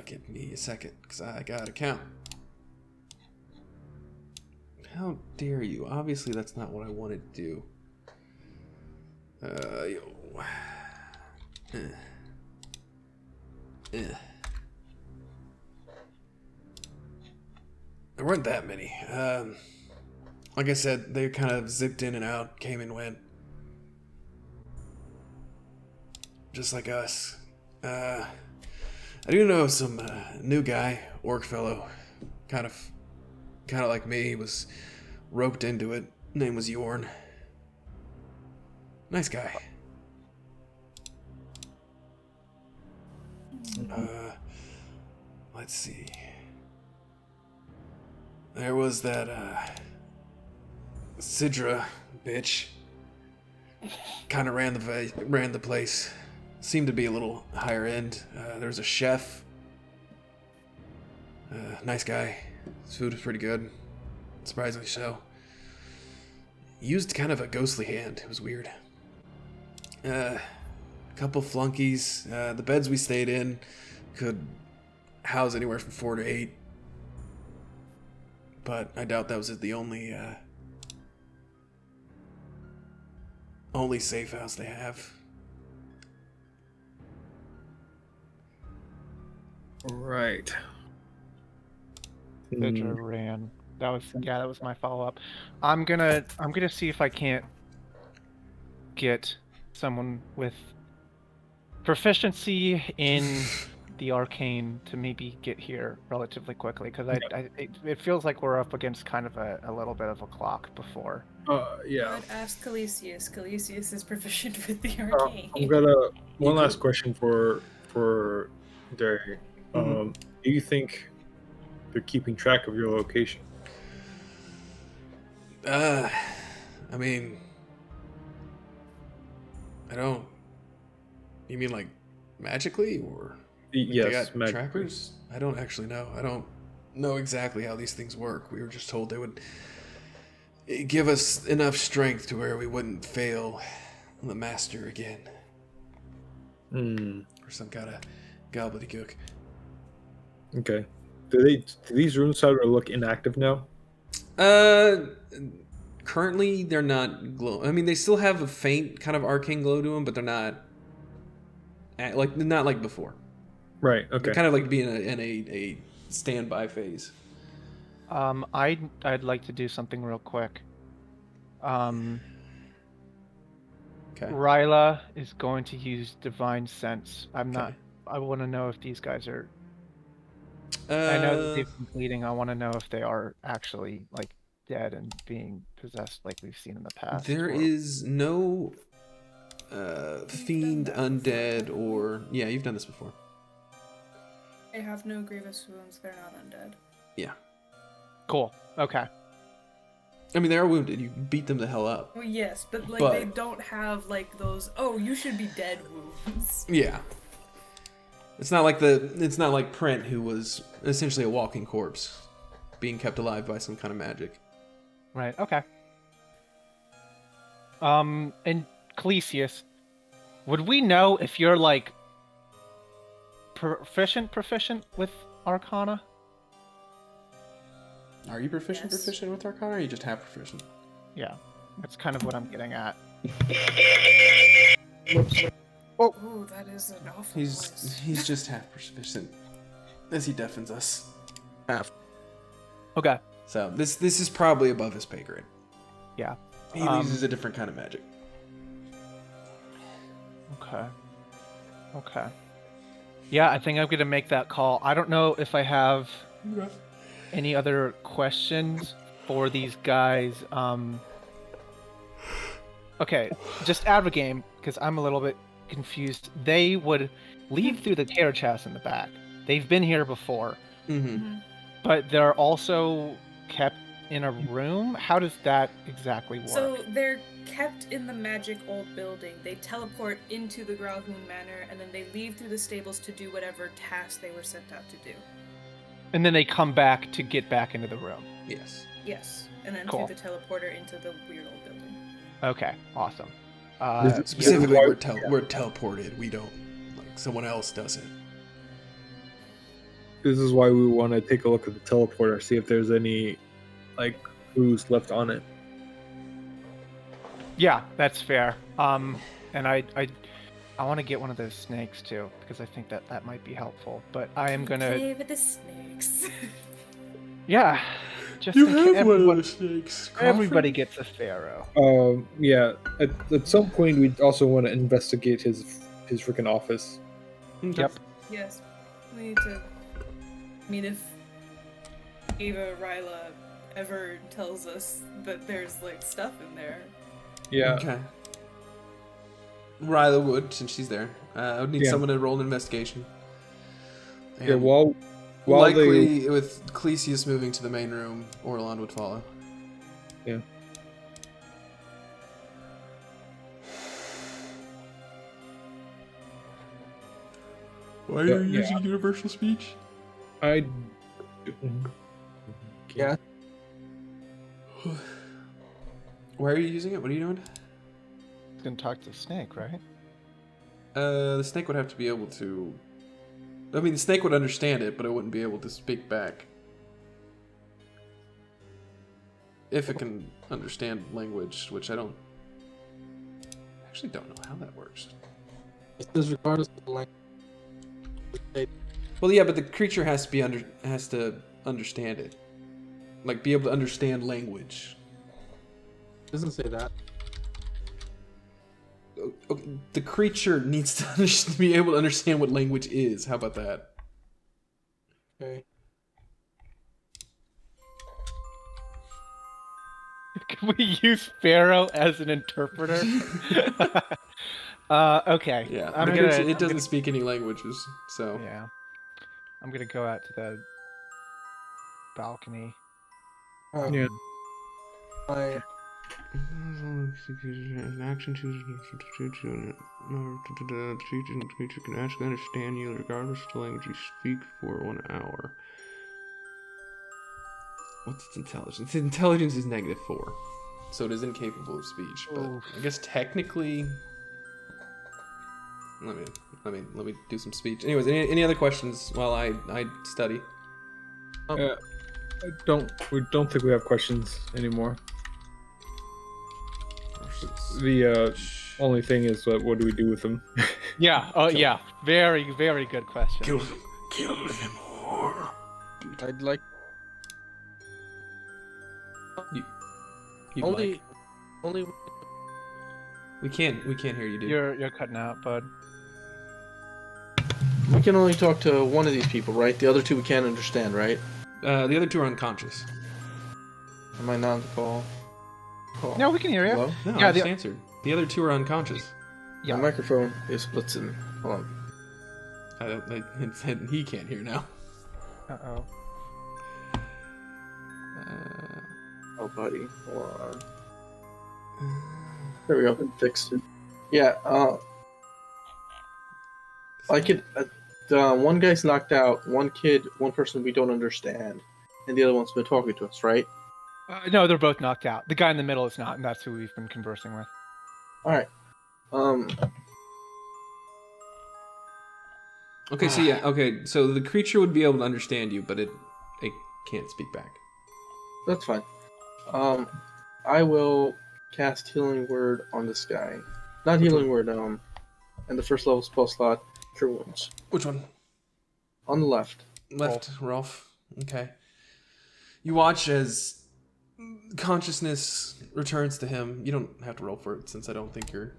A: Give me a second, because I gotta count. How dare you? Obviously, that's not what I wanted to do. There weren't that many. Like I said, they kind of zipped in and out, came and went. Just like us. I do know some new guy, orc fellow, kind of like me. He was roped into it. Name was Yorn. Nice guy. Let's see. There was that Sidra bitch. Kind of ran the place. Seemed to be a little higher end. There was a chef. Nice guy. His food was pretty good. Surprisingly so. Used kind of a ghostly hand. It was weird. A couple flunkies. The beds we stayed in could house anywhere from 4 to 8. But I doubt that was the only safe house they have.
E: Right.
C: Sidra ran. That was my follow up. I'm gonna see if I can't get someone with proficiency in the arcane to maybe get here relatively quickly, because it feels like we're up against kind of a little bit of a clock before.
E: Yeah.
F: I'd ask Calisius. Calisius is proficient with the arcane.
E: I'm gonna one last question for Derry. Do you think they're keeping track of your location?
A: I mean, I don't. You mean like magically, or like
E: Yes,
A: they got
E: magically.
A: trackers? I don't actually know. I don't know exactly how these things work. We were just told they would give us enough strength to where we wouldn't fail the master again, or some kind of gobbledygook.
E: Okay. Do these runes start to look inactive now?
A: Currently they're not glow. I mean, they still have a faint kind of arcane glow to them, but they're not not like before.
E: Right. Okay.
A: They're kind of like being in a standby phase.
C: I'd like to do something real quick.
A: Okay.
C: Ryla is going to use divine sense. I'm not.
A: Okay.
C: I want to know if these guys are. I know that they've been bleeding. I want to know if they are actually like dead and being possessed, like we've seen in the past.
A: There is no fiend, undead, or you've done this before.
F: They have no grievous wounds. They're not undead.
A: Yeah.
C: Cool. Okay.
A: I mean, they are wounded. You beat them the hell up.
F: Well, yes, but like
A: But-
F: they don't have like those. Oh, you should be dead wounds.
A: Yeah. It's not like Prent, who was essentially a walking corpse, being kept alive by some kind of magic.
C: Right. Okay. And Calisius, would we know if you're like proficient with Arcana?
A: Are you proficient
F: Yes.
A: with Arcana, or are you just half proficient?
C: Yeah, that's kind of what I'm getting at.
F: Oh, that is an awful voice.
A: He's just half proficient, as he deafens us.
C: Okay.
A: So this is probably above his pay grade.
C: Yeah.
A: He uses a different kind of magic.
C: Okay. Yeah, I think I'm gonna make that call. I don't know if I have any other questions for these guys. Okay, just out of the game, because I'm a little bit confused. They would leave through the care chest in the back. They've been here before,
A: Mm-hmm.
C: but they're also kept in a room. How does that exactly work?
F: So they're kept in the magic old building. They teleport into the Growlhoon Manor, and then they leave through the stables to do whatever task they were sent out to do.
C: And then they come back to get back into the room.
A: Yes.
F: Yes, and then
C: Cool.
F: through the teleporter into the weird old building.
C: Okay, awesome.
A: Specifically,
E: why-
A: we're teleported. We don't, like, someone else does it.
E: This is why we want to take a look at the teleporter, see if there's any, like, clues left on it.
C: Yeah, that's fair. And I want to get one of those snakes too, because I think that might be helpful. But I am gonna,
F: Play with the snakes.
C: yeah, just
A: You
C: in case
A: have one of
C: everyone-
A: the snakes.
C: everybody gets a pharaoh.
E: Yeah. At some point, we also want to investigate his freaking office.
C: Yep.
F: Yes, we need to. I mean, if Ava Ryla ever tells us that there's like stuff in there.
E: Yeah.
A: Okay. Ryla would, since she's there. I would need
E: Yeah.
A: someone to roll an investigation.
E: Yeah.
A: And
E: While
A: likely, with Calisius moving to the main room, Orlon would follow.
E: Yeah.
A: Why
E: are you using
A: universal speech?
E: I.
B: Yeah.
A: Why are you using it? What are you doing?
C: Gonna talk to the snake, right?
A: The snake would have to be able to. I mean, the snake would understand it, but it wouldn't be able to speak back. If it can understand language, which I actually don't know how that works.
B: It says regardless of the language.
A: Well, yeah, but the creature has to understand it, like be able to understand language.
B: It doesn't say that.
A: Okay, the creature needs to be able to understand what language is. How about that?
B: Okay.
C: Can we use Pharaoh as an interpreter? Okay.
A: Yeah,
C: I'm
A: the
C: gonna.
A: creature, it
C: I'm
A: doesn't speak any languages, so.
C: gonna- Yeah. I'm gonna go out to the balcony.
E: Yeah.
B: I
A: An action chooses the creature can actually understand you regardless of the language you speak for 1 hour. What's its intelligence? Its intelligence is -4, so it is incapable of speech. But
C: Oof.
A: I guess technically, let me do some speech. Anyways, any other questions while I study?
E: We don't think we have questions anymore. The only thing is, what do we do with them?
C: Yeah. Oh, yeah. Very, very good question.
A: Kill them more.
B: I'd like
A: You'd
B: only
A: like.
B: only
A: We can't hear you, dude.
C: You're cutting out, bud.
B: we can only talk to one of these people, right? The other two we can't understand, right?
A: The other two are unconscious.
B: Am I not on the call?
C: No, we can hear you.
B: Hello?
A: No,
C: Yeah,
A: I just
C: the-
A: answered. The other two are unconscious.
C: Yeah.
B: My microphone is splits in. Hold on.
A: It said he can't hear now.
C: Uh-oh.
D: Oh, buddy. Hold on. There we go. Fixed it. Yeah, I could. One guy's knocked out, one person we don't understand, and the other one's been talking to us, right?
C: No, they're both knocked out. The guy in the middle is not, and that's who we've been conversing with.
D: Alright.
A: Okay, so yeah, okay, so the creature would be able to understand you, but it can't speak back.
D: That's fine. I will cast Healing Word on this guy. Not Healing Word, and the first level spell slot, Cure Wounds.
A: Which one?
D: On the left.
A: Left, Rolf. Okay. You watch as consciousness returns to him. You don't have to roll for it, since I don't think you're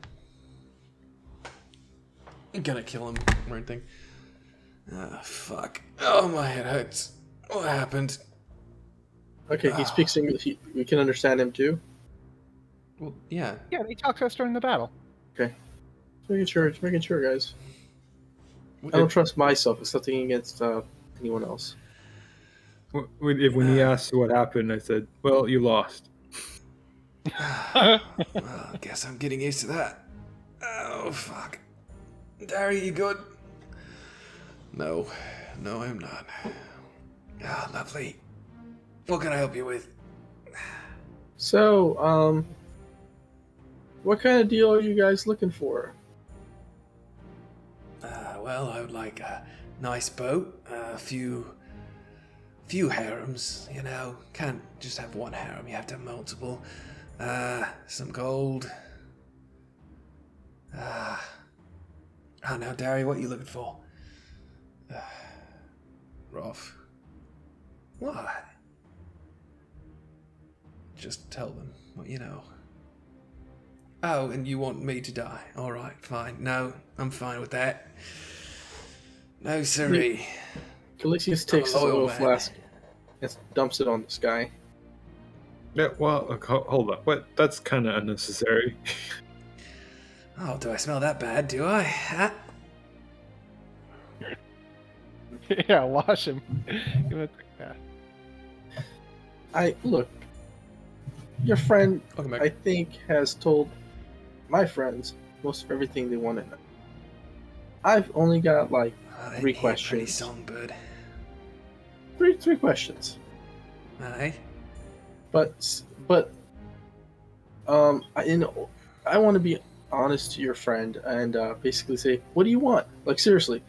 A: gonna kill him or anything. Ah, fuck. Oh, my head hurts. What happened?
D: Okay, he speaks English. We can understand him too?
A: Well, yeah.
C: Yeah, they talked to us during the battle.
D: Okay. Just making sure, guys. I don't trust myself. It's nothing against anyone else.
E: When he asked what happened, I said, "Well, you lost."
A: Well, I guess I'm getting used to that. Oh, fuck. Dari, you good? No, I'm not. Ah, lovely. What can I help you with?
D: So, what kind of deal are you guys looking for?
A: Well, I would like a nice boat, a few harems, you know. Can't just have one harem, you have to have multiple. Some gold. Now, Dari, what are you looking for? Rolf. What? Just tell them what you know. Oh, and you want me to die? Alright, fine. No, I'm fine with that. No, sirree.
D: Calixius takes his oil flask and dumps it on this guy.
E: Yeah, well, hold up. What? That's kind of unnecessary.
A: Oh, do I smell that bad, do I? Huh?
C: Yeah, wash him. Give him a quick bath.
D: Look. Your friend,
A: Welcome back.
D: I think, has told my friends most of everything they want to know. I've only got like
A: Oh,
D: 3
A: pretty
D: questions.
A: songbird.
D: Three questions.
A: Aye.
D: But I want to be honest to your friend and basically say, what do you want? Like, seriously.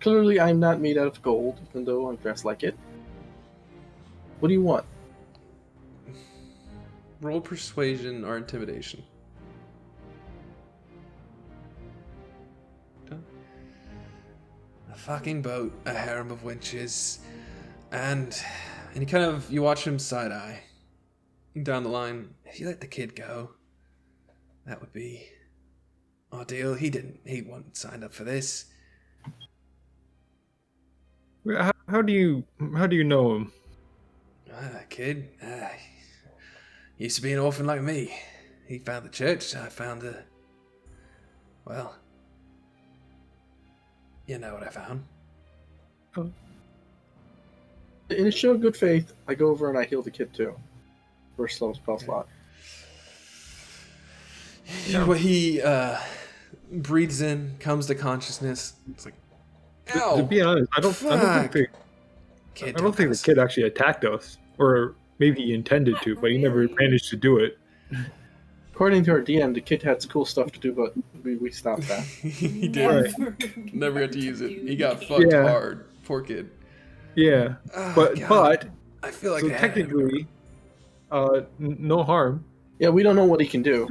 D: Clearly, I'm not made out of gold, even though I'm dressed like it. What do you want?
A: Roll persuasion or intimidation. A fucking boat, a harem of winches, and you watch him side eye down the line. If you let the kid go, that would be ideal. He wasn't signed up for this.
E: How do you know him?
A: Kid, used to be an orphan like me. He found the church, I found well, you know what I found.
D: In a show of good faith, I go over and I heal the kid too. First level spell slot.
A: He breathes in, comes to consciousness. It's like, ow,
E: To be honest, I don't think the kid actually attacked us, or maybe he intended to, but he never managed to do it.
D: According to our DM, the kid had cool stuff to do, but we stopped that.
A: He did. Never got to use it. He got fucked hard. Poor kid.
E: Yeah,
A: Oh,
E: but
A: God. I feel like
E: so
A: I had him.
E: technically, no harm.
D: Yeah, we don't know what he can do.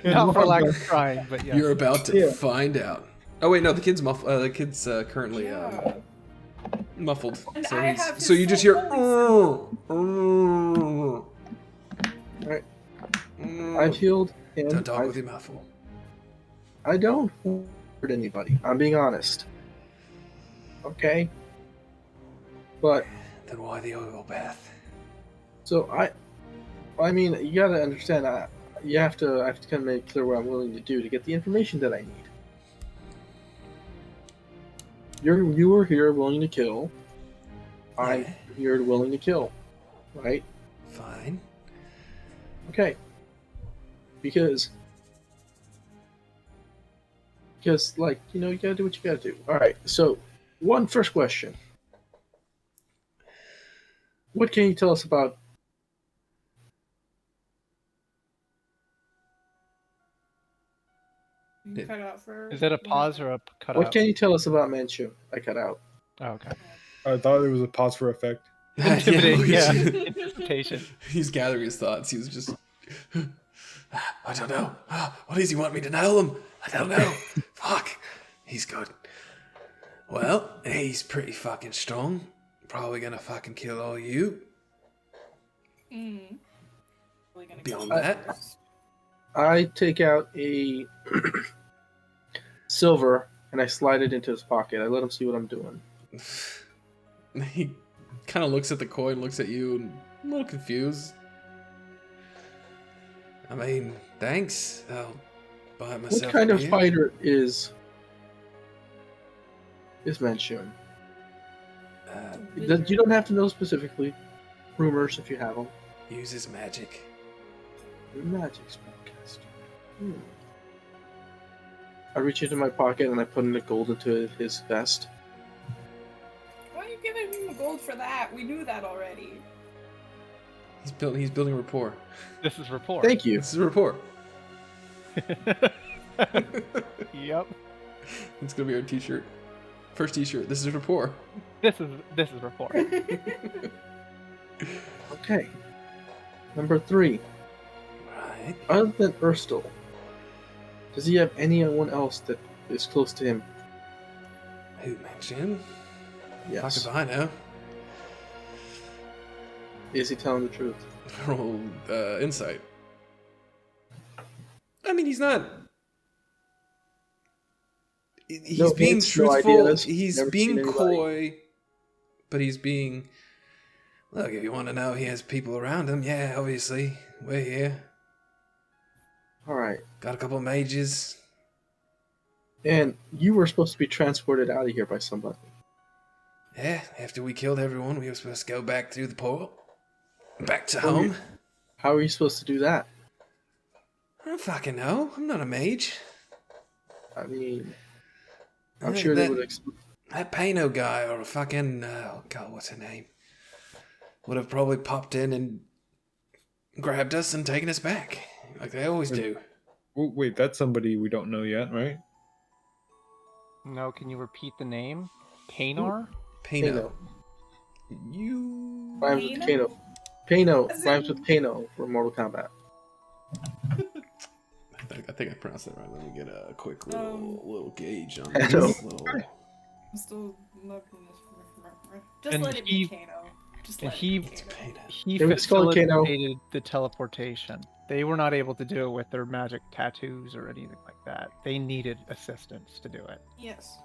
C: Not for lack of trying, but yeah.
A: You're about to find out. Oh wait, no, the kid's currently
F: Yeah.
A: muffled.
F: And
A: So,
F: I have his
A: so you just hear.
D: Right. I've healed him.
A: Don't talk with your mouth full.
D: I don't hurt anybody. I'm being honest. Okay. But
A: Then why the oil bath?
D: so I mean, you gotta understand. I have to kind of make clear what I'm willing to do to get the information that I need. You were here willing to kill. I'm
A: Yeah.
D: here willing to kill, right?
A: Fine.
D: Okay. Because like, you know, you gotta do what you gotta do. Alright, so first question. What can you tell us about
F: You cut out for.
C: Is that a pause or a cutout?
D: what can you tell us about Manchu? I cut out.
C: Oh, okay.
E: I thought it was a pause for effect.
C: Intimidating, yeah.
A: we-
C: Anticipation.
A: He's gathering his thoughts. He was just. I don't know. What does he want me to nail him? I don't know. Fuck. He's good. Well, he's pretty fucking strong. Probably gonna fucking kill all you.
F: Mm. Really gonna
A: Beyond
F: kill you
A: that.
F: first.
D: I take out a silver and I slide it into his pocket. I let him see what I'm doing.
A: He kind of looks at the coin, looks at you, and a little confused. I mean, thanks. I'll buy it myself.
D: What kind
A: a
D: of
A: beer.
D: fighter is Manchu? You don't have to know specifically. Rumors if you have them.
A: Uses magic.
D: Magic spellcaster. I reach into my pocket and I put in the gold into his vest.
F: Why are you giving him gold for that? We knew that already.
A: He's building rapport.
C: This is rapport.
D: Thank you.
A: This is rapport.
C: Yep.
A: It's gonna be our t-shirt. First t-shirt. This is rapport.
C: This is rapport.
D: Okay. Number 3.
A: Right.
D: Other than Uristal, does he have anyone else that is close to him?
A: Who mentioned?
D: Yes.
A: Fuck if I know.
D: Is he telling the truth?
A: Roll insight. I mean, he's not. He's
D: No
A: being
D: hints, no
A: truthful.
D: ideas,
A: He's
D: never
A: being
D: seen anybody.
A: coy, but he's being. Look, if you want to know, he has people around him. Yeah, obviously, we're here.
D: Alright.
A: Got a couple of mages.
D: And you were supposed to be transported out of here by somebody.
A: Yeah, after we killed everyone, we were supposed to go back through the portal, back to
D: Oh,
A: home.
D: How are you supposed to do that?
A: I don't fucking know. I'm not a mage.
D: I mean, I'm
A: Yeah,
D: sure they
A: that-
D: would.
A: That Pano guy or a fucking oh god, what's her name? Would have probably popped in and grabbed us and taken us back, like they always do.
E: Wait, that's somebody we don't know yet, right?
C: No, can you repeat the name? Painor?
A: Pano. You.
D: Rhymes with
F: Pano?
D: Kano. Pano
F: As
D: rhymes
F: in-
D: with Pano for Mortal Kombat.
A: I think I pronounced that right. Let me get a quick little gauge on
D: Pano.
A: this. Little...
F: I'm still looking this. Just
C: And
F: let it
C: he-
F: be Kano. Just
C: and
F: let
C: he-
F: it be Kano.
A: Pano.
C: He
D: Yeah, let's call it Kano.
C: facilitated the teleportation. They were not able to do it with their magic tattoos or anything like that. They needed assistance to do it.
F: Yes.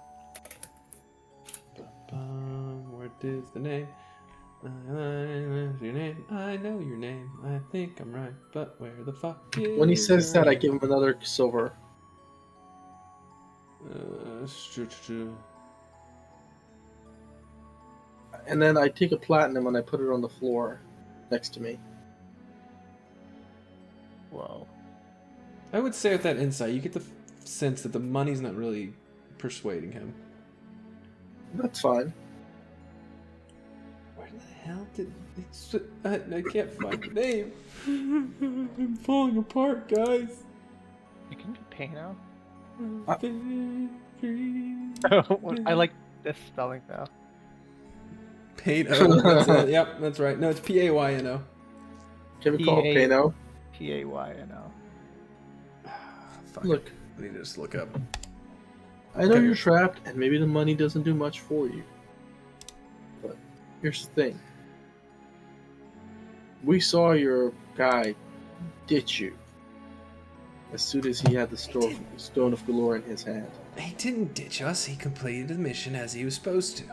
A: What is the name? Your name? I know your name. I think I'm right, but where the fuck is
D: When he says
A: your
D: that, I
A: name?
D: give him another silver. And then I take a platinum and I put it on the floor next to me.
C: Whoa.
A: I would say with that insight, you get the sense that the money's not really persuading him.
D: That's fine.
A: Where the hell did I can't find the name. I'm falling apart, guys.
C: You can be Pano.
A: I
C: I like this spelling though.
A: Pano. That's it. Yep, that's right. No, it's Payno.
D: Can we call it
C: P.A.
D: Pano?
C: P-A-Y-N-O.
A: Fuck.
D: Look,
A: I need to just look up.
D: I know
A: Okay.
D: you're trapped and maybe the money doesn't do much for you. But here's the thing. We saw your guy ditch you as soon as he had the Stone of Galore in his hand.
A: He didn't ditch us. He completed the mission as he was supposed to.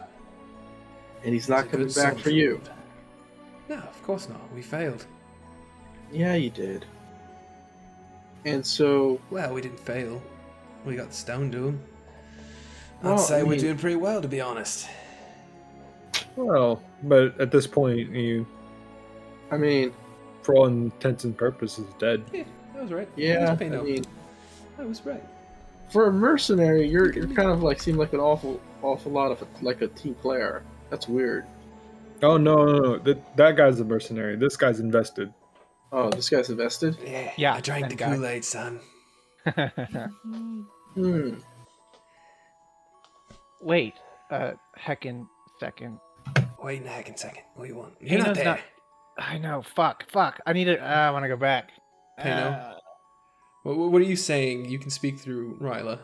D: And he's
A: He's
D: not
A: a
D: coming
A: good
D: back for you.
A: soldier. No, of course not. We failed.
D: Yeah, you did. And so,
A: Well, we didn't fail. We got the stone to him. I'd
D: Well,
A: say
D: I
A: we're
D: mean-
A: doing pretty well, to be honest.
E: Well, but at this point, you,
D: I mean,
E: for all intents and purposes, dead.
A: Yeah, that was right.
D: yeah.
A: That
D: I
A: was Pano.
D: mean,
A: That was right.
D: for a mercenary, you're kind of like seem like an awful lot of like a team player. That's weird.
E: Oh no! That guy's a mercenary. This guy's invested.
D: Oh, this guy's invested.
C: Yeah,
A: I drank the
C: that guy.
A: Kool-Aid, son.
D: Hmm.
C: Wait, heckin' second.
A: Wait a heckin' second. What do you want? You're not
C: Pano's
A: there.
C: I know. Fuck. I need to. I want to go back.
A: Pano? What are you saying? You can speak through Ryla.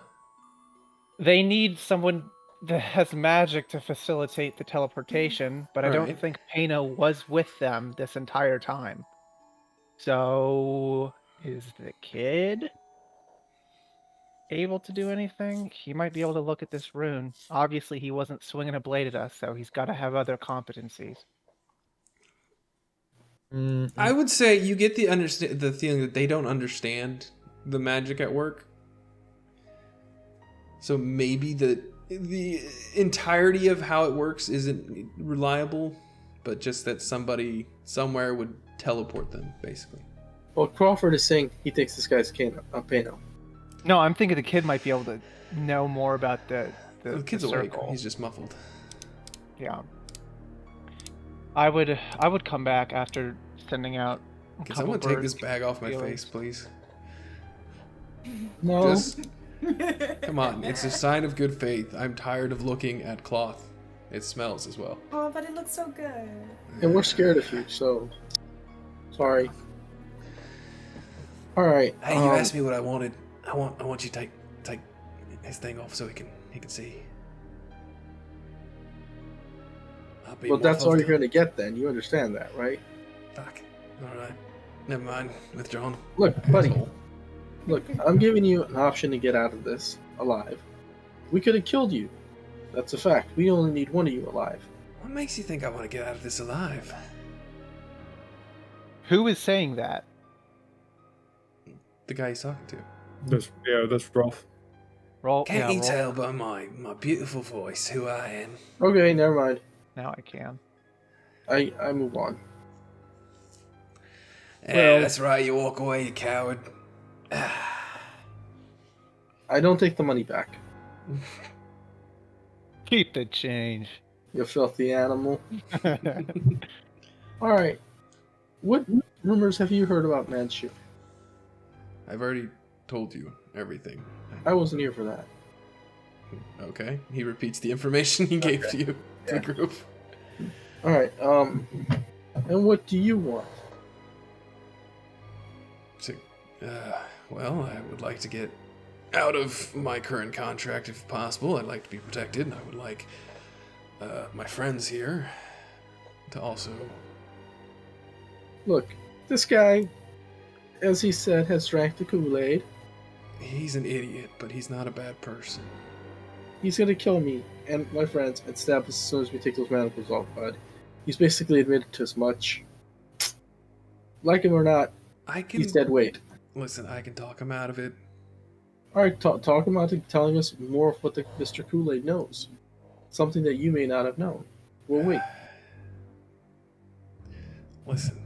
C: They need someone that has magic to facilitate the teleportation, but I don't
A: Right.
C: think Pano was with them this entire time. So, is the kid able to do anything? He might be able to look at this rune. Obviously, he wasn't swinging a blade at us, so he's got to have other competencies.
A: I would say you get the feeling that they don't understand the magic at work. So maybe the entirety of how it works isn't reliable, but just that somebody somewhere would teleport them, basically.
D: Well, Crawford is saying he thinks this guy's Pano.
C: No, I'm thinking the kid might be able to know more about the
A: kid's
C: the
A: awake.
C: circle.
A: He's just muffled.
C: Yeah. I would come back after sending out a
A: Can
C: couple
A: someone take
C: birds.
A: this bag off my
C: feelings.
A: face, please?
D: No.
A: Just come on. It's a sign of good faith. I'm tired of looking at cloth. It smells as well.
F: Oh, but it looks so good.
D: And we're scared of you, so sorry. All right.
A: Hey, you asked me what I wanted. I want you to take his thing off so he can see. I'll be
D: Well, that's all
A: muffled.
D: you're going to get then. You understand that, right?
A: Fuck. All right. Never mind. Withdrawn.
D: Look, buddy.
A: Asshole.
D: Look, I'm giving you an option to get out of this alive. We could have killed you. That's a fact. We only need one of you alive.
A: What makes you think I want to get out of this alive?
C: Who is saying that?
A: The guy he's talking to.
E: That's rough.
C: Roll.
A: Can't
C: yeah,
A: you
C: roll.
A: tell by my beautiful voice who I am?
D: Okay, never mind.
C: Now I can.
D: I move on.
A: Yeah,
D: Well-
A: that's right. You walk away, you coward.
D: I don't take the money back.
C: Keep the change.
D: You filthy animal. All right. What rumors have you heard about Manchu?
A: I've already told you everything.
D: I wasn't here for that.
A: Okay. He repeats the information he gave to you, to the
D: Yeah.
A: group.
D: All right. And what do you want?
A: So, well, I would like to get out of my current contract if possible. I'd like to be protected, and I would like my friends here to also.
D: Look, this guy, as he said, has drank the Kool-Aid.
A: He's an idiot, but he's not a bad person.
D: He's gonna kill me and my friends and stab us as soon as we take those manacles off, bud. He's basically admitted to as much. Like him or not,
A: I can
D: he's dead weight.
A: listen. I can talk him out of it.
D: All right, talk him out to telling us more of what the Mr. Kool-Aid knows. Something that you may not have known. We'll wait.
A: Listen,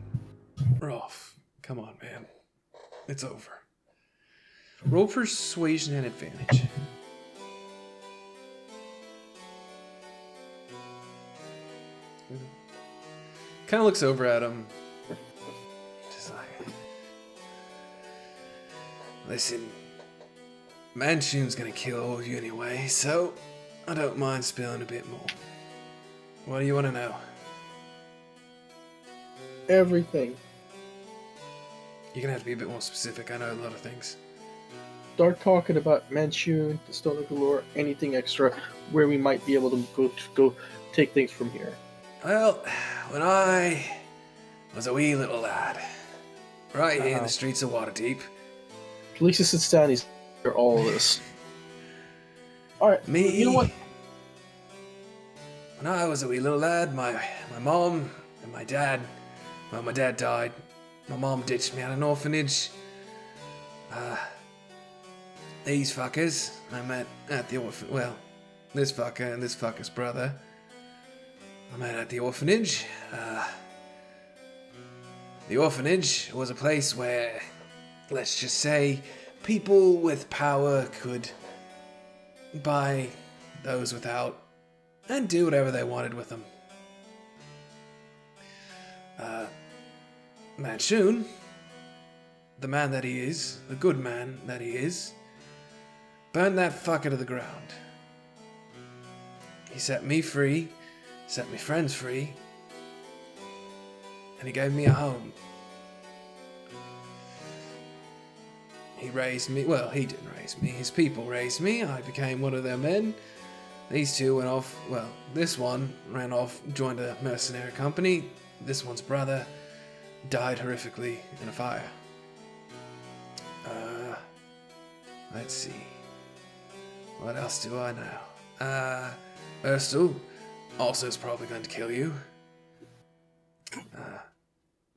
A: Rolf, come on, man. It's over. Roll persuasion and advantage. Kind of looks over at him. Just like, listen, Manchun's gonna kill all of you anyway, so I don't mind spilling a bit more. What do you want to know?
D: Everything.
A: You're gonna have to be a bit more specific. I know a lot of things.
D: Start talking about Manchun, the Stone of Galore, anything extra, where we might be able to go take things from here.
A: Well, when I was a wee little lad, right here in
C: Uh-oh.
A: the streets of Waterdeep,
D: Felicia sits down. He's hear all of this. All right,
A: me,
D: You know what?
A: When I was a wee little lad, my mom and my dad, well, my dad died. My mom ditched me at an orphanage. These fuckers I met at the this fucker and this fucker's brother. I met at the orphanage. The orphanage was a place where, let's just say, people with power could buy those without and do whatever they wanted with them. Manchun, the man that he is, the good man that he is, burned that fucker to the ground. He set me free, set my friends free, and he gave me a home. He raised me, well, he didn't raise me, his people raised me, I became one of their men. These two went off, well, this one ran off, joined a mercenary company. This one's brother died horrifically in a fire. Let's see. What else do I know? Uristal also is probably going to kill you.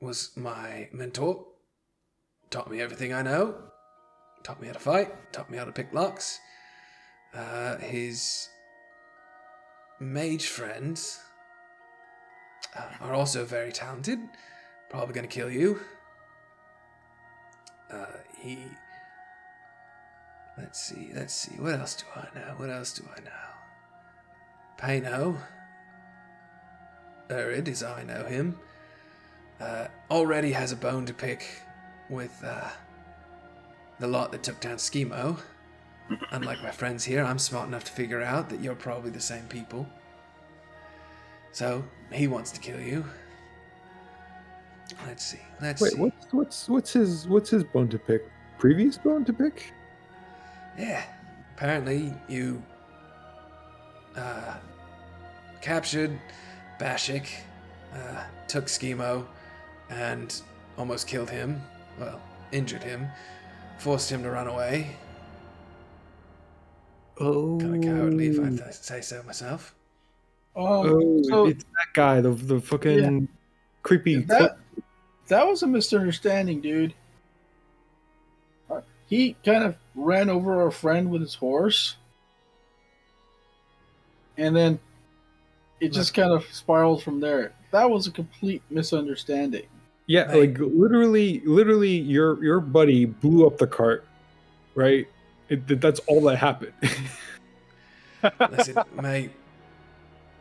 A: Was my mentor. Taught me everything I know. Taught me how to fight. Taught me how to pick locks. His mage friends are also very talented. Probably going to kill you. Let's see. What else do I know? Paino. Urid, as I know him, already has a bone to pick with the lot that took down Schemo. Unlike my friends here, I'm smart enough to figure out that you're probably the same people. So, he wants to kill you. Let's see.
E: Wait, what's his bone to pick? Previous bone to pick?
A: Yeah. Apparently, you captured Bashik, took Schemo, and almost killed him. Well, injured him. Forced him to run away.
E: Oh.
A: Kind of cowardly, if I say so myself.
D: So
E: It's that guy, the fucking creepy.
D: that was a misunderstanding, dude. He kind of ran over our friend with his horse, and then it just kind of spiraled from there. That was a complete misunderstanding.
E: Yeah, like literally, your buddy blew up the cart, right? That's all that happened.
A: Listen, mate.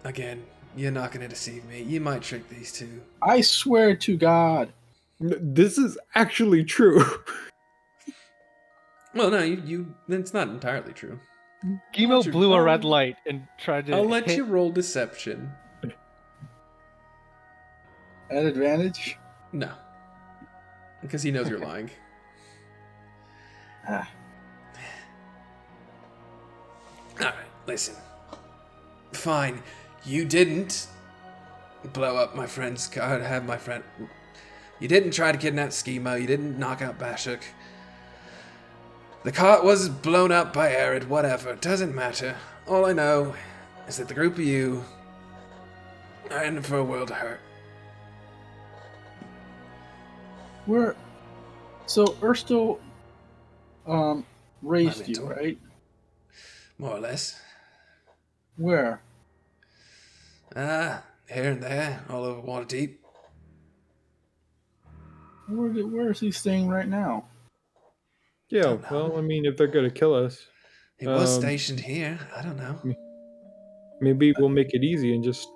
A: Again, you're not going to deceive me. You might trick these two.
D: I swear to God.
E: This is actually true.
A: Well, no, you. It's not entirely true.
C: Gimo blew a red light and tried to.
A: I'll let
C: hit-
A: you roll deception.
D: At advantage?
A: No, because he knows you're lying.
D: Ah.
A: All right, listen. Fine, you didn't blow up my friend's car. Have my friend. You didn't try to kidnap Schemo. You didn't knock out Bashuk. The cart was blown up by Arid. Whatever, it doesn't matter. All I know is that the group of you are in for a world of hurt.
D: So Uristal raised you,
A: mentor.
D: right?
A: More or less.
D: Where?
A: Here and there, all over Waterdeep.
D: Where is he staying right now?
E: Yeah,
A: Don't know.
E: well, I mean, if they're gonna kill us,
A: He was
E: Um,
A: stationed here. I don't know.
E: maybe we'll make it easy and just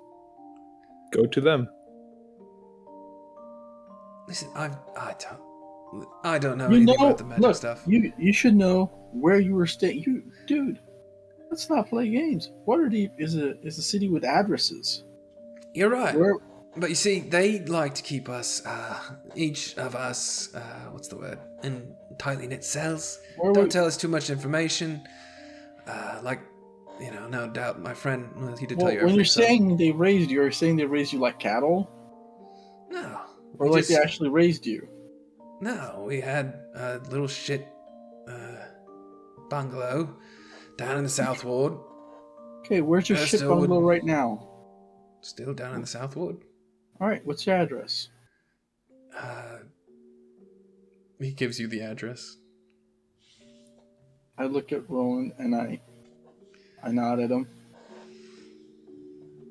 E: go to them.
A: Listen, I don't know anything about the magic
D: look,
A: stuff.
D: you should know where you were staying. Dude, let's not play games. Waterdeep is a city with addresses.
A: You're right.
D: Where
A: But you see, they like to keep us, each of us, what's the word, in tightly knit cells. Don't tell us too much information. No doubt my friend, well, he did tell you
D: when
A: everything.
D: you're saying they raised you, are you saying they raised you like cattle?
A: No.
D: Or
A: we
D: like
A: just-
D: they actually raised you?
A: No, we had a little shit bungalow down in the South Ward.
D: Okay, where's your shit
A: Still
D: bungalow
A: would-
D: right now?
A: Still down in the South Ward.
D: Alright, what's your address?
A: He gives you the address.
D: I look at Roland and I nod at him.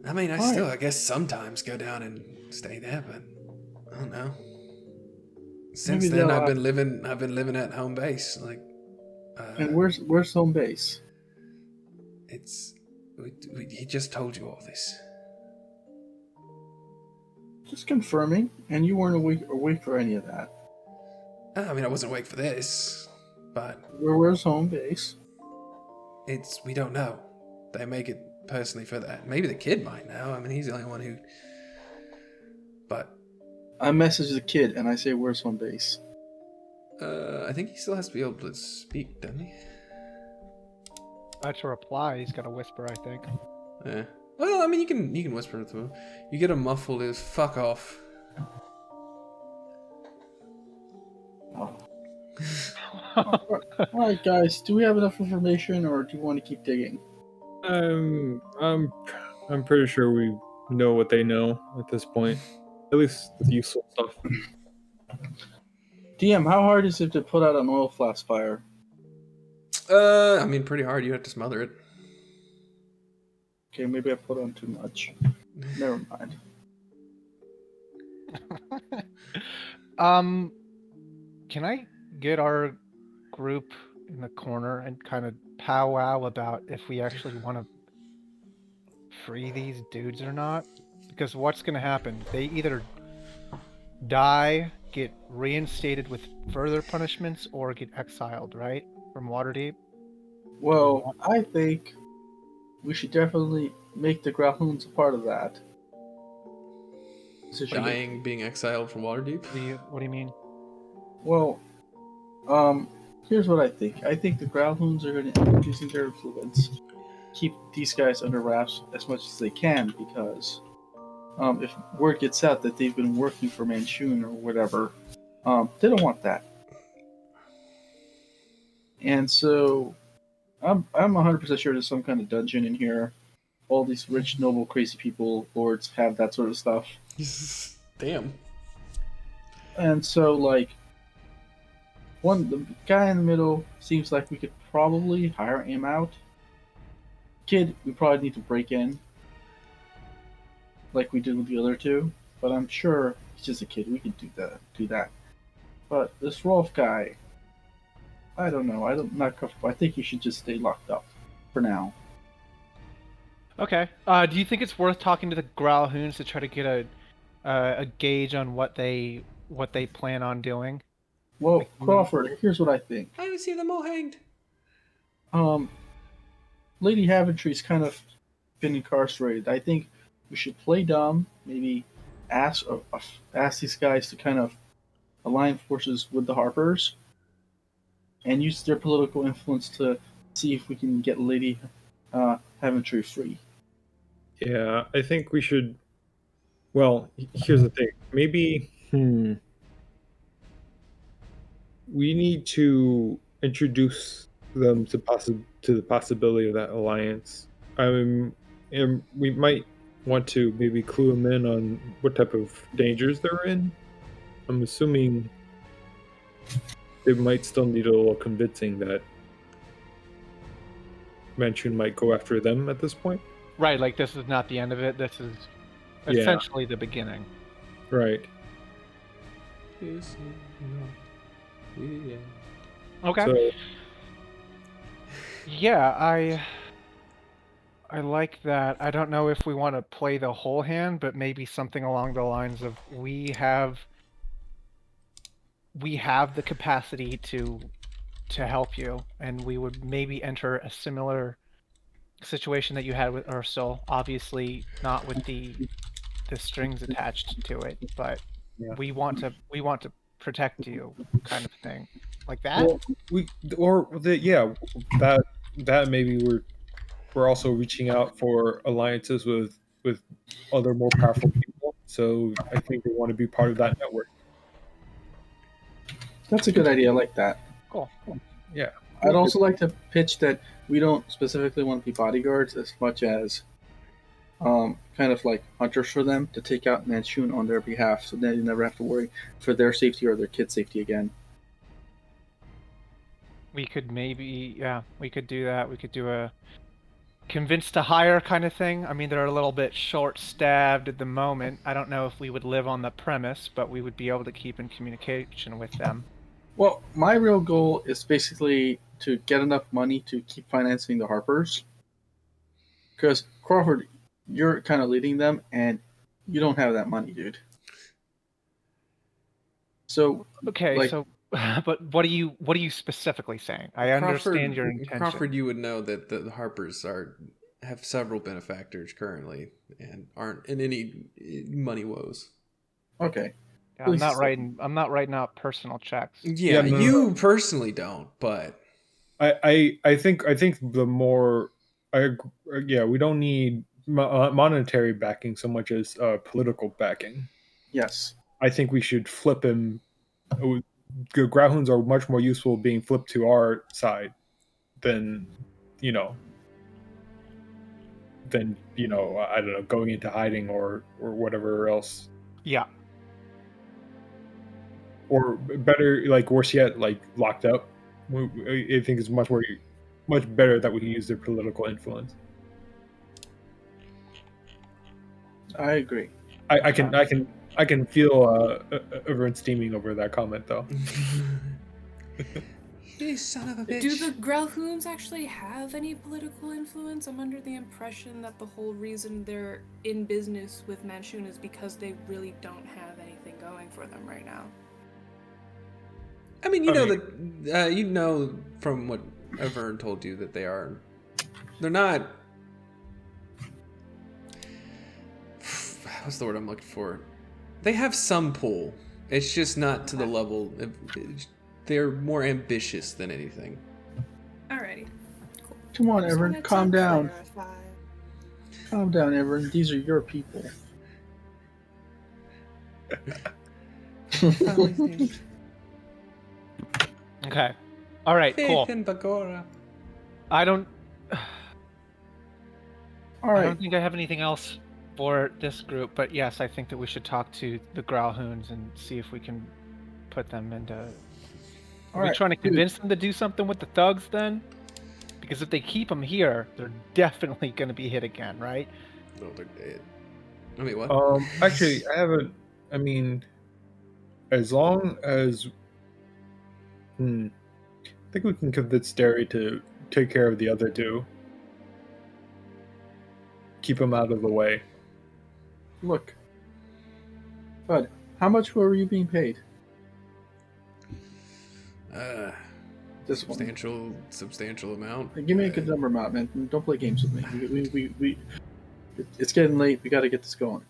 A: I mean, I
D: Alright.
A: I guess sometimes go down and stay there, but I don't know. Since
D: Maybe
A: then,
D: they'll,
A: I've been living at home base. Like,
D: and where's home base?
A: it's, he just told you all this.
D: Just confirming, and you weren't awake for any of that.
A: I mean, I wasn't awake for this, but
D: Where's home base?
A: we don't know. They make it personally for that. Maybe the kid might know. I mean, he's the only one who. But
D: I message the kid and I say, "Where's home base?"
A: I think he still has to be able to speak, doesn't he?
C: That's a reply. He's got a whisper, I think.
A: Yeah. Well, I mean, you can whisper it to him. You get a muffled is "fuck off."
D: All right, guys. Do we have enough information, or do you want to keep digging?
E: I'm pretty sure we know what they know at this point. At least the useful stuff.
D: DM, how hard is it to put out an oil flask fire?
A: I mean, pretty hard. You have to smother it.
D: Okay, maybe I put on too much. Never mind.
C: Can I get our group in the corner and kind of powwow about if we actually want to free these dudes or not? Because what's going to happen? They either die, get reinstated with further punishments, or get exiled, right? From Waterdeep?
D: Well, I think we should definitely make the Growlhounds a part of that.
A: Dying, being exiled from Waterdeep.
C: What do you mean?
D: Well, here's what I think. I think the Growlhounds are going to, using their influence, keep these guys under wraps as much as they can, because if word gets out that they've been working for Manchun or whatever, they don't want that. And so, I'm 100% sure there's some kind of dungeon in here. All these rich, noble, crazy people, lords, have that sort of stuff.
A: Damn.
D: And so, like, the guy in the middle seems like we could probably hire him out. Kid, we probably need to break in, like we did with the other two. But I'm sure he's just a kid. We could do that. But this Rolf guy, I don't know. I'm not comfortable. I think he should just stay locked up for now.
C: Okay. Do you think it's worth talking to the Growlhounds to try to get a gauge on what they plan on doing?
D: Well, Crawford, here's what I think.
A: I see them all hanged.
D: Lady Haventry's kind of been incarcerated. I think we should play dumb, maybe ask these guys to kind of align forces with the Harpers and use their political influence to see if we can get Lady Haventry free.
E: Yeah, I think we should. Well, here's the thing. Maybe we need to introduce them to the possibility of that alliance. And we might want to maybe clue them in on what type of dangers they're in. I'm assuming they might still need a little convincing that Manchun might go after them at this point.
C: Right, like this is not the end of it. This is essentially the beginning.
E: Right.
C: Okay.
E: So,
C: Yeah, I like that. I don't know if we want to play the whole hand, but maybe something along the lines of we have the capacity to help you, and we would maybe enter a similar situation that you had with Uristal. Obviously, not with the strings attached to it, but
E: Yeah.
C: we want to protect you, kind of thing, like that.
E: Well, that maybe we're also reaching out for alliances with other more powerful people. So I think we want to be part of that network.
D: That's a good idea. I like that.
C: Cool.
E: Yeah.
D: I'd also like to pitch that we don't specifically want to be bodyguards as much as kind of like hunters for them to take out Manchun on their behalf, so then you never have to worry for their safety or their kids' safety again.
C: We could maybe, we could do that. We could do convinced to hire kind of thing. I mean, they're a little bit short-staffed at the moment. I don't know if we would live on the premise, but we would be able to keep in communication with them.
D: Well, my real goal is basically to get enough money to keep financing the Harpers. Because, Crawford, you're kind of leading them, and you don't have that money, dude. So,
C: Okay,
D: like,
C: so, but what are you specifically saying? I understand your intention.
A: Crawford, you would know that the Harpers have several benefactors currently and aren't in any money woes.
D: okay.
C: Yeah, I'm not writing out personal checks.
A: Yeah,
E: no,
A: you personally don't, but
E: I think the more we don't need monetary backing so much as political backing.
D: Yes.
E: I think we should flip him. Growlhounds are much more useful being flipped to our side than I don't know, going into hiding or whatever else.
C: Yeah.
E: Or better, like worse yet, like locked up. I think it's much better that we can use their political influence.
D: I agree.
E: I can feel everyone steaming over that comment though.
A: You son of a bitch.
F: Do the Growlhounds actually have any political influence? I'm under the impression that the whole reason they're in business with Manchun is because they really don't have anything going for them right now.
A: I mean, you know from what Avern told you that they're not. What's the word I'm looking for? They have some pull. It's just not to the level. They're more ambitious than anything.
F: Alrighty. Cool.
D: Come on,
F: Just
D: Everett,
F: wanted to
D: calm down.
F: clarify.
D: Calm down, Everett. These are your people.
C: Okay. All right. Cool.
A: Faith in Bagora.
C: I don't
D: All right.
C: think I have anything else for this group, but yes, I think that we should talk to the Growlhounds and see if we can put them into.
D: All
C: Are we
D: right,
C: trying to
D: dude.
C: convince them to do something with the thugs then? Because if they keep them here, they're definitely going to be hit again, right?
A: No, they're dead. I mean, what?
E: Actually, I mean, as long as I think we can convince Derry to take care of the other two. Keep them out of the way.
D: Look. Bud, how much were you being paid? This one.
A: substantial amount.
D: Give me a good number, man. Don't play games with me. It's getting late. We got to get this going.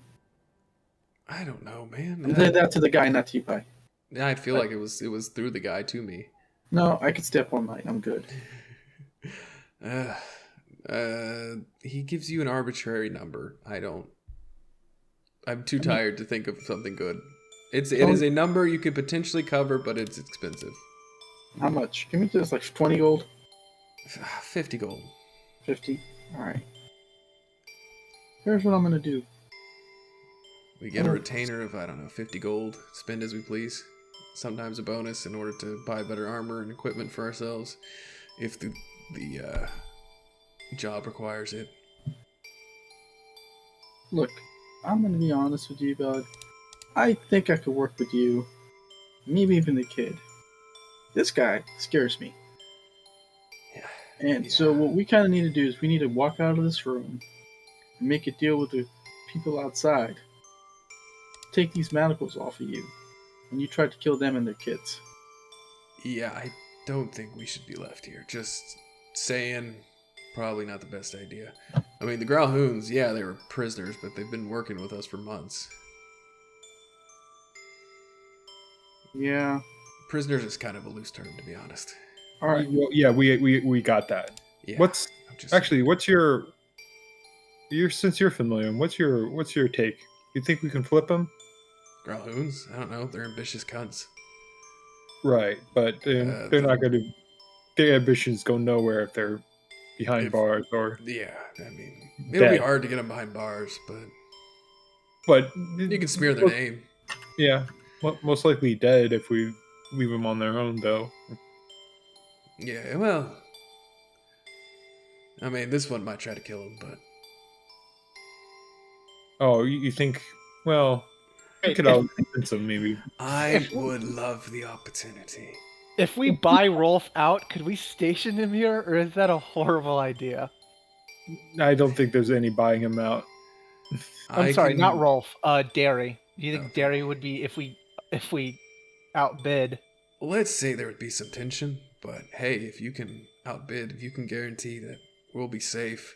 A: I don't know, man.
D: And then that to the guy, not to you, Pi.
A: I feel like it was through the guy to me.
D: No, I could step on mine. I'm good.
A: He gives you an arbitrary number. I'm too tired to think of something good. It is a number you could potentially cover, but it's expensive.
D: How much? Give me just like 20 gold.
A: 50 gold.
D: 50. All right. Here's what I'm gonna do.
A: We get a retainer of 50 gold. Spend as we please. Sometimes a bonus in order to buy better armor and equipment for ourselves, if the job requires it.
D: Look, I'm gonna be honest with you, bud. I think I could work with you. Maybe even the kid. This guy scares me. And so what we kind of need to do is we need to walk out of this room and make a deal with the people outside. Take these manacles off of you. And you try to kill them and their kids.
A: Yeah, I don't think we should be left here. Just saying, probably not the best idea. I mean, the Growlhounds, yeah, they were prisoners, but they've been working with us for months.
D: Yeah.
A: Prisoners is kind of a loose term, to be honest.
D: All right.
E: Well, yeah, we got that.
A: Yeah.
E: What's your since you're familiar, what's your take? You think we can flip them?
A: Growlhounds? I don't know. They're ambitious cunts.
E: Right, but they're not going to. Their ambitions go nowhere if they're behind bars or.
A: Yeah, I mean, it'll be hard to get them behind bars, but you can smear their name.
E: Yeah, most likely dead if we leave them on their own, though.
A: Yeah, well, I mean, this one might try to kill him, but
E: Oh, you think? Well, we could always convince him, maybe.
A: I would love the opportunity.
C: If we buy Rolf out, could we station him here, or is that a horrible idea?
E: I don't think there's any buying him out.
C: I'm sorry, not Rolf. Derry. Do you think
A: Okay.
C: Derry would be if we outbid?
A: Let's say there would be some tension, but hey, if you can outbid, if you can guarantee that we'll be safe,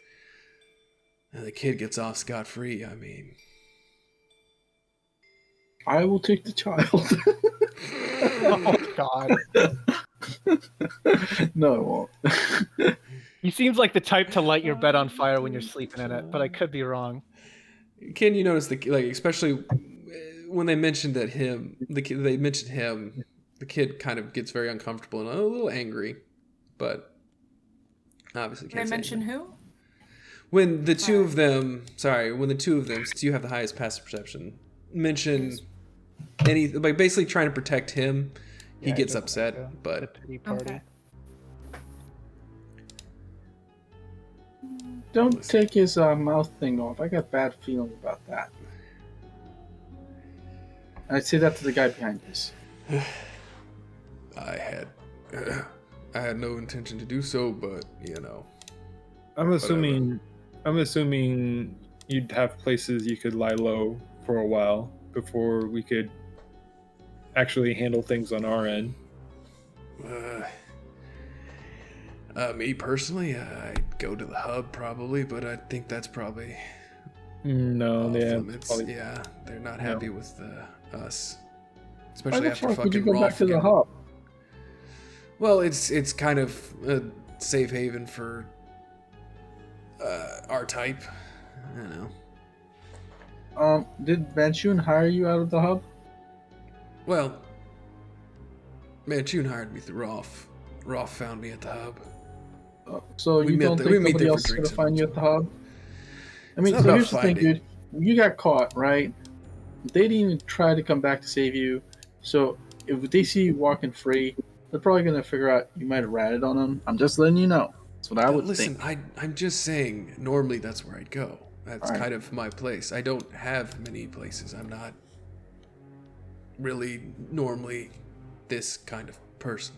A: and the kid gets off scot-free, I mean...
D: I will take the child.
C: Oh God.
D: No, I won't.
C: He seems like the type to light your bed on fire when you're sleeping in it, but I could be wrong.
A: Can you notice especially when they mentioned that the kid kind of gets very uncomfortable and a little angry, but obviously
F: Did I
A: can't say
F: mention
A: anything.
F: who?
A: When the two of them, since you have the highest passive perception, mention basically trying to protect him, he
C: Yeah,
A: gets
C: doesn't
A: upset,
C: like the
A: but
C: pity party.
F: Okay.
D: Don't take his mouth thing off. I got bad feeling about that. I'd say that to the guy behind us.
A: I had no intention to do so, but you know.
E: I'm assuming you'd have places you could lie low for a while before we could actually handle things on our end.
A: Me personally, I'd go to the hub probably, but I think that's probably
E: No,
A: off
E: yeah,
A: limits.
E: probably-
A: Yeah, they're not happy with us,
D: Why
A: especially
D: the
A: after
D: fuck would you
A: fucking
D: go back
A: Rolf
D: to the
A: again.
D: hub?
A: Well, it's kind of a safe haven for our type. I don't know.
D: Did Manchun hire you out of the hub?
A: Well, Manchun hired me through Rolf. Rolf found me at the hub.
D: So
A: We
D: you
A: met
D: don't
A: there-
D: think
A: we meet
D: nobody
A: there for
D: else is gonna
A: drinks
D: find you at the hub? I mean,
A: not
D: so
A: about
D: here's the thing,
A: finding.
D: dude. You got caught, right? They didn't even try to come back to save you. So if they see you walking free, they're probably gonna figure out you might have ratted on them. I'm just letting you know. That's what I would
A: Listen,
D: think.
A: I'm just saying, normally that's where I'd go. That's
D: Alright.
A: kind of my place. I don't have many places. I'm not really normally this kind of person.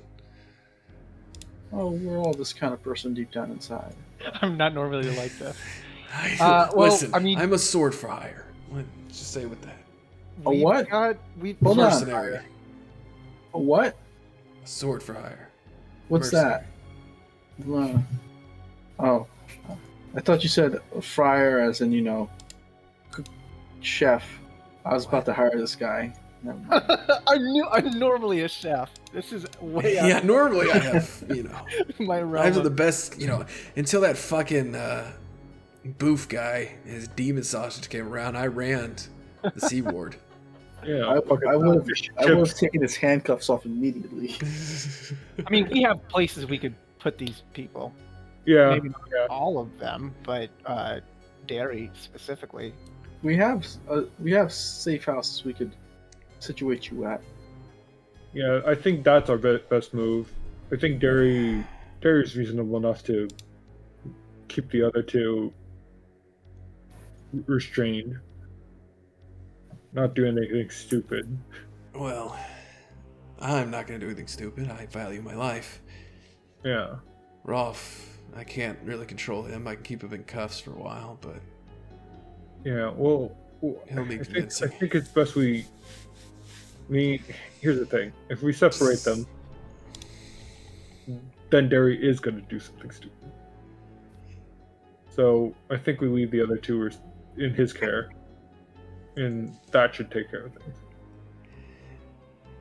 D: Oh, we're all this kind of person deep down inside.
C: I'm not normally like this.
A: Well,
C: Well, I mean-
A: I'm a sword for hire. Let's just say with that.
D: A what?
C: We've
D: Hold on.
A: Mercenary.
D: A what?
A: A sword for hire.
D: What's
A: Mercenary.
D: that? Oh, I thought you said a fryer, as in chef. I was about to hire this guy. Never mind.
C: I'm normally a chef. This is way
A: Yeah,
C: out
A: normally I have,
C: of my
A: I
C: realm.
A: have the
C: of-
A: best, until that fucking boof guy, his demon sausage came around, I ran the Sea Ward.
E: Yeah,
D: I
E: fucking
D: would
E: fish
D: have taken his handcuffs off immediately.
C: I mean, we have places we could put these people.
E: Yeah,
C: Maybe not
E: yeah.
C: all of them, but Derry specifically.
D: We have safe houses we could situate you at.
E: Yeah, I think that's our best move. I think Derry's reasonable enough to keep the other two restrained, not do anything stupid.
A: Well, I'm not going to do anything stupid. I value my life.
E: Yeah,
A: Rolf, I can't really control him. I can keep him in cuffs for a while, but
E: yeah. Well,
A: He'll be
E: I
A: convincing.
E: think it's best we. Here's the thing: if we separate them, then Derry is going to do something stupid. So I think we leave the other two in his care, and that should take care of things.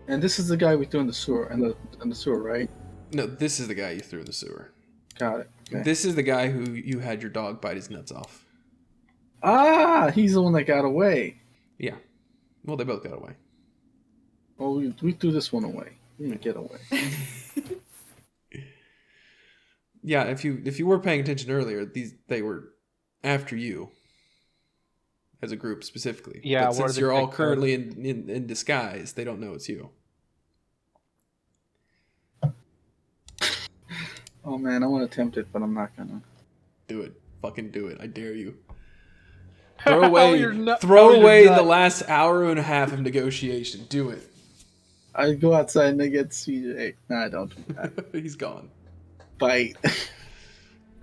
D: And this is the guy we threw in the sewer, in the sewer, right?
A: no, this is the guy you threw in the sewer.
D: Got it. Okay.
A: This is the guy who you had your dog bite his nuts off.
D: Ah, he's the one that got away.
A: Yeah. Well, they both got away.
D: Well, we threw this one away. We didn't get away.
A: Yeah, if you were paying attention earlier, they were after you as a group specifically.
C: Yeah,
A: but
C: we're
A: since
C: the
A: you're all
C: big
A: currently in disguise, they don't know it's you.
D: Oh man, I want to attempt it, but I'm not gonna.
A: Do it. Fucking do it. I dare you.
C: How
A: Throw away,
C: you're not-
A: throw
C: how you're
A: away
C: not-
A: the last hour and a half of negotiation. Do it.
D: I go outside and I get CJ. No, I don't do that.
A: He's gone.
D: Bite.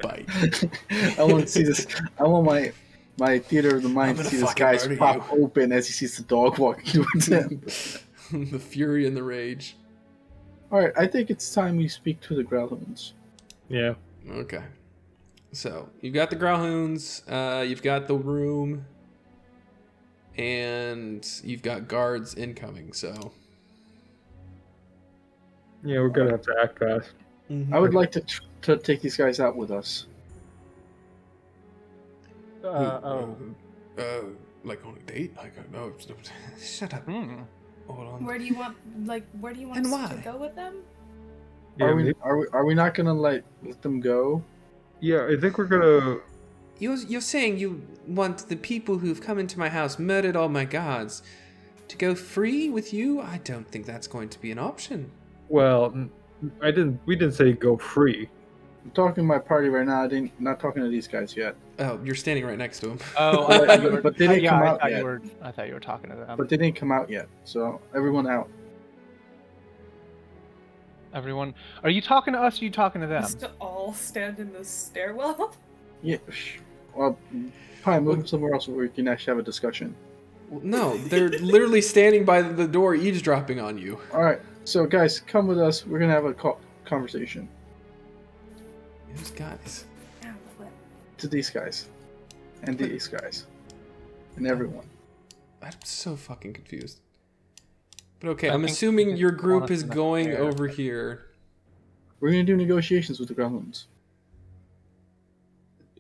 A: Bite.
D: I want to see this. I want my theater of the mind to
A: gonna
D: see this
A: fucking
D: guy's
A: murder
D: pop open as he sees the dog walking towards him.
A: The fury and the rage.
D: All right, I think it's time we speak to the Growlhounds.
E: Yeah.
A: Okay. So, you've got the Growlhounds, you've got the room, and you've got guards incoming, so...
E: Yeah, we're gonna have to act fast.
D: I would like to take these guys out with us.
A: Like on a date? Like, no, shut up. Hold on.
F: Where do you want
A: And
F: us
A: why?
F: to go with them?
E: Yeah,
D: Are we not gonna let them go?
E: yeah, I think we're gonna.
A: You're saying you want the people who've come into my house, murdered all my guards, to go free with you? I don't think that's going to be an option.
E: Well, we didn't say go free.
D: I'm talking to my party right now. Not talking to these guys yet.
A: Oh, you're standing right next to him.
C: Oh,
D: But-
C: I thought you were,
D: but they didn't come out
C: I
D: yet.
C: thought you were talking to them.
D: But they didn't come out yet, so everyone out.
C: Everyone, are you talking to us? Or are you talking to them?
F: Just to all stand in the stairwell?
D: Yeah. Well, fine. Move them somewhere else where we can actually have a discussion.
A: Well, no, they're literally standing by the door eavesdropping on you.
D: All right. So, guys, come with us. We're gonna have a conversation
A: Those guys.
F: Yeah, what?
D: to these guys, and these guys, and everyone.
A: I'm so fucking confused. But okay,
C: I
A: I'm
C: think
A: assuming your
C: it's
A: group
C: honest
A: is
C: enough
A: going
C: there.
A: over here.
D: We're gonna do negotiations with the Gremlins,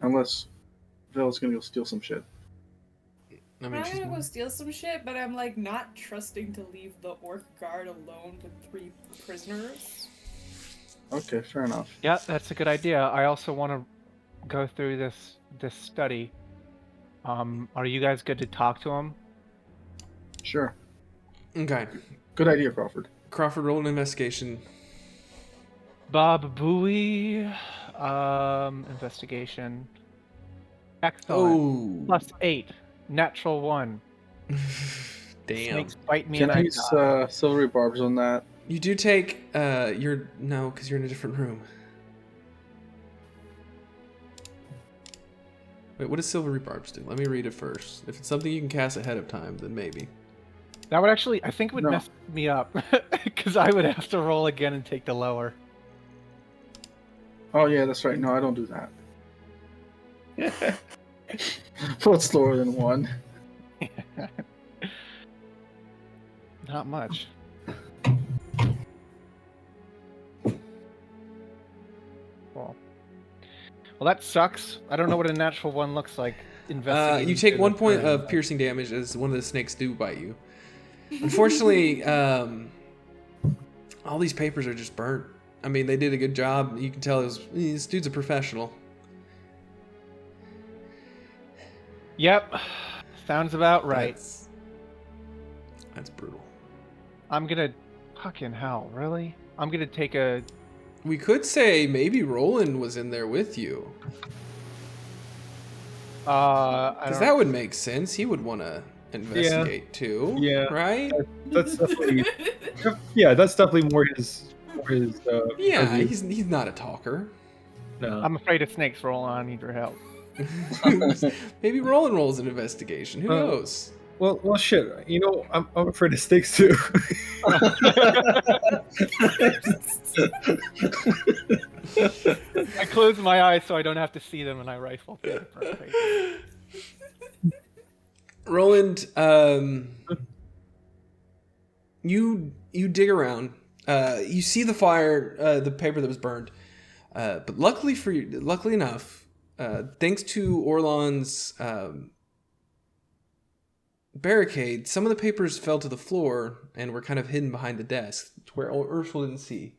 D: unless Vel's gonna go steal some shit.
A: I
F: I'm
A: mean, she's
F: gonna go steal some shit, but I'm like not trusting to leave the orc guard alone with 3 prisoners.
D: Okay, fair enough.
C: Yeah, that's a good idea. I also want to go through this study. Are you guys good to talk to him?
D: Sure.
A: okay.
D: Good idea, Crawford.
A: Crawford, roll an investigation.
C: Bob Bowie, investigation. Excellent.
A: Oh,
C: +8, natural 1.
A: damn.
C: Snakes bite me
D: Can
C: and
D: I
C: I
D: use
C: die.
D: silvery barbs on that?
A: You do take no, because you're in a different room. Wait, what does silvery barbs do? Let me read it first. If it's something you can cast ahead of time, then maybe.
C: That would actually, I think it would
D: No.
C: mess me up because I would have to roll again and take the lower.
D: Oh yeah, that's right. No, I don't do that. What's lower than 1?
C: Not much. Well, that sucks. I don't know what a natural 1 looks like. Investigating
A: You take
C: through
A: 1
C: the
A: point
C: room.
A: of piercing damage as one of the snakes do bite you. Unfortunately, all these papers are just burnt. I mean, they did a good job. You can tell this dude's a professional.
C: Yep. Sounds about right.
A: That's brutal.
C: I'm gonna... Fucking hell, really? I'm gonna take a...
A: We could say maybe Roland was in there with you.
C: I
A: Because
C: don't...
A: that would make sense. He would want to investigate too.
E: Yeah.
A: Right?
E: That's definitely. Yeah, that's definitely more his.
A: Yeah,
E: purview.
A: he's not a talker.
E: No.
C: I'm afraid of snakes, Roland. I need your help.
A: Maybe Roland rolls an investigation. Who knows?
E: Well, shit. You know, I'm afraid of snakes too.
C: I close my eyes so I don't have to see them, and I rifle through the perfect.
A: Roland, you dig around. You see the fire, the paper that was burned. But luckily enough, thanks to Orlon's barricade, some of the papers fell to the floor and were kind of hidden behind the desk, to where Ursula didn't see.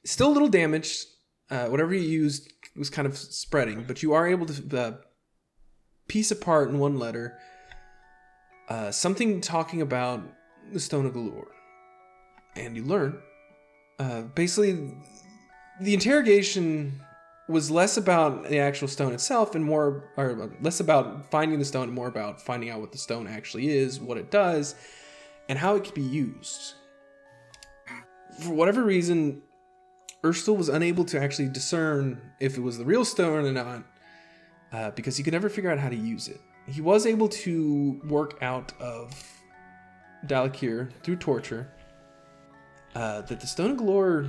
A: Still a little damaged. Whatever you used was kind of spreading, but you are able to piece apart in one letter something talking about the Stone of Galore. And you learn, basically, the interrogation was less about the actual stone itself and more, or less about finding the stone and more about finding out what the stone actually is, what it does, and how it can be used. For whatever reason, Uristal was unable to actually discern if it was the real stone or not, because he could never figure out how to use it. He was able to work out of Dalakir through torture that the Stone of Galore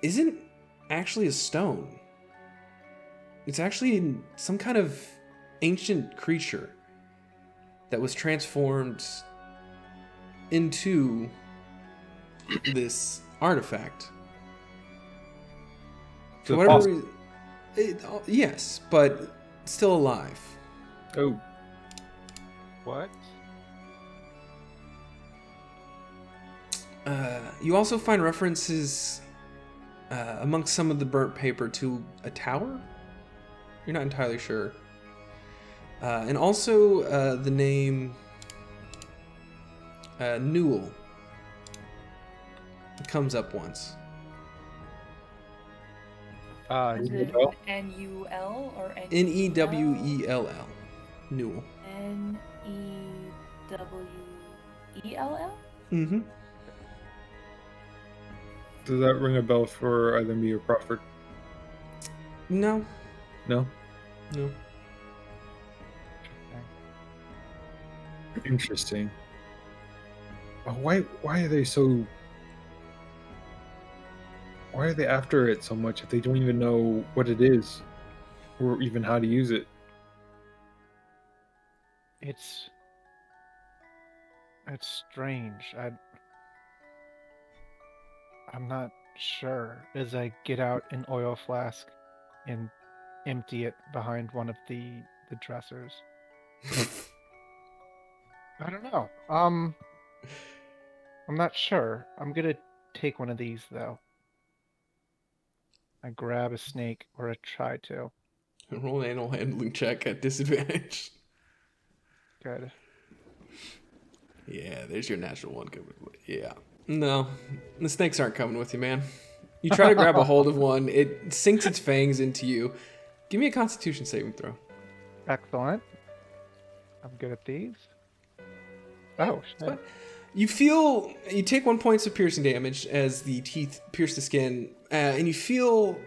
A: isn't actually a stone. It's actually some kind of ancient creature that was transformed into this artifact. For whatever reason, yes, but still alive.
E: Oh,
C: What?
A: You also find references amongst some of the burnt paper to a tower? You're not entirely sure. And also the name Newell comes up once.
F: Is it
E: Newell?
F: N-U-L or
A: Newell. Newell.
F: N-E-W-E-L-L?
A: Mm-hmm.
E: does that ring a bell for either me or Crawford?
A: No.
E: No?
A: No.
E: Interesting. Why are they so... Why are they after it so much if they don't even know what it is? Or even how to use it?
C: It's strange. I'm not sure. As I get out an oil flask and empty it behind one of the dressers. I don't know. I'm not sure. I'm gonna take one of these though. I grab a snake, or I try to.
A: Roll an animal handling check at disadvantage.
C: Good.
A: Yeah, there's your natural one. Yeah. No, the snakes aren't coming with you, man. You try to grab a hold of one, it sinks its fangs into you. Give me a Constitution saving throw.
C: Excellent. I'm good at these. Oh, shit.
A: You take 1 point of piercing damage as the teeth pierce the skin, and you feel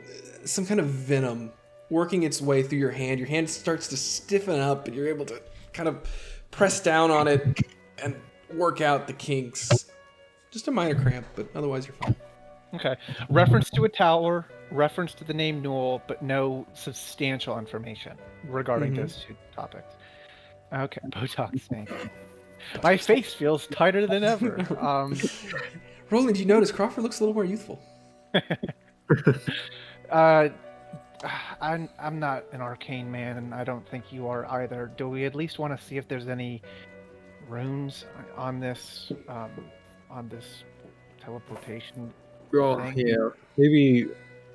A: some kind of venom working its way through your hand. Your hand starts to stiffen up, and you're able to kind of press down on it and work out the kinks. Just a minor cramp, but otherwise you're fine.
C: Okay. Reference to a tower, reference to the name Newell, but no substantial information regarding those two topics. Okay, Botox snake. My face feels tighter than ever.
A: Roland, you notice Crawford looks a little more youthful.
C: I'm not an arcane man, and I don't think you are either. Do we at least want to see if there's any runes on this teleportation
E: Oh,
C: thing?
E: yeah. Maybe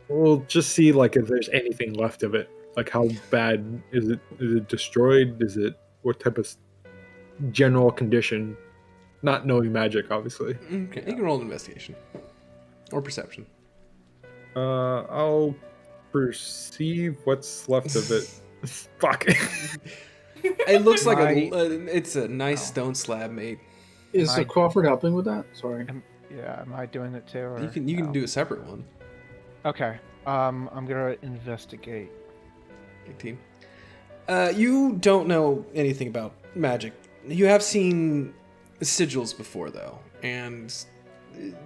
E: we'll just see like if there's anything left of it. Like how bad is it? Is it destroyed? Is it what type of general condition? Not knowing magic, obviously.
A: Okay, you can roll an investigation or perception.
E: I'll perceive what's left of it. Fuck.
A: It looks like it's a nice stone slab, mate.
D: Is Crawford helping with that? Sorry.
C: Am I doing it too? Or
A: You can do a separate one.
C: Okay. I'm gonna investigate.
A: 18. You don't know anything about magic. You have seen sigils before, though, and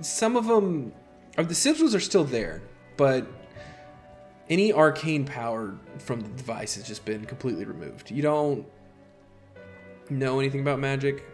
A: some of them, the sigils are still there, but any arcane power from the device has just been completely removed. You don't know anything about magic,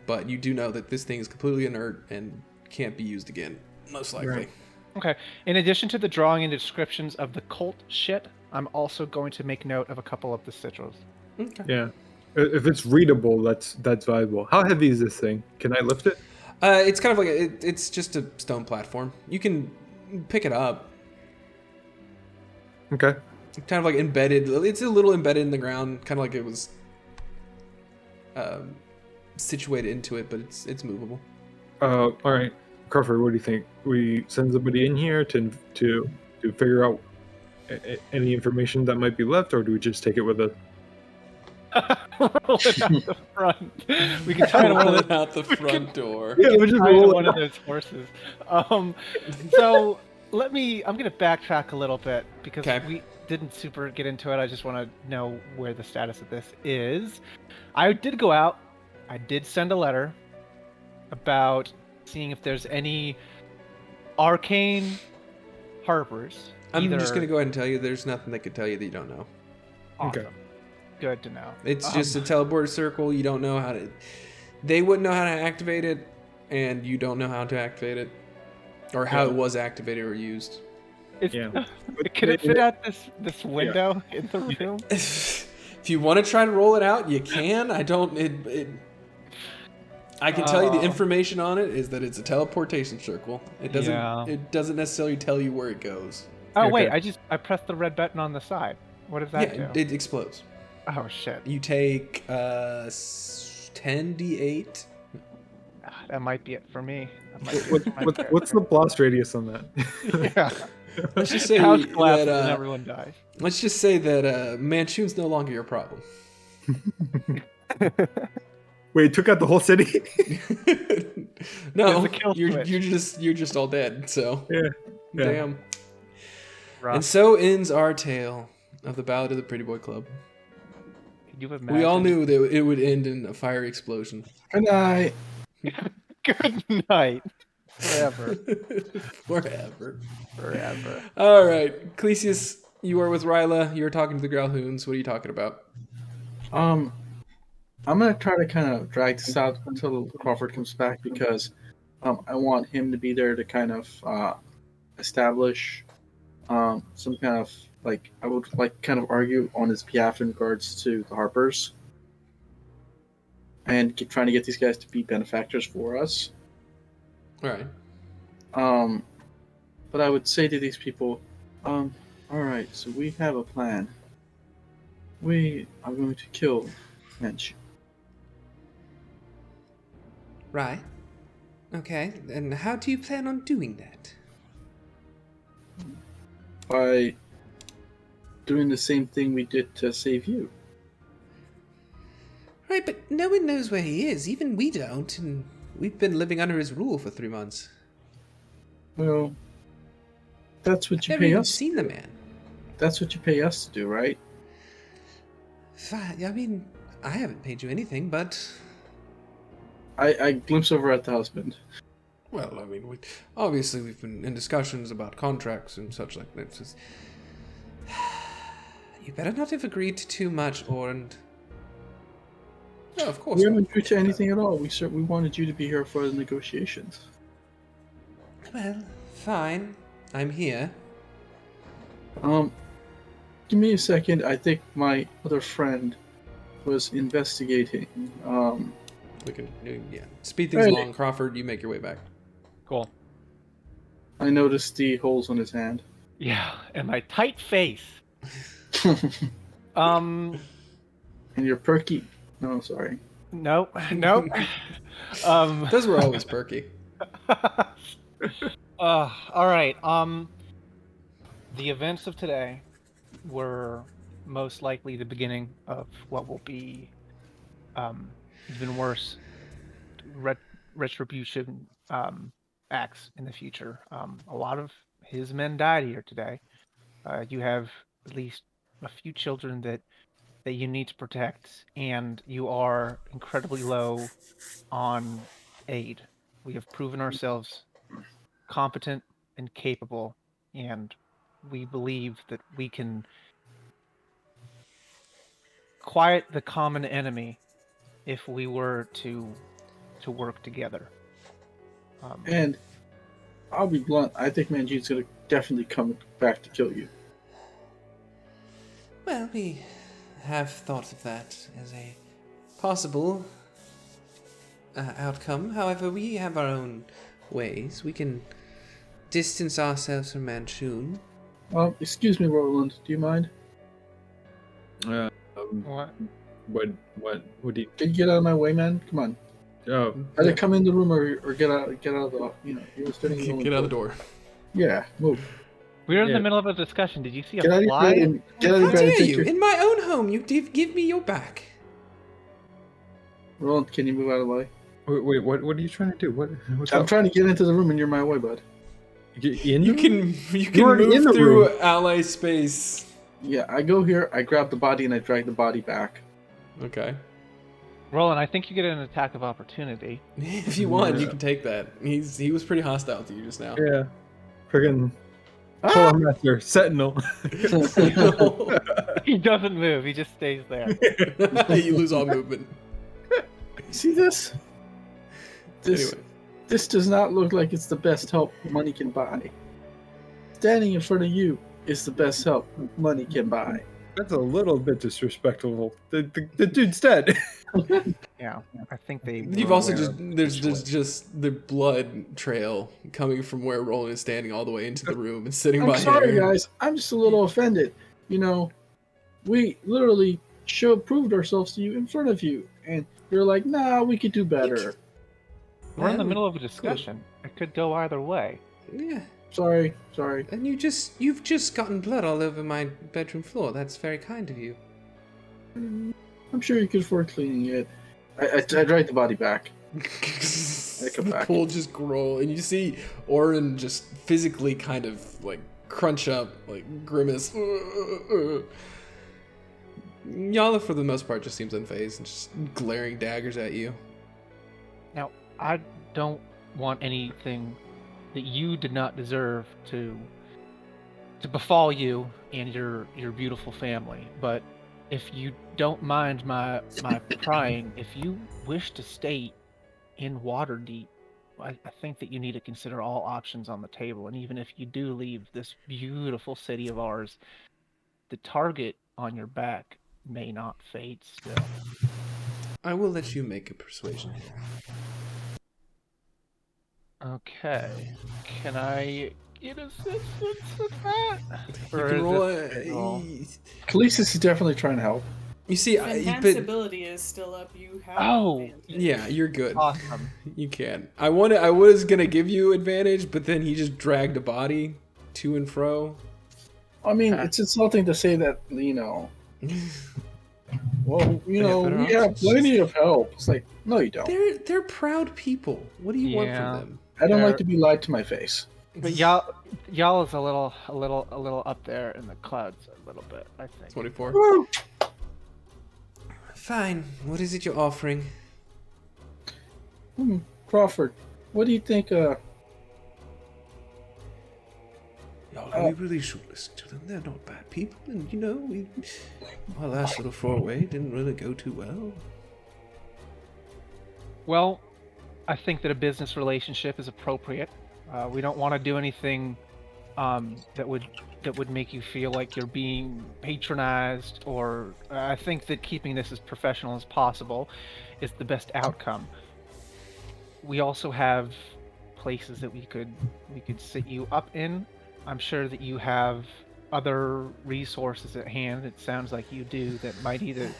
A: but you do know that this thing is completely inert and can't be used again, most likely.
D: Right.
C: Okay. In addition to the drawing and descriptions of the cult shit, I'm also going to make note of a couple of the sigils.
A: Okay.
E: Yeah. If it's readable, that's valuable. How heavy is this thing? Can I lift it?
A: It's kind of like it's just a stone platform. You can pick it up.
E: Okay.
A: Kind of like embedded. It's a little embedded in the ground, kind of like it was situated into it, but it's movable.
E: All right. Crawford, what do you think? We send somebody in here to figure out any information that might be left, or do we just take it with us?
C: Roll it out the front. We can
A: Try
C: try
A: to
C: to
A: roll
C: roll
A: it out the front door.
E: Yeah, we just
C: tie to
E: roll
C: one
E: it.
C: of those horses. So I'm gonna backtrack a little bit because
A: Okay.
C: we didn't super get into it. I just want to know where the status of this is. I did go out. I did send a letter about seeing if there's any arcane harpers.
A: I'm
C: either...
A: just gonna go ahead and tell you there's nothing that could tell you that you don't know.
C: Awesome.
E: Okay.
C: Good to know.
A: It's just a teleport circle. You don't know how to. They wouldn't know how to activate it, and you don't know how to activate it, or how it was activated or used.
C: It's,
E: Yeah.
C: Can it fit out this window in the room?
A: If you want to try to roll it out, you can. I don't. I can tell you the information on it is that it's a teleportation circle. It doesn't.
C: Yeah.
A: It doesn't necessarily tell you where it goes.
C: Oh
E: Okay.
C: wait, I pressed the red button on the side. What does that
A: Yeah,
C: do?
A: it explodes.
C: Oh shit.
A: You take 10d8.
C: That might be it for me. That might be it for my
E: What's the blast radius on that?
C: character. Yeah.
A: Let's just say
C: House collapses
A: that,
C: and everyone dies.
A: Let's just say that Manchun's no longer your problem.
E: Wait, it took out the whole city?
A: No,
C: There's a kill switch.
A: you're just all dead. So
E: Yeah.
A: damn.
C: Rough.
A: And so ends our tale of the Ballad of the Pretty Boy Club.
C: Can you imagine?
A: We all knew that it would end in a fiery explosion.
D: Good night.
C: Good night. Forever.
A: Forever. All right, Clesius, you are with Ryla. You're talking to the Growlhounds. What are you talking about?
D: I'm gonna try to kind of drag this out until Crawford comes back because I want him to be there to kind of establish some kind of I would kind of argue on his behalf in regards to the Harpers and trying to get these guys to be benefactors for us.
A: All right.
D: But I would say to these people, all right, so we have a plan. We are going to kill Mensch.
A: Right. Okay. And how do you plan on doing that?
D: By doing the same thing we did to save you.
A: Right, but no one knows where he is. Even we don't, and we've been living under his rule for 3 months.
D: Well, that's what you
A: Never
D: pay
A: even
D: us.
A: seen the man.
D: That's what you pay us to do, right?
A: I mean, I haven't paid you anything, but
D: I glimpse over at the husband.
A: well, I mean, obviously we've been in discussions about contracts and such like that. Just, you better not have agreed to too much, Orand. No, of course
D: We
A: not.
D: haven't agreed to anything at all. We wanted you to be here for the negotiations.
A: Well, fine. I'm here.
D: Give me a second. I think my other friend was investigating.
A: We can, yeah. Speed things
D: Hey.
A: along, Crawford. You make your way back.
C: Cool.
D: I noticed the holes on his hand.
C: Yeah, and my tight face.
D: And you're perky. No, sorry.
C: Nope.
A: Those were always perky.
C: All right. The events of today were most likely the beginning of what will be even worse retribution acts in the future. A lot of his men died here today. You have at least a few children that you need to protect, and you are incredibly low on aid. We have proven ourselves competent and capable, and we believe that we can quiet the common enemy if we were to work together.
D: And I'll be blunt. I think Manjit's gonna definitely come back to kill you.
A: Well, we have thought of that as a possible outcome. However, we have our own ways. We can distance ourselves from Manchun.
D: Excuse me, Roland. Do you mind?
C: What?
E: What do you...
D: Can you get out of my way, man? Come on.
E: Oh,
D: Either come in the room or get out of the. You're standing in the only
A: Get out the door.
D: Yeah, move.
C: We were in
E: Yeah.
C: the middle of a discussion. Did you see a
D: Get out of your
C: fly?
D: bed and get out of
A: How
D: your bed and
A: dare
D: take
A: you?
D: your.
A: In my own home, you give me your back.
D: Roland, can you move out of the way?
E: wait, what are you trying to do? What's
D: I'm
E: up?
D: trying to get into the room and you're my way, bud.
E: Get in
A: You
E: the
A: can
E: You're already in
A: move
E: the
A: through
E: room.
A: ally space.
D: Yeah, I go here, I grab the body, and I drag the body back.
A: Okay.
C: Roland, I think you get an attack of opportunity.
A: If you want, you
E: Yeah.
A: can take that. He was pretty hostile to you just now.
E: Yeah. Friggin'
D: Ah!
E: Pull Master, Sentinel.
C: He doesn't move. He just stays there.
A: You lose all movement.
D: See this?
A: Anyway.
D: This does not look like it's the best help money can buy. Standing in front of you is the best help money can buy.
E: That's a little bit disrespectful. The dude's dead.
C: Yeah, I think they.
A: You've
C: were
A: also
C: aware
A: just
C: of
A: there's
C: situation.
A: just the blood trail coming from where Roland is standing all the way into the room and sitting
D: I'm
A: by
D: sorry,
A: him.
D: guys. I'm just a little offended. We literally proved ourselves to you in front of you, and you're like, "Nah, we could do better."
C: We're in the
A: Yeah,
C: middle of a discussion. It could go either way.
A: Yeah,
D: Sorry.
A: and you've just gotten blood all over my bedroom floor. That's very kind of you.
D: I'm sure you could afford cleaning it. I drag the body back. come
A: The
D: back.
A: pool just grow, and you see Orin just physically kind of like crunch up, like grimace. Yala, for the most part, just seems unfazed and just glaring daggers at you.
C: Now, I don't want anything that you did not deserve to befall you and your beautiful family. But if you don't mind my prying, if you wish to stay in Waterdeep, I think that you need to consider all options on the table. And even if you do leave this beautiful city of ours, the target on your back may not fade still.
A: I will let you make a persuasion here.
C: Okay. Can I get assistance with that?
A: You
C: Or
A: can
C: is
A: roll
C: this
A: a.
C: roll?
D: Khalees is definitely trying to help.
A: You see,
F: Enhance
A: but
F: ability is still up. You have
C: Oh,
F: advantage.
A: yeah, you're good.
C: Awesome.
A: You can. I was gonna give you advantage, but then he just dragged a body to and fro.
D: I mean,
C: Okay.
D: it's insulting to say that, well,
A: They have better
D: we have
A: options.
D: plenty of help. It's like, no, you don't.
A: They're proud people. What do you want
C: Yeah.
A: from them?
D: I don't
C: they're-
D: like to be lied to my face.
C: But y'all is a little up there in the clouds a little bit, I think.
A: 24.
D: Woo!
A: Fine. What is it you're offering?
D: Crawford, what do you think?
A: We really should listen to them. They're not bad people, and our last little foray didn't really go too well.
C: Well, I think that a business relationship is appropriate. We don't want to do anything that would make you feel like you're being patronized, or I think that keeping this as professional as possible is the best outcome. We also have places that we could sit you up in. I'm sure that you have other resources at hand. It sounds like you do, that might either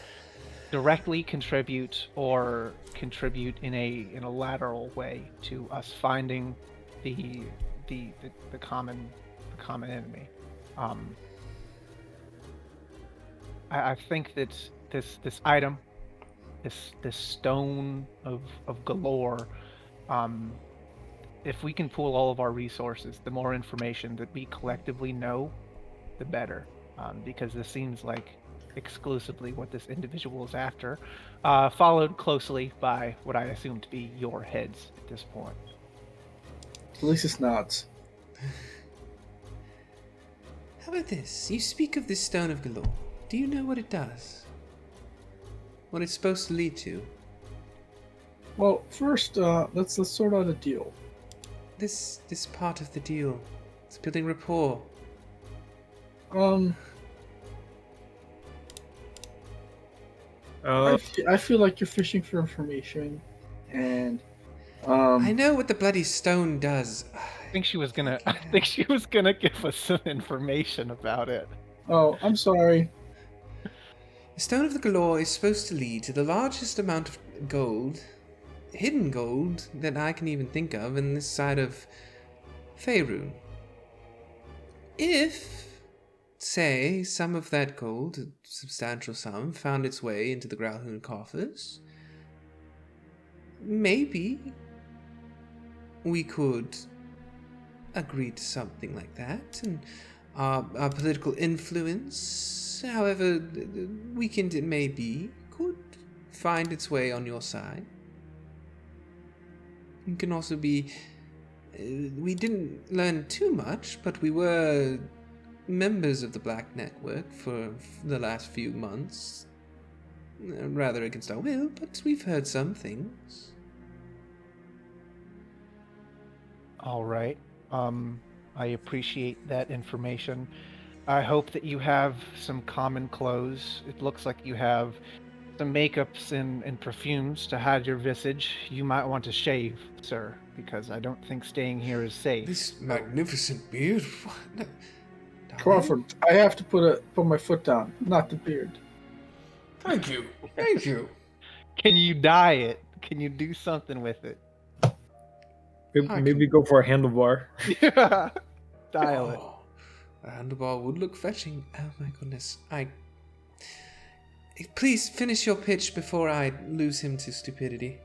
C: directly contribute or contribute in a lateral way to us finding the common enemy. I think that this item, this stone of galore, if we can pool all of our resources, the more information that we collectively know, the better. Because this seems like exclusively what this individual is after, followed closely by what I assume to be your heads at this point.
D: Khalees nods.
A: How about this? You speak of this stone of galore. Do you know what it does? What it's supposed to lead to?
D: Well, first, let's sort out a deal.
A: This part of the deal. It's building rapport.
D: I feel like you're fishing for information, and
A: I know what the bloody stone does.
C: I think she was gonna give us some information about it.
D: oh, I'm sorry.
A: The stone of the galore is supposed to lead to the largest amount of gold hidden gold that I can even think of in this side of Faerun. If, say, some of that gold, a substantial sum, found its way into the Growlhound coffers, maybe we could agree to something like that, and our political influence, however weakened it may be, could find its way on your side. It can also be, we didn't learn too much, but we were members of the Black Network for the last few months. Rather against our will, but we've heard some things.
C: All right. I appreciate that information. I hope that you have some common clothes. It looks like you have some makeups and perfumes to hide your visage. You might want to shave, sir, because I don't think staying here is safe.
A: This magnificent beard. What?
D: Crawford, I have to put my foot down, not the beard.
A: Thank you. Thank you.
C: Can you dye it? Can you do something with it?
E: Maybe go for a handlebar.
C: Yeah. Dial it.
A: Oh, a handlebar would look fetching. Oh my goodness. Please finish your pitch before I lose him to stupidity.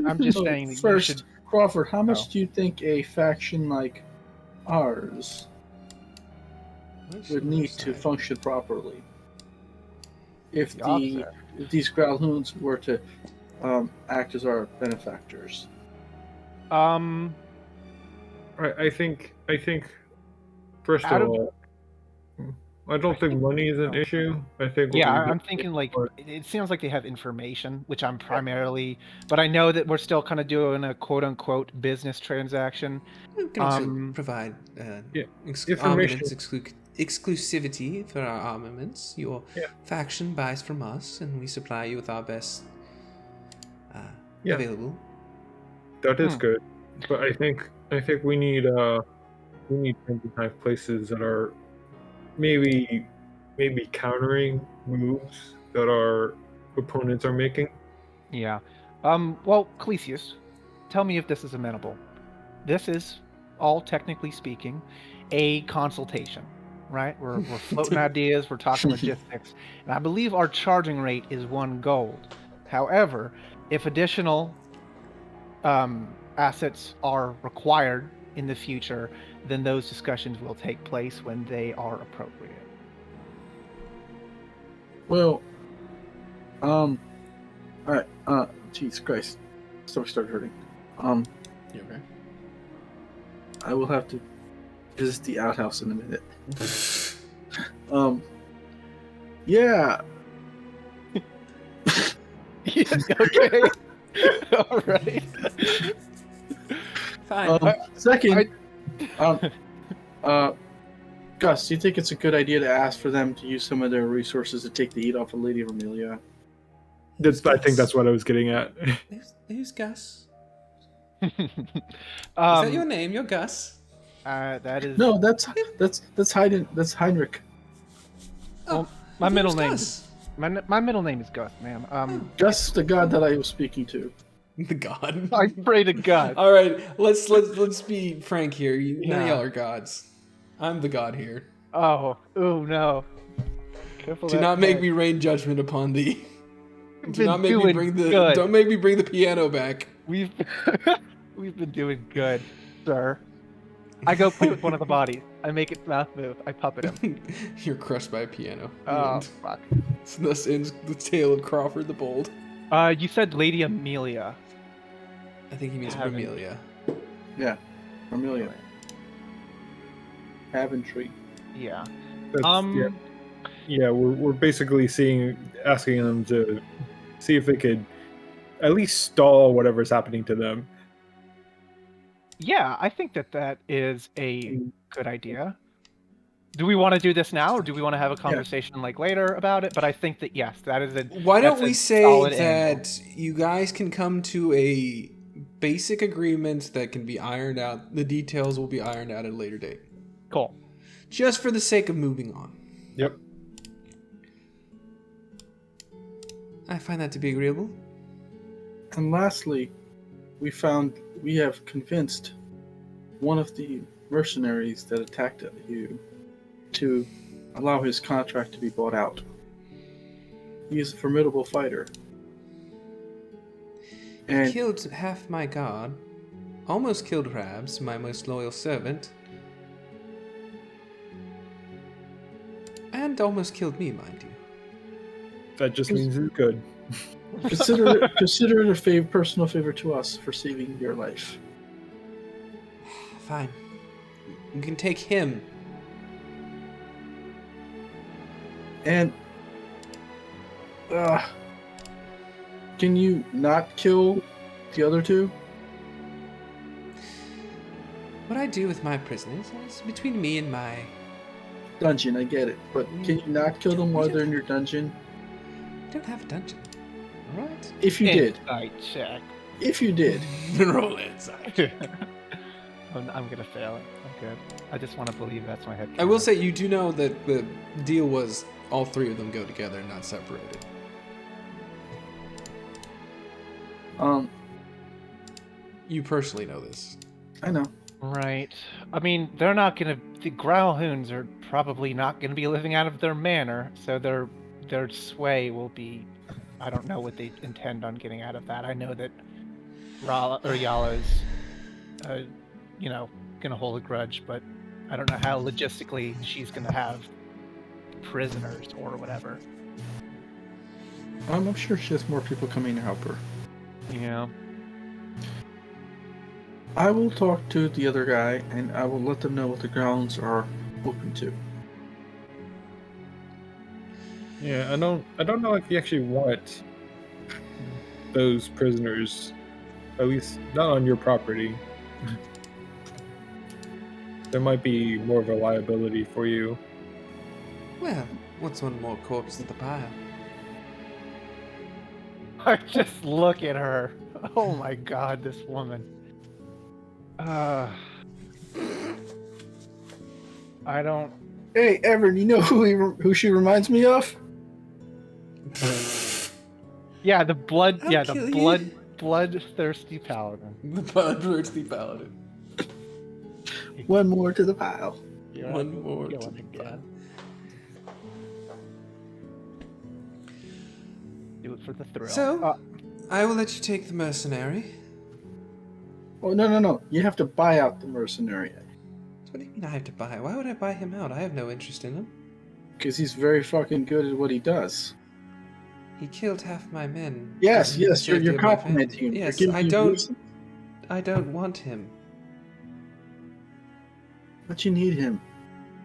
C: I'm just
D: So
C: saying that
D: first,
C: you should...
D: Crawford, how much
C: Oh.
D: do you think a faction like ours would need to function properly? If
C: The opposite.
D: if these Growlhounds were to act as our benefactors.
E: I think first
C: Out
E: of
C: of-
E: all, I don't think money is an issue. I think what
C: Yeah,
E: we
C: I'm
E: do-
C: thinking like it seems like they have information, which I'm primarily, but I know that we're still kind of doing a quote unquote business transaction.
A: We can also
C: Um,
A: provide
E: yeah,
A: armaments
E: information.
A: exclusivity for our armaments. Your
E: Yeah.
A: faction buys from us, and we supply you with our best
E: Yeah.
A: available.
E: That is
C: Hmm.
E: good, but I think we need 25 places that are maybe countering moves that our opponents are making.
C: Yeah. Well, Clesius, tell me if this is amenable. This is, all technically speaking, a consultation, right? We're floating ideas, we're talking logistics, and I believe our charging rate is 1 gold. However, if additional assets are required in the future, then those discussions will take place when they are appropriate.
D: Well, all right. Jesus Christ, stomach started hurting.
A: You okay?
D: I will have to visit the outhouse in a minute. Yeah.
C: Okay. All right.
A: Fine.
D: Second, Gus, do you think it's a good idea to ask for them to use some of their resources to take the heat off of Lady Vermilia?
E: I think that's what I was getting at.
A: Who's Gus?
C: Is
A: Is that your name? You're Gus?
C: That is
D: No, that's Heinrich.
A: Oh,
C: my
A: I thought it
C: middle
A: was
C: name.
A: Gus.
C: My middle name is Gus, ma'am.
D: Gus, the god that I was speaking to.
A: The god.
C: I pray to God.
A: All right, let's be frank here. None of
C: Yeah.
A: y'all are gods. I'm the god here.
C: Oh no! Careful.
A: Do
C: that
A: not make
C: pen.
A: me rain judgment upon thee.
C: We've
A: Do
C: been
A: not make me
C: doing
A: bring the.
C: good.
A: Don't make me bring the piano back.
C: We've been doing good, sir. I go play with one of the bodies. I make its mouth move. I puppet him.
A: You're crushed by a piano.
C: Oh
A: And
C: fuck!
A: thus ends the tale of Crawford the Bold.
C: You said Lady Amelia.
A: I think he means
C: Haven't.
A: Vermilia.
D: Yeah, Vermilia. Aventry.
C: Yeah.
E: That's- yeah, we're basically asking them to see if they could at least stall whatever's happening to them.
C: Yeah, I think that is a good idea. Do we want to do this now, or do we want to have a conversation like later about it? But I think that yes, that is a.
A: Why don't
C: that's
A: we
C: a
A: say
C: solid angle.
A: that you guys can come to a basic agreement that can be ironed out? The details will be ironed out at a later date.
C: Cool.
A: Just for the sake of moving on.
E: Yep.
A: I find that to be agreeable.
D: And lastly, we have convinced one of the mercenaries that attacked you to allow his contract to be bought out. He is a formidable fighter.
A: He
D: And
A: killed half my guard, almost killed Rabs, my most loyal servant, and almost killed me, mind you.
E: That just means it's good.
D: consider it a personal favor to us for saving your life.
A: Fine. You can take him.
D: And can you not kill the other two?
A: What I do with my prisoners is between me and my...
D: Dungeon, I get it. But can you not kill them while they're in your dungeon?
A: I don't have a dungeon. Alright?
D: If you did.
C: Insight check.
D: If you did.
A: Roll inside.
C: I'm gonna fail it. I'm good. I just want to believe that's my head.
A: I will say you do know that the deal was all three of them go together, not separated. You personally know this.
D: I know.
C: Right. I mean, they're not gonna. The Growlhounds are probably not gonna be living out of their manor, so their sway will be. I don't know what they intend on getting out of that. I know that Yala's, gonna hold a grudge, but I don't know how logistically she's gonna have prisoners or whatever.
D: I'm sure she has more people coming to help her.
C: Yeah.
D: I will talk to the other guy, and I will let them know what the grounds are open to.
E: Yeah, I don't know if you actually want those prisoners, at least not on your property. There might be more of a liability for you.
A: Well, what's one more corpse at the pile?
C: I just look at her. Oh my god, this woman. I don't.
D: Hey, Evan, you know who she reminds me of?
C: Yeah, the blood.
A: I'll
C: Yeah, the
A: kill you.
C: bloodthirsty paladin.
A: The bloodthirsty paladin.
D: One more to the pile.
C: Yeah,
A: One more
C: kill
A: to
C: him
A: the
C: again. Do it for the thrill.
A: So, I will let you take the mercenary.
D: Oh, no. You have to buy out the mercenary.
A: What do you mean I have to buy? Why would I buy him out? I have no interest in him.
D: Because he's very fucking good at what he does.
A: He killed half my men.
D: Yes,
A: And the
D: you're
A: majority of my
D: complimenting him.
A: family.
D: You're
A: Yes,
D: giving him reason.
A: I don't want him.
D: But you need him.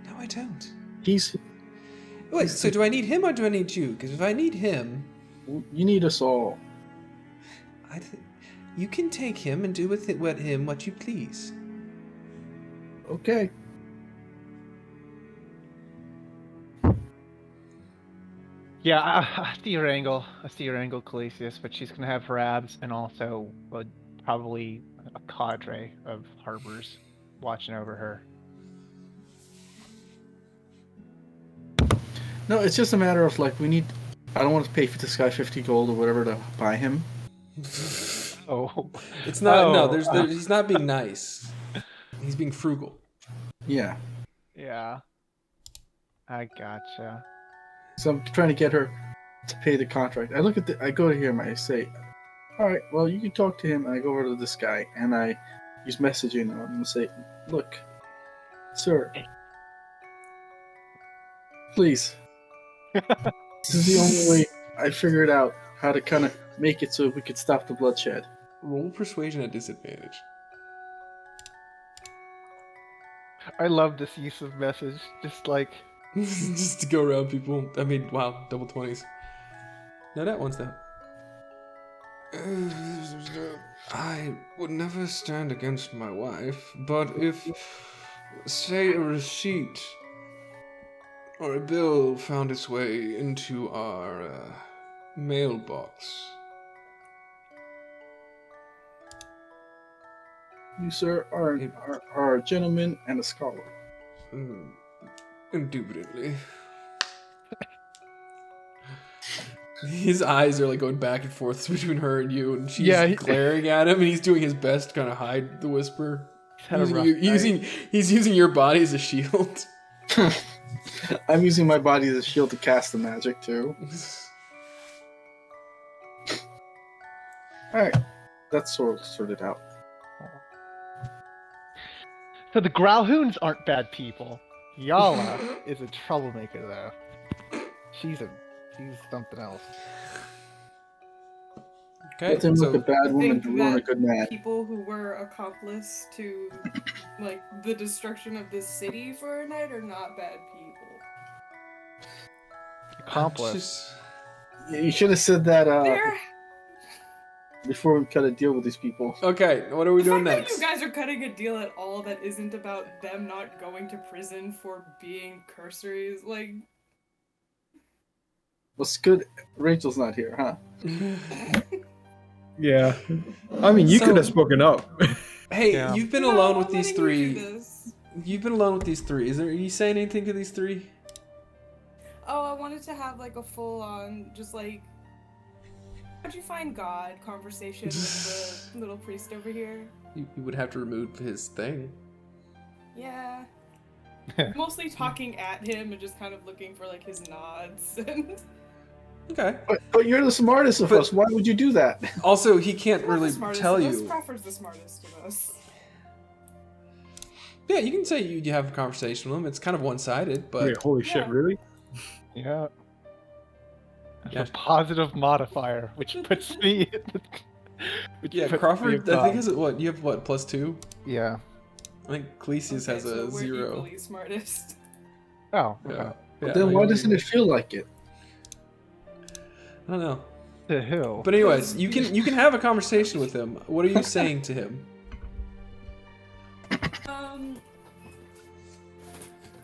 A: No, I don't.
D: He's.
A: Wait, so do I need him or do I need you? Because if I need him,
D: You need us all.
A: you can take him and do with him what you please.
D: Okay.
C: Yeah, I see your angle. Calisius, but she's gonna have her abs and also probably a cadre of harbors watching over her.
D: No, it's just a matter of like we need. I don't want to pay for this guy 50 gold or whatever to buy him.
C: Oh,
A: It's not. No,
C: Oh.
A: he's not being nice. He's being frugal.
D: Yeah.
C: yeah. I gotcha.
D: So I'm trying to get her to pay the contract. I go to him. I say, "All right, well, you can talk to him." And I go over to this guy and I use messaging on him and say, "Look, sir, please. This is the only way I figured out how to kind of make it so we could stop the bloodshed."
A: Roll persuasion at disadvantage.
C: I love this use of message. Just like
A: Just to go around people. I mean, wow, double 20s. No, that one's though. I would never stand against my wife, but if, say, a receipt or a bill found its way into our mailbox.
D: You, sir, are a gentleman and a scholar.
A: Indubitably. His eyes are like going back and forth between her and you, and she's
C: Yeah,
A: glaring at him, and he's doing his best to kind of hide the whisper.
C: He's had a rough
A: He's using your body as a shield.
D: I'm using my body as a shield to cast the magic too. Alright. That's sorted out.
C: So the Growlhoons aren't bad people. Yala is a troublemaker, though. She's something else.
A: Okay,
D: Nothing like a bad woman
F: think
D: to ruin a
F: that
D: good man.
F: people who were accomplice to like the destruction of this city for a night are not bad people.
C: Accomplice.
D: Yeah, you should have said that
F: They're
D: before we cut a deal with these people.
A: Okay, what are we
F: the
A: doing
F: fact
A: next?
F: that you guys are cutting a deal at all that isn't about them not going to prison for being cursories, like
D: What's good? Rachel's not here, huh?
E: Yeah. I mean, you
A: So-
E: could have spoken up.
A: Hey,
C: Yeah.
A: you've been
F: No,
A: alone with
F: I'm
A: these
F: letting you do
A: three.
F: this.
A: You've been alone with these three. Are you saying anything to these three?
F: Oh, I wanted to have like a full-on, just like, how'd you find God conversation with the little priest over here.
A: You would have to remove his thing.
F: Yeah. Mostly talking at him and just kind of looking for like his nods. And
A: Okay.
D: But you're the smartest of
A: But-
D: us. Why would you do that?
A: Also, he can't
F: I'm not the
A: really
F: smartest
A: tell
F: of us.
A: you.
F: Crawford's the smartest of us.
A: Yeah, you can say you have a conversation with him. It's kind of one-sided, but
E: Wait, holy shit,
F: Yeah.
E: really?
C: Yeah. That's
A: Yeah.
C: a positive modifier, which puts me. which
A: yeah,
C: puts me
A: Crawford. I
C: above.
A: think is it what you have what +2.
C: Yeah.
A: I think Clesius
F: Okay,
A: has
F: so
A: a
F: we're
A: 0.
F: equally smartest.
C: Oh.
A: Yeah.
C: Okay.
A: Yeah,
D: Then why doesn't it feel like it?
A: I don't know.
C: The hill.
A: But anyways, you can have a conversation with him. What are you saying to him?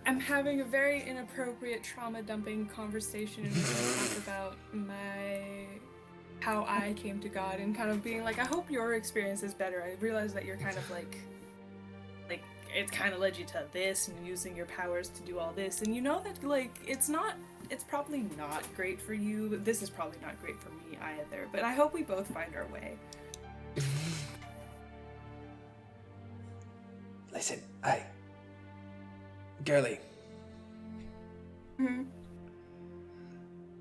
F: I'm having a very inappropriate trauma dumping conversation in which I talk about how I came to God and kind of being like, I hope your experience is better. I realize that you're kind of like it's kind of led you to this and using your powers to do all this, and you know that like it's probably not great for you, but this is probably not great for me either, but I hope we both find our way.
A: Listen, hey, girly.
F: Mm-hmm.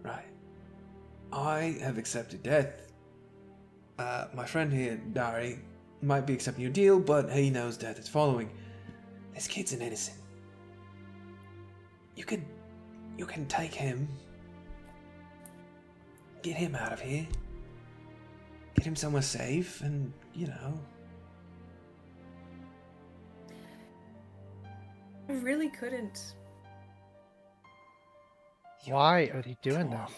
A: Right. I have accepted death. My friend here, Dari, might be accepting your deal, but he knows death is following. This kid's an innocent. You can take him, get him out of here, get him somewhere safe, and, you know.
F: I really couldn't.
C: Why are they doing this?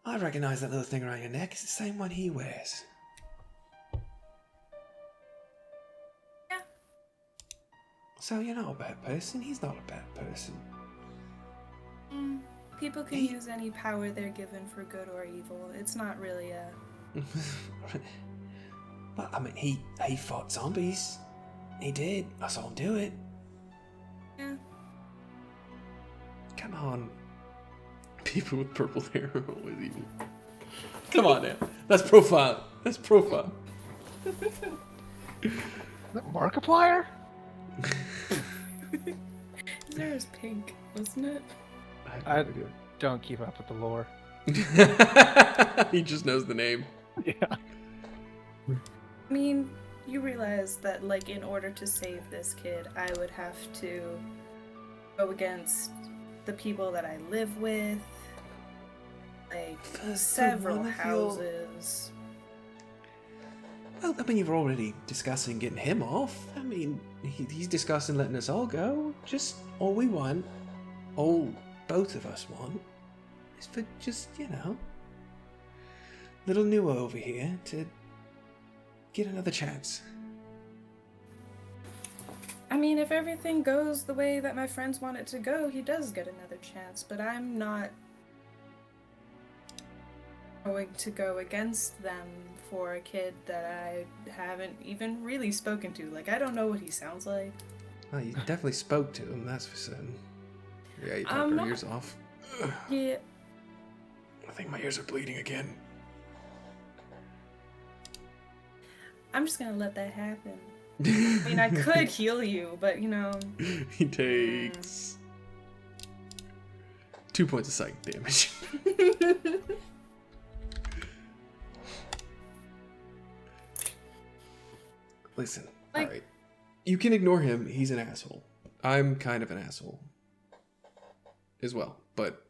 A: I recognize that little thing around your neck. It's the same one he wears.
F: Yeah.
A: So you're not a bad person. He's not a bad person.
F: People can use any power they're given for good or evil. It's not really a...
A: Well, I mean, he fought zombies. He did. I saw him do it.
F: Yeah.
A: Come on. People with purple hair are always evil. Come on now. That's profile. That's profile.
C: Is that Markiplier?
F: There was pink, wasn't it?
C: I don't keep up with the lore.
A: He just knows the name.
C: Yeah.
F: I mean, you realize that, like, in order to save this kid, I would have to go against the people that I live with, like, several houses.
A: Well, I mean, you're already discussing getting him off. I mean, he's discussing letting us all go. Just all we want, both of us want, is for just, you know, little Nua over here to get another chance.
F: I mean, if everything goes the way that my friends want it to go, he does get another chance, but I'm not going to go against them for a kid that I haven't even really spoken to. Like, I don't know what he sounds like.
A: Well, you definitely spoke to him, that's for certain. Yeah, you talked
F: I'm
A: our
F: not-
A: ears off.
F: Yeah.
A: think my ears are bleeding again.
F: I'm just gonna let that happen. I mean, I could heal you, but you know.
A: He takes 2 points of psychic damage. Listen,
F: Like-
A: alright. You can ignore him, he's an asshole. I'm kind of an asshole. As well, but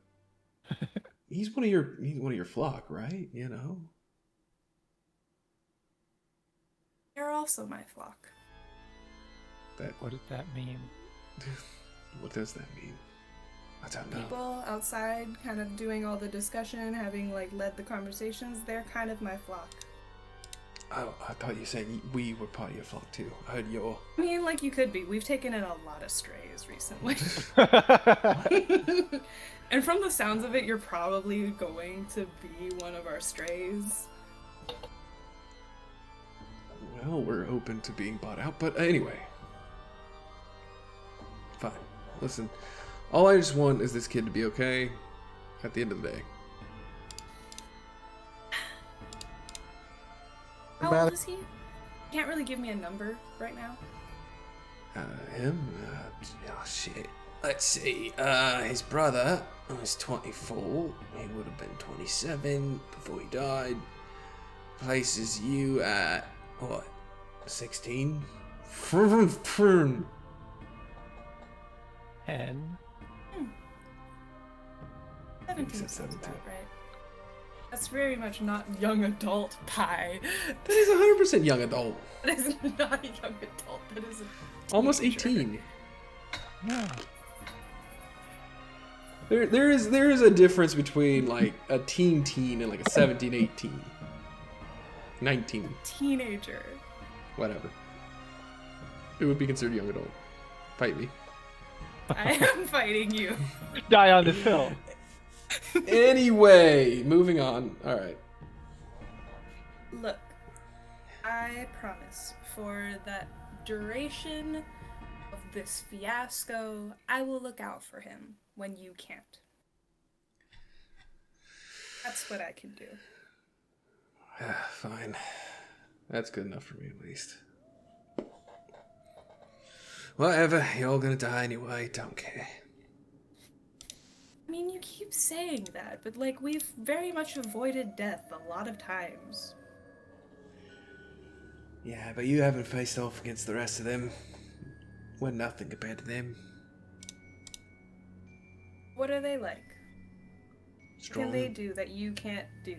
A: he's one of your flock, right? You know?
F: You're also my flock.
C: What did that mean?
A: What does that mean? I don't know.
F: People outside kind of doing all the discussion, having like led the conversations, they're kind of my flock.
A: Oh, I thought you were saying we were part of your flock too. I heard your.
F: I mean, like you could be. We've taken in a lot of strays recently. And from the sounds of it, you're probably going to be one of our strays.
A: Well, we're open to being bought out, but anyway. Fine. Listen, all I just want is this kid to be okay at the end of the day.
F: How old is he? Can't really give me a number right now.
A: Him? Oh, shit. Let's see. His brother was 24. He would have been 27 before he died. Places you at, what, 16?
C: 10.
F: 17 sounds about right. That's very much not young adult pie.
A: That is 100% young adult.
F: That is not a young adult. That is a
A: Almost
F: teenager.
A: 18.
C: Yeah.
A: There is a difference between like a teen and like a 17, 18. 19.
F: Teenager.
A: Whatever. It would be considered young adult. Fight me.
F: I am fighting you.
C: Die on this hill.
A: Anyway, moving on. Alright.
F: Look, I promise, for that duration of this fiasco, I will look out for him when you can't. That's what I can do.
A: Fine. That's good enough for me, at least. Whatever, you're all gonna die anyway, don't care.
F: I mean, you keep saying that, but like, we've very much avoided death a lot of times.
A: Yeah, but you haven't faced off against the rest of them. We're nothing compared to them.
F: What are they like? What
A: Strong.
F: can they do that you can't do?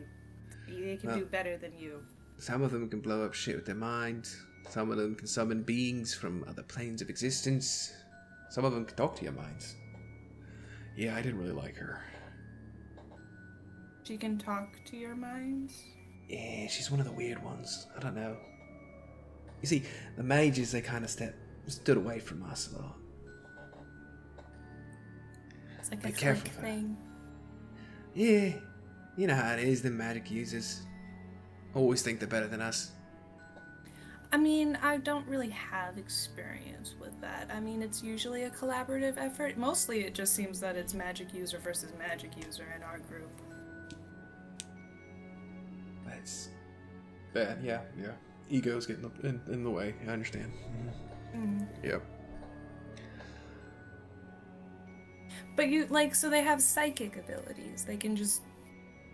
F: They can
A: Well-
F: do better than you.
A: Some of them can blow up shit with their mind. Some of them can summon beings from other planes of existence. Some of them can talk to your minds. Yeah, I didn't really like her.
F: She can talk to your minds?
A: Yeah, she's one of the weird ones. I don't know. You see, the mages, they kind of stood away from us a lot.
F: It's like
A: Be
F: a
A: careful
F: click
A: of that.
F: thing.
A: Yeah, you know how it is, the magic users. Always think they're better than us.
F: I mean, I don't really have experience with that. I mean, it's usually a collaborative effort. Mostly it just seems that it's magic user versus magic user in our group.
A: That's bad, yeah. Ego's getting in the way, I understand. Yep.
F: But you, like, so they have psychic abilities. They can just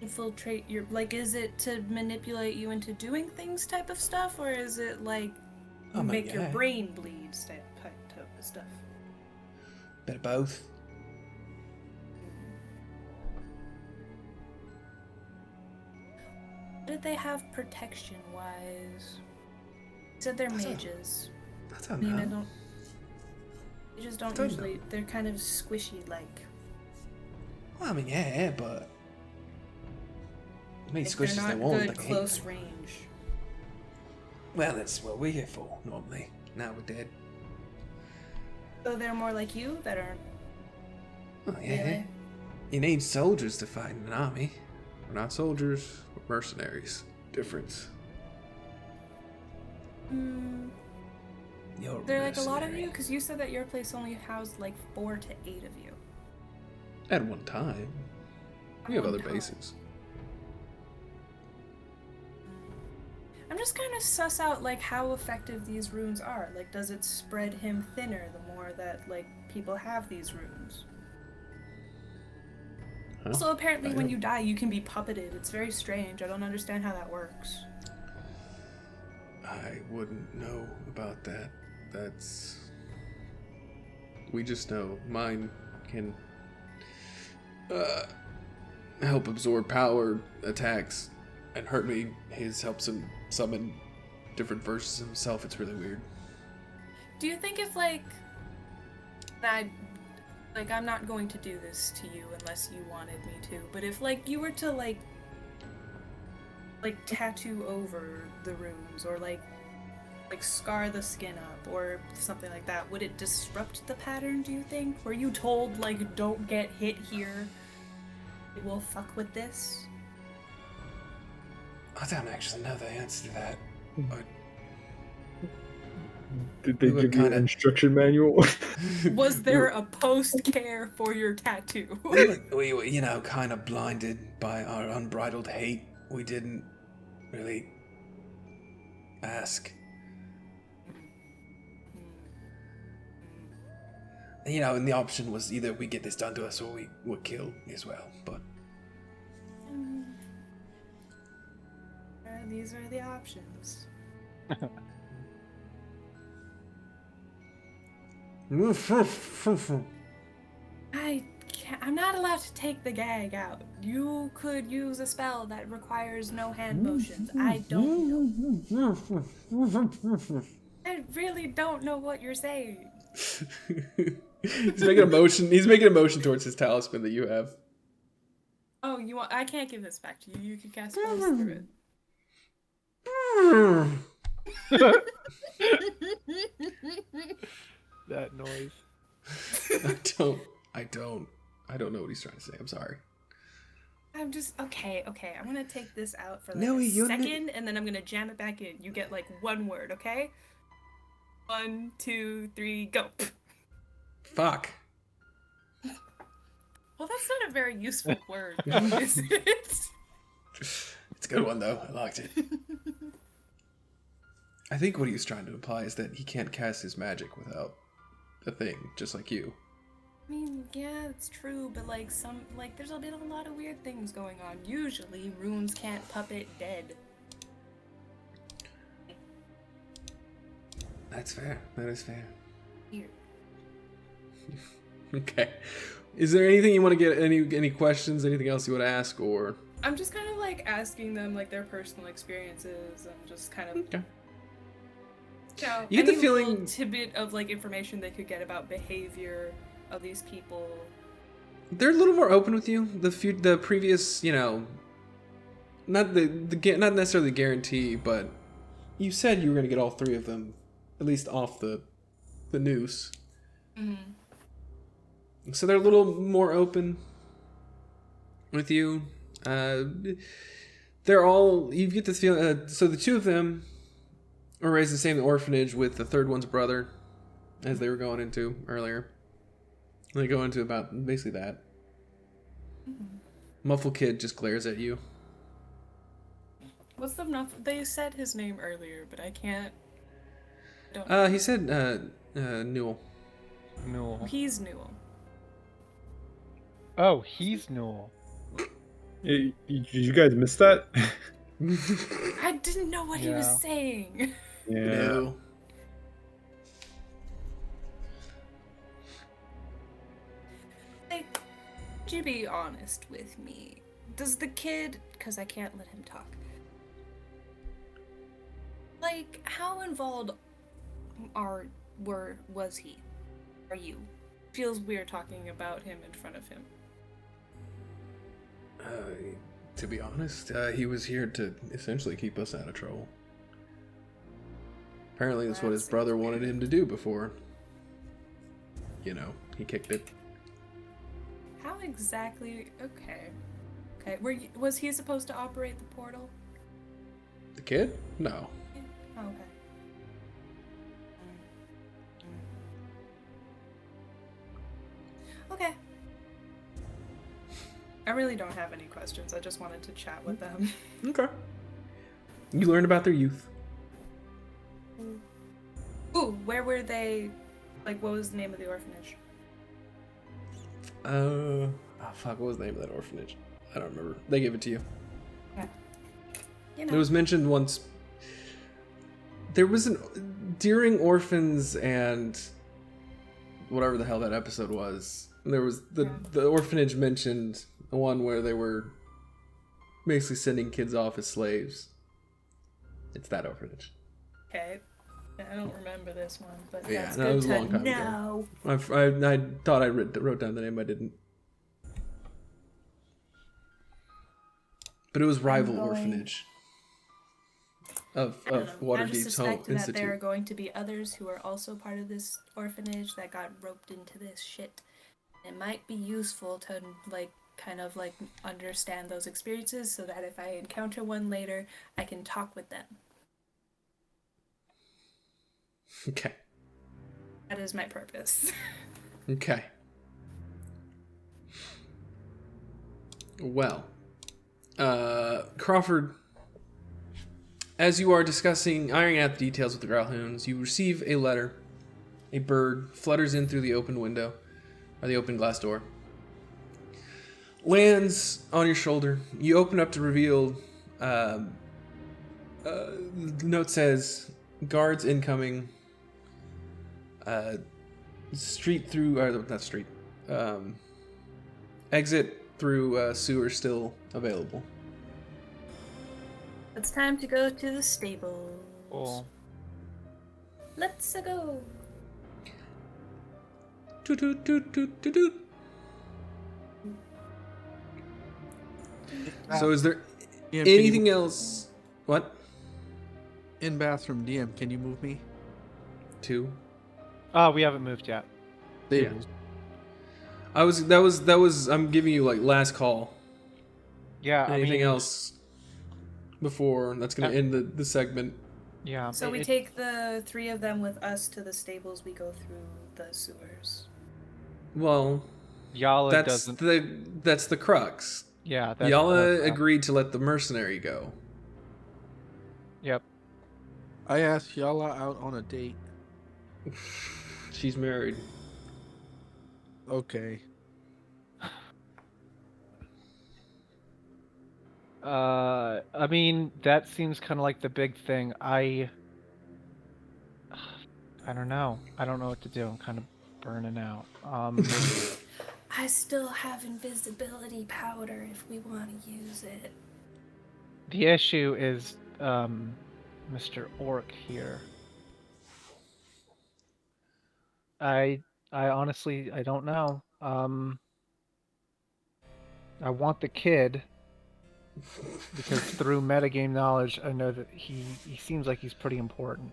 F: infiltrate your, like, is it to manipulate you into doing things type of stuff? Or is it, like,
A: Oh, my
F: make your
A: God.
F: brain bleed type of stuff?
A: Bit of both.
F: What did they have protection-wise? You said they're
A: That's a-
F: mages.
A: I
F: I
A: don't
F: mean, I
A: know.
F: don't... They just don't
A: Don't
F: usually... They're kind of squishy, like...
A: Well, I mean, yeah, but... I mean,
F: If
A: squish
F: they're
A: as they
F: not
A: want.
F: good
A: like,
F: close range.
A: Well, that's what we're here for, normally. Now we're dead.
F: So they're more like you, that are...
A: Oh, yeah.
F: Really?
A: You need soldiers to fight in an army. We're not soldiers, we're mercenaries. Difference.
F: Hmm...
A: You're
F: There are like a lot of
A: mercenary.
F: you, because you said that your place only housed like 4 to 8 of you.
A: At one time. We have
F: One
A: other
F: time.
A: bases.
F: I'm just kind of suss out like how effective these runes are. Like, does it spread him thinner the more that like people have these runes?
A: Huh?
F: Also, apparently,
A: I
F: when
A: don't-
F: you die, you can be puppeted. It's very strange. I don't understand how that works.
A: I wouldn't know about that. That's... We just know mine can help absorb power, attacks, and hurt me. His helps him summon different versions of himself. It's really weird.
F: Do you think if I'm not going to do this to you unless you wanted me to, but if like you were to like tattoo over the runes or like scar the skin up or something like that, would it disrupt the pattern, do you think? Were you told like don't get hit here? It will fuck with this?
A: I don't actually know the answer to that. But
E: Did they
A: We were
E: give you an
A: kinda-
E: instruction manual?
F: Was there a post-care for your tattoo?
A: we were, kind of blinded by our unbridled hate. We didn't really ask. And the option was either we get this done to us or we were killed as well. But
F: These are the options. I'm not allowed to take the gag out. You could use a spell that requires no hand motions. I don't know. I really don't know what you're saying.
A: he's making a motion. He's making a motion towards his talisman that you have.
F: Oh, you want? I can't give this back to you. You can cast spells through it.
C: That noise.
A: I don't know what he's trying to say. I'm sorry.
F: I'm just okay. I'm gonna take this out for like
A: No,
F: a
A: you're not-
F: second, and then I'm gonna jam it back in. You get like one word, okay? 1, 2, 3, go.
A: Fuck.
F: Well, that's not a very useful word, though, is it?
A: It's a good one though. I liked it. I think what he was trying to imply is that he can't cast his magic without a thing, just like you.
F: I mean, yeah, it's true, but like there's been a lot of weird things going on. Usually, runes can't puppet dead.
A: That's fair. That is fair.
F: Weird.
A: Okay. Is there anything you want to get? Any questions? Anything else you want to ask? Or
F: I'm just kind of like asking them like their personal experiences and just kind of.
A: okay.
F: You
A: get the
F: any
A: feeling-
F: little tidbit of like information they could get about behavior of these people.
A: They're a little more open with you. The previous, not not necessarily guarantee, but you said you were going to get all three of them, at least off the noose.
F: Mm-hmm.
A: So they're a little more open with you. They're all, you get this feeling. So the two of them were raised in the same orphanage with the third one's brother, as they were going into earlier. They go into about basically that. Muffled kid just glares at you.
F: What's the They said his name earlier, but I can't. Don't.
A: He said Newell.
C: Newell.
F: He's Newell.
C: Oh, he's Newell.
E: Did you guys miss that?
F: I didn't know what he
C: Yeah.
F: was saying.
E: Yeah.
A: No.
F: Like, could you be honest with me? Does the kid, because I can't let him talk, like, how involved was he? Are you? Feels weird talking about him in front of him.
A: To be honest, he was here to essentially keep us out of trouble. Apparently that's what his
F: That's
A: brother wanted him to do before. He kicked it.
F: How exactly? Okay. Was he supposed to operate the portal?
A: The kid? No.
F: Oh, okay. Okay. I really don't have any questions. I just wanted to chat with them.
A: Okay. You learn about their youth.
F: Ooh, where were they? Like, what was the name of the orphanage?
A: Oh fuck, what was the name of that orphanage? I don't remember. They gave it to you.
F: Yeah. You
A: It
F: know.
A: was mentioned once. There was during Orphans and whatever the hell that episode was. There was the orphanage mentioned the one where they were basically sending kids off as slaves. It's that orphanage.
F: Okay. I don't remember this one, but
A: Yeah,
F: that's
A: no, it
F: good
A: was a
F: to
A: long time ago.
F: know.
A: I thought I wrote down the name. I didn't. But it was rival
F: going-
A: orphanage of
F: I don't know. I just
A: Waterdeep's home
F: suspect that there are
A: institute.
F: going to be others who are also part of this orphanage that got roped into this shit. It might be useful to kind of understand those experiences so that if I encounter one later, I can talk with them.
A: Okay.
F: That is my purpose.
A: Okay. Well, Crawford, as you are discussing, ironing out the details with the Growlhounds, you receive a letter. A bird flutters in through the open window, or the open glass door. Lands on your shoulder. You open up to reveal. The note says, "Guards incoming. Street through, or not street. Exit through sewer still available."
F: It's time to go to the stables.
C: Cool.
F: Let's go.
A: Toot toot toot toot toot toot. So is there
B: DM, can you
A: anything else? What?
B: in bathroom? DM, can you move me?
A: Two.
C: We haven't moved yet.
B: Stables.
A: That was I'm giving you like last call.
C: Yeah.
A: Anything
C: I mean,
A: else before that's gonna end the segment?
C: Yeah.
F: So we take the three of them with us to the stables. We go through the sewers.
A: Well,
C: Yala
A: that's
C: doesn't.
A: that's the crux.
C: Yeah. That's
A: Yala
C: the-
A: agreed to let the mercenary go.
C: Yep.
B: I asked Yala out on a date.
A: She's married.
B: Okay.
C: I mean, that seems kind of like the big thing. I don't know. I don't know what to do. I'm kind of burning out.
F: I still have invisibility powder if we want to use it.
C: The issue is Mr. Orc here. I honestly I don't know. I want the kid because through metagame knowledge I know that he seems like he's pretty important.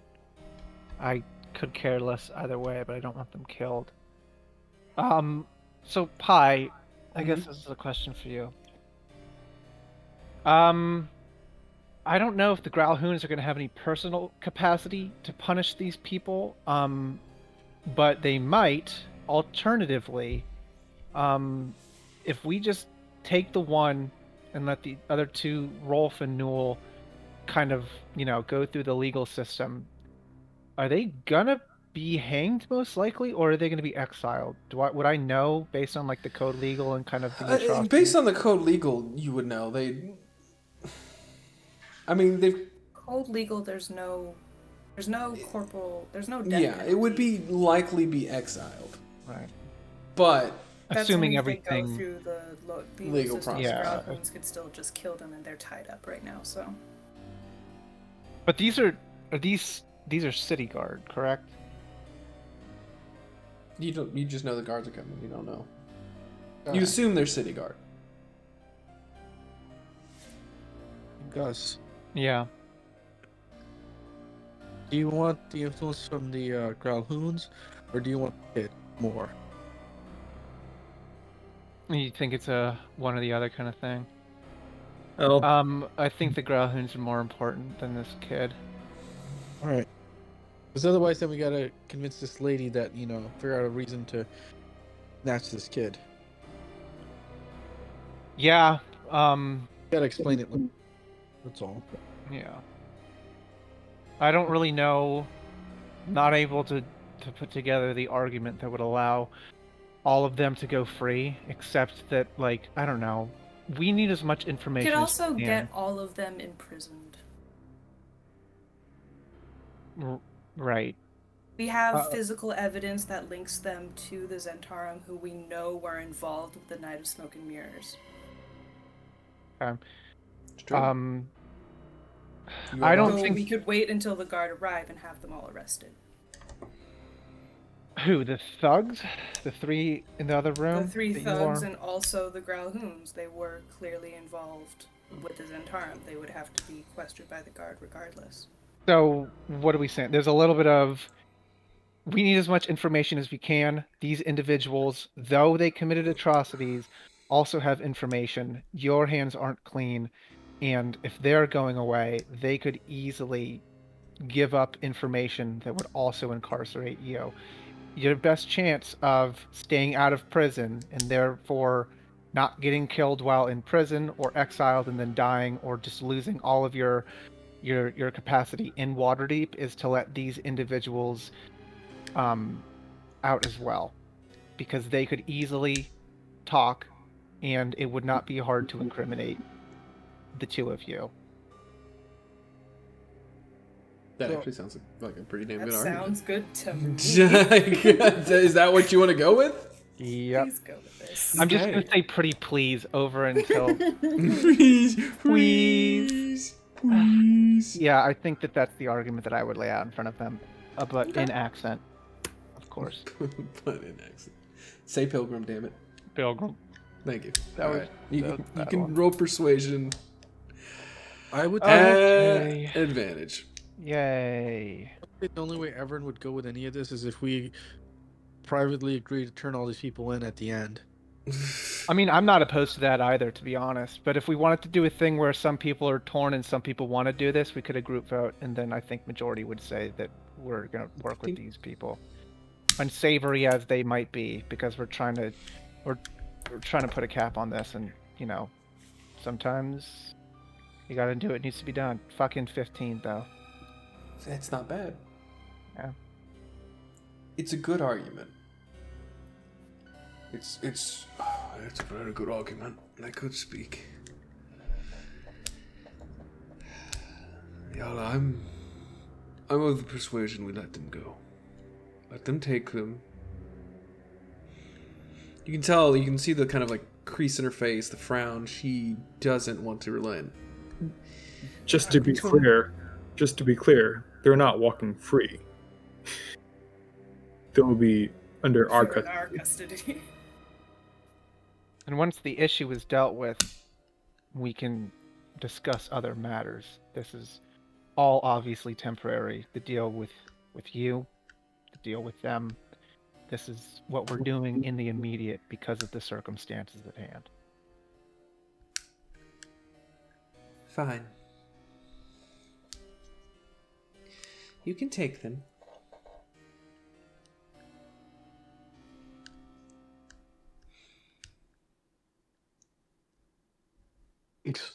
C: I could care less either way, but I don't want them killed. So Pi, I guess this is a question for you. I don't know if the Growlhounds are going to have any personal capacity to punish these people, but they might. Alternatively, if we just take the one and let the other two, Rolf and Newell, kind of, go through the legal system, are they gonna be hanged most likely, or are they gonna be exiled? Would I know based on like the code legal and kind of the atrocities?
A: Based on the code legal, you would know. I mean, they've.
F: Code legal. There's no corporal. There's no death
A: Yeah, it would
F: penalty.
A: be likely be exiled,
C: Right.
A: but
F: That's
C: Assuming
F: only if they
C: everything.
F: go through the legal
A: Legal
F: system.
A: process.
C: Yeah.
F: Growlhounds could still just kill them, and they're tied up right now. So
C: But these are city guard, correct?
A: you don't. You just know the guards are coming. You don't know. You
C: Okay.
A: assume they're city guard.
B: Gus,
C: Yeah.
B: do you want the influence from the Growlhounds, or do you want it more?
C: You think it's a one or the other kind of thing?
E: Oh,
C: I think the Growlhounds are more important than this kid.
B: Alright. Because otherwise, then we gotta convince this lady that, figure out a reason to snatch this kid.
C: Yeah.
B: Gotta explain it. That's all.
C: Yeah. I don't really know. Not able to put together the argument that would allow all of them to go free, except that, like, I don't know. We need as much
F: You
C: information
F: could
C: as
F: also
C: we
F: get
C: can.
F: all of them imprisoned.
C: Right.
F: We have physical evidence that links them to the Zentarum, who we know were involved with the Night of Smoke and Mirrors.
A: It's true. You
C: I
A: are
C: don't
A: right.
F: So
C: think
F: we could wait until the guard arrive and have them all arrested.
C: who the thugs, the three in the other room.
F: The three
C: that you
F: thugs
C: are-
F: and also the Growlhoons, they were clearly involved with the Zentarum. They would have to be questioned by the guard regardless.
C: So what are we saying? There's a little bit of. We need as much information as we can. These individuals, though they committed atrocities, also have information. Your hands aren't clean, and if they're going away, they could easily give up information that would also incarcerate you. Your best chance of staying out of prison and therefore not getting killed while in prison or exiled and then dying or just losing all of your capacity in Waterdeep is to let these individuals out as well, because they could easily talk and it would not be hard to incriminate the two of you.
A: That actually sounds like a pretty damn
F: That
A: good argument.
F: sounds good to me.
A: Is that what you want to go with?
C: Yep.
F: Please go with this.
C: I'm just
A: Okay.
C: gonna say pretty please over until
A: Please, please, please.
C: yeah, I think that's the argument that I would lay out in front of them, but in accent, of course.
A: But in accent. Say Pilgrim, damn it.
C: Pilgrim.
A: Thank you.
C: That
A: All
C: was-
A: right. You,
C: that-
A: you
C: that
A: can
C: one.
A: roll persuasion
B: I would
C: Okay.
A: at advantage.
C: Yay.
B: think the only way Everin would go with any of this is if we privately agree to turn all these people in at the end.
C: I mean, I'm not opposed to that either, to be honest. But if we wanted to do a thing where some people are torn and some people want to do this, we could have group vote, and then I think majority would say that we're going to work with these people, unsavory as they might be, because we're trying to put a cap on this, and you know, sometimes you got to do it. It needs to be done. Fucking 15 though.
A: That's not bad.
C: Yeah.
A: It's a good argument. It's a very good argument. I could speak. Yeah, I'm of the persuasion we let them go. Let them take them. You can tell, you can see the kind of like crease in her face, the frown. She doesn't want to relent.
E: Just to be clear, they're not walking free. They will be under our
F: For
E: custody.
F: our custody.
C: And once the issue is dealt with, we can discuss other matters. This is all obviously temporary. The deal with you, the deal with them. This is what we're doing in the immediate because of the circumstances at hand.
A: Fine. You can take them.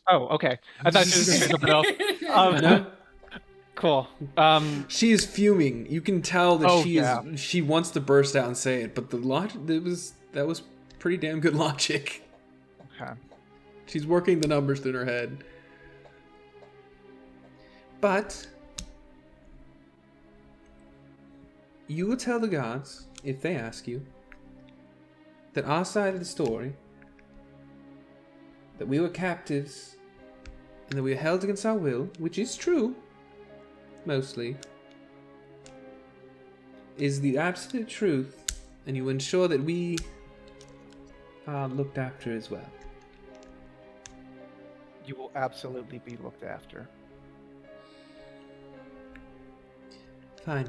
C: Oh, okay. I thought you were going to say something else.
A: No?
C: Cool.
A: She is fuming. You can tell that
C: Oh,
A: she
C: yeah.
A: is. She wants to burst out and say it, but the logic that was pretty damn good logic.
C: Okay.
A: She's working the numbers in her head. But you will tell the gods, if they ask you, that our side of the story, that we were captives and that we were held against our will, which is true, mostly, is the absolute truth, and you ensure that we are looked after as well.
C: You will absolutely be looked after.
A: Fine.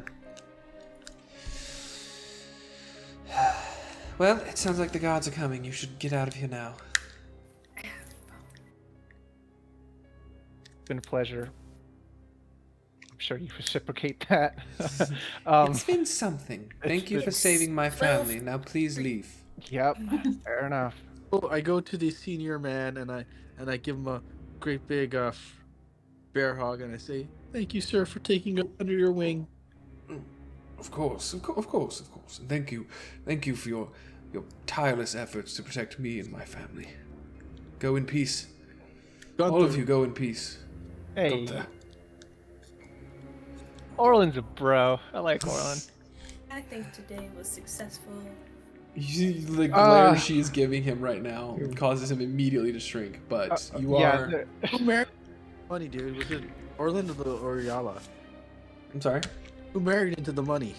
A: Well, it sounds like the gods are coming. You should get out of here now.
C: It's been a pleasure. I'm sure you reciprocate that.
A: It's been something. Thank you for
C: it's-
A: saving my family. Now please leave.
C: Yep. Fair enough.
B: So I go to the senior man and I give him a great big bear hug and I say, "Thank you, sir, for taking us under your wing."
A: Of course. And thank you for your tireless efforts to protect me and my family. Go in peace. All of you go in peace.
C: Hey,
A: Gunther.
C: Orland's a bro. I like Orland.
F: I think today was successful.
A: The glare she's giving him right now causes him immediately to shrink, but you are...
B: Who married? Money, dude. Was it Orlando or Yala?
A: I'm sorry?
B: Who married into the money?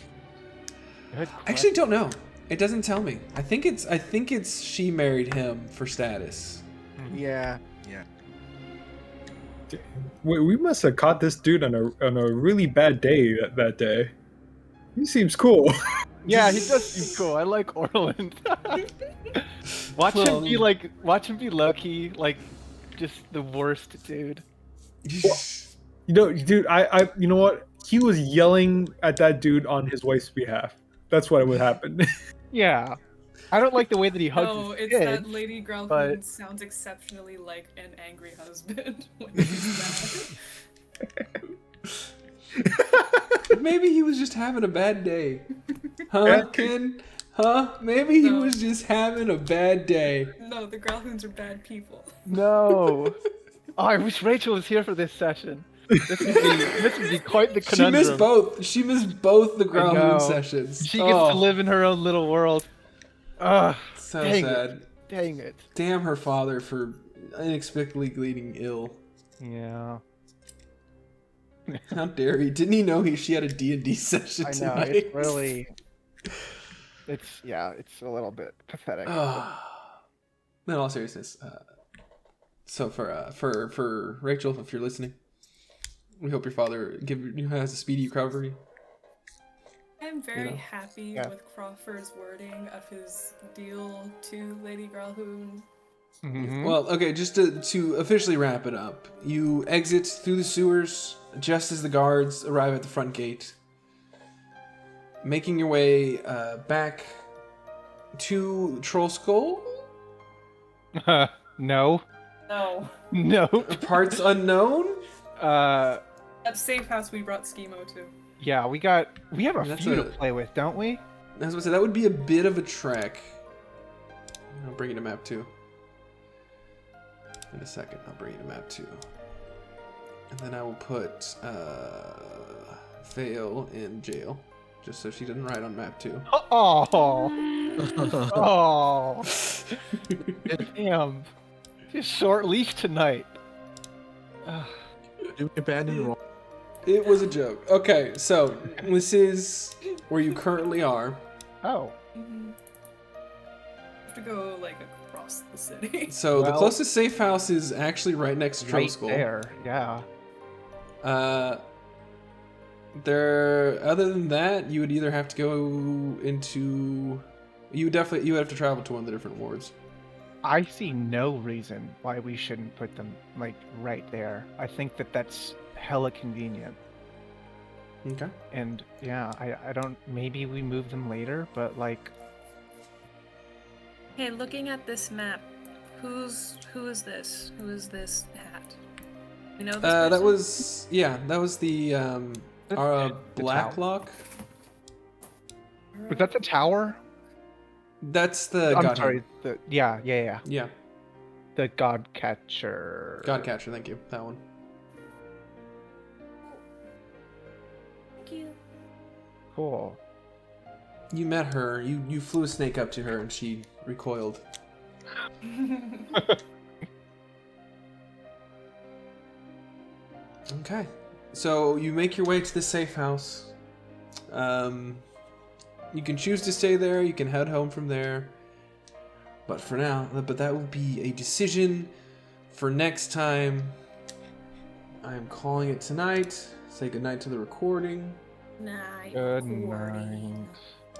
C: Good
A: I actually don't know. It doesn't tell me. I think it's she married him for status.
B: Yeah.
E: We must have caught this dude on a really bad day that day. He seems cool.
C: Yeah, he does seem cool. I like Orland. Watch him be low-key, like, just the worst dude.
E: You know, dude, I you know what? He was yelling at that dude on his wife's behalf. That's what would happen.
C: Yeah. I don't like the way that he hugs
F: No,
C: his
F: it's
C: kid,
F: that Lady Growlhound
C: but-
F: sounds exceptionally like an angry husband when he's mad.
A: Maybe he was just having a bad day. Huh, Ken? Huh? Maybe he
F: No.
A: was just having a bad day.
F: No, the Growlhounds are bad people.
C: No. Oh, I wish Rachel was here for this session. This would be quite the conundrum.
A: She missed both the Growlhound
C: know.
A: sessions.
C: She gets to live in her own little world. Ugh.
A: So
C: Dang
A: sad.
C: it. Dang it.
A: Damn her father for inexplicably bleeding ill.
C: Yeah.
A: How dare he? Didn't he know she had a D&D session
C: I know,
A: tonight?
C: it's really... it's a little bit pathetic.
A: In all seriousness, so for Rachel, if you're listening, we hope your father has a speedy recovery.
F: I'm very
A: You know?
F: happy with Crawford's wording of his deal to Lady Growlhound.
C: Mhm.
A: Well, okay, just to officially wrap it up, you exit through the sewers just as the guards arrive at the front gate, making your way back to Troll Skull.
C: No.
F: No.
C: No.
A: Parts unknown.
C: Uh,
F: That safe house we brought Schemo to.
C: yeah, we have a
A: That's
C: few to
A: a-
C: play with, don't we?
A: As I said, that would be a bit of a trek. I'll bring you to map 2. In a second, I'll bring you to map 2. And then I will put Fail in jail, just so she doesn't ride on map 2.
C: Oh. Oh. Damn. Just short leash tonight.
B: Do abandon wrong.
A: It was a joke. Okay, so this is where you currently are.
C: Oh.
F: Mhm. Have to go like across the city.
A: So the
C: Well-
A: closest safe house is actually right next to Troll
C: Right
A: Skull.
C: there. Yeah.
A: Other than that, you would either have to go into. You would have to travel to one of the different wards.
C: I see no reason why we shouldn't put them like right there. I think that that's hella convenient.
A: Okay.
C: And yeah, I don't. Maybe we move them later, but like.
F: Hey, looking at this map, who is this? Who is this hat? You know this
A: That
F: person?
A: was the
C: the
A: Blacklock.
C: Was that the tower?
A: That's the
C: I'm
A: God
C: sorry. Yeah.
A: Yeah,
C: The God Catcher.
A: Godcatcher. Thank you. That one.
F: Thank you.
C: Cool.
A: You met her. You flew a snake up to her, and she recoiled. Okay. So you make your way to the safe house. You can choose to stay there. You can head home from there. But for now, that will be a decision for next time. I am calling it tonight. Say goodnight to the recording.
F: Night.
C: Good
F: Cordy.
C: night.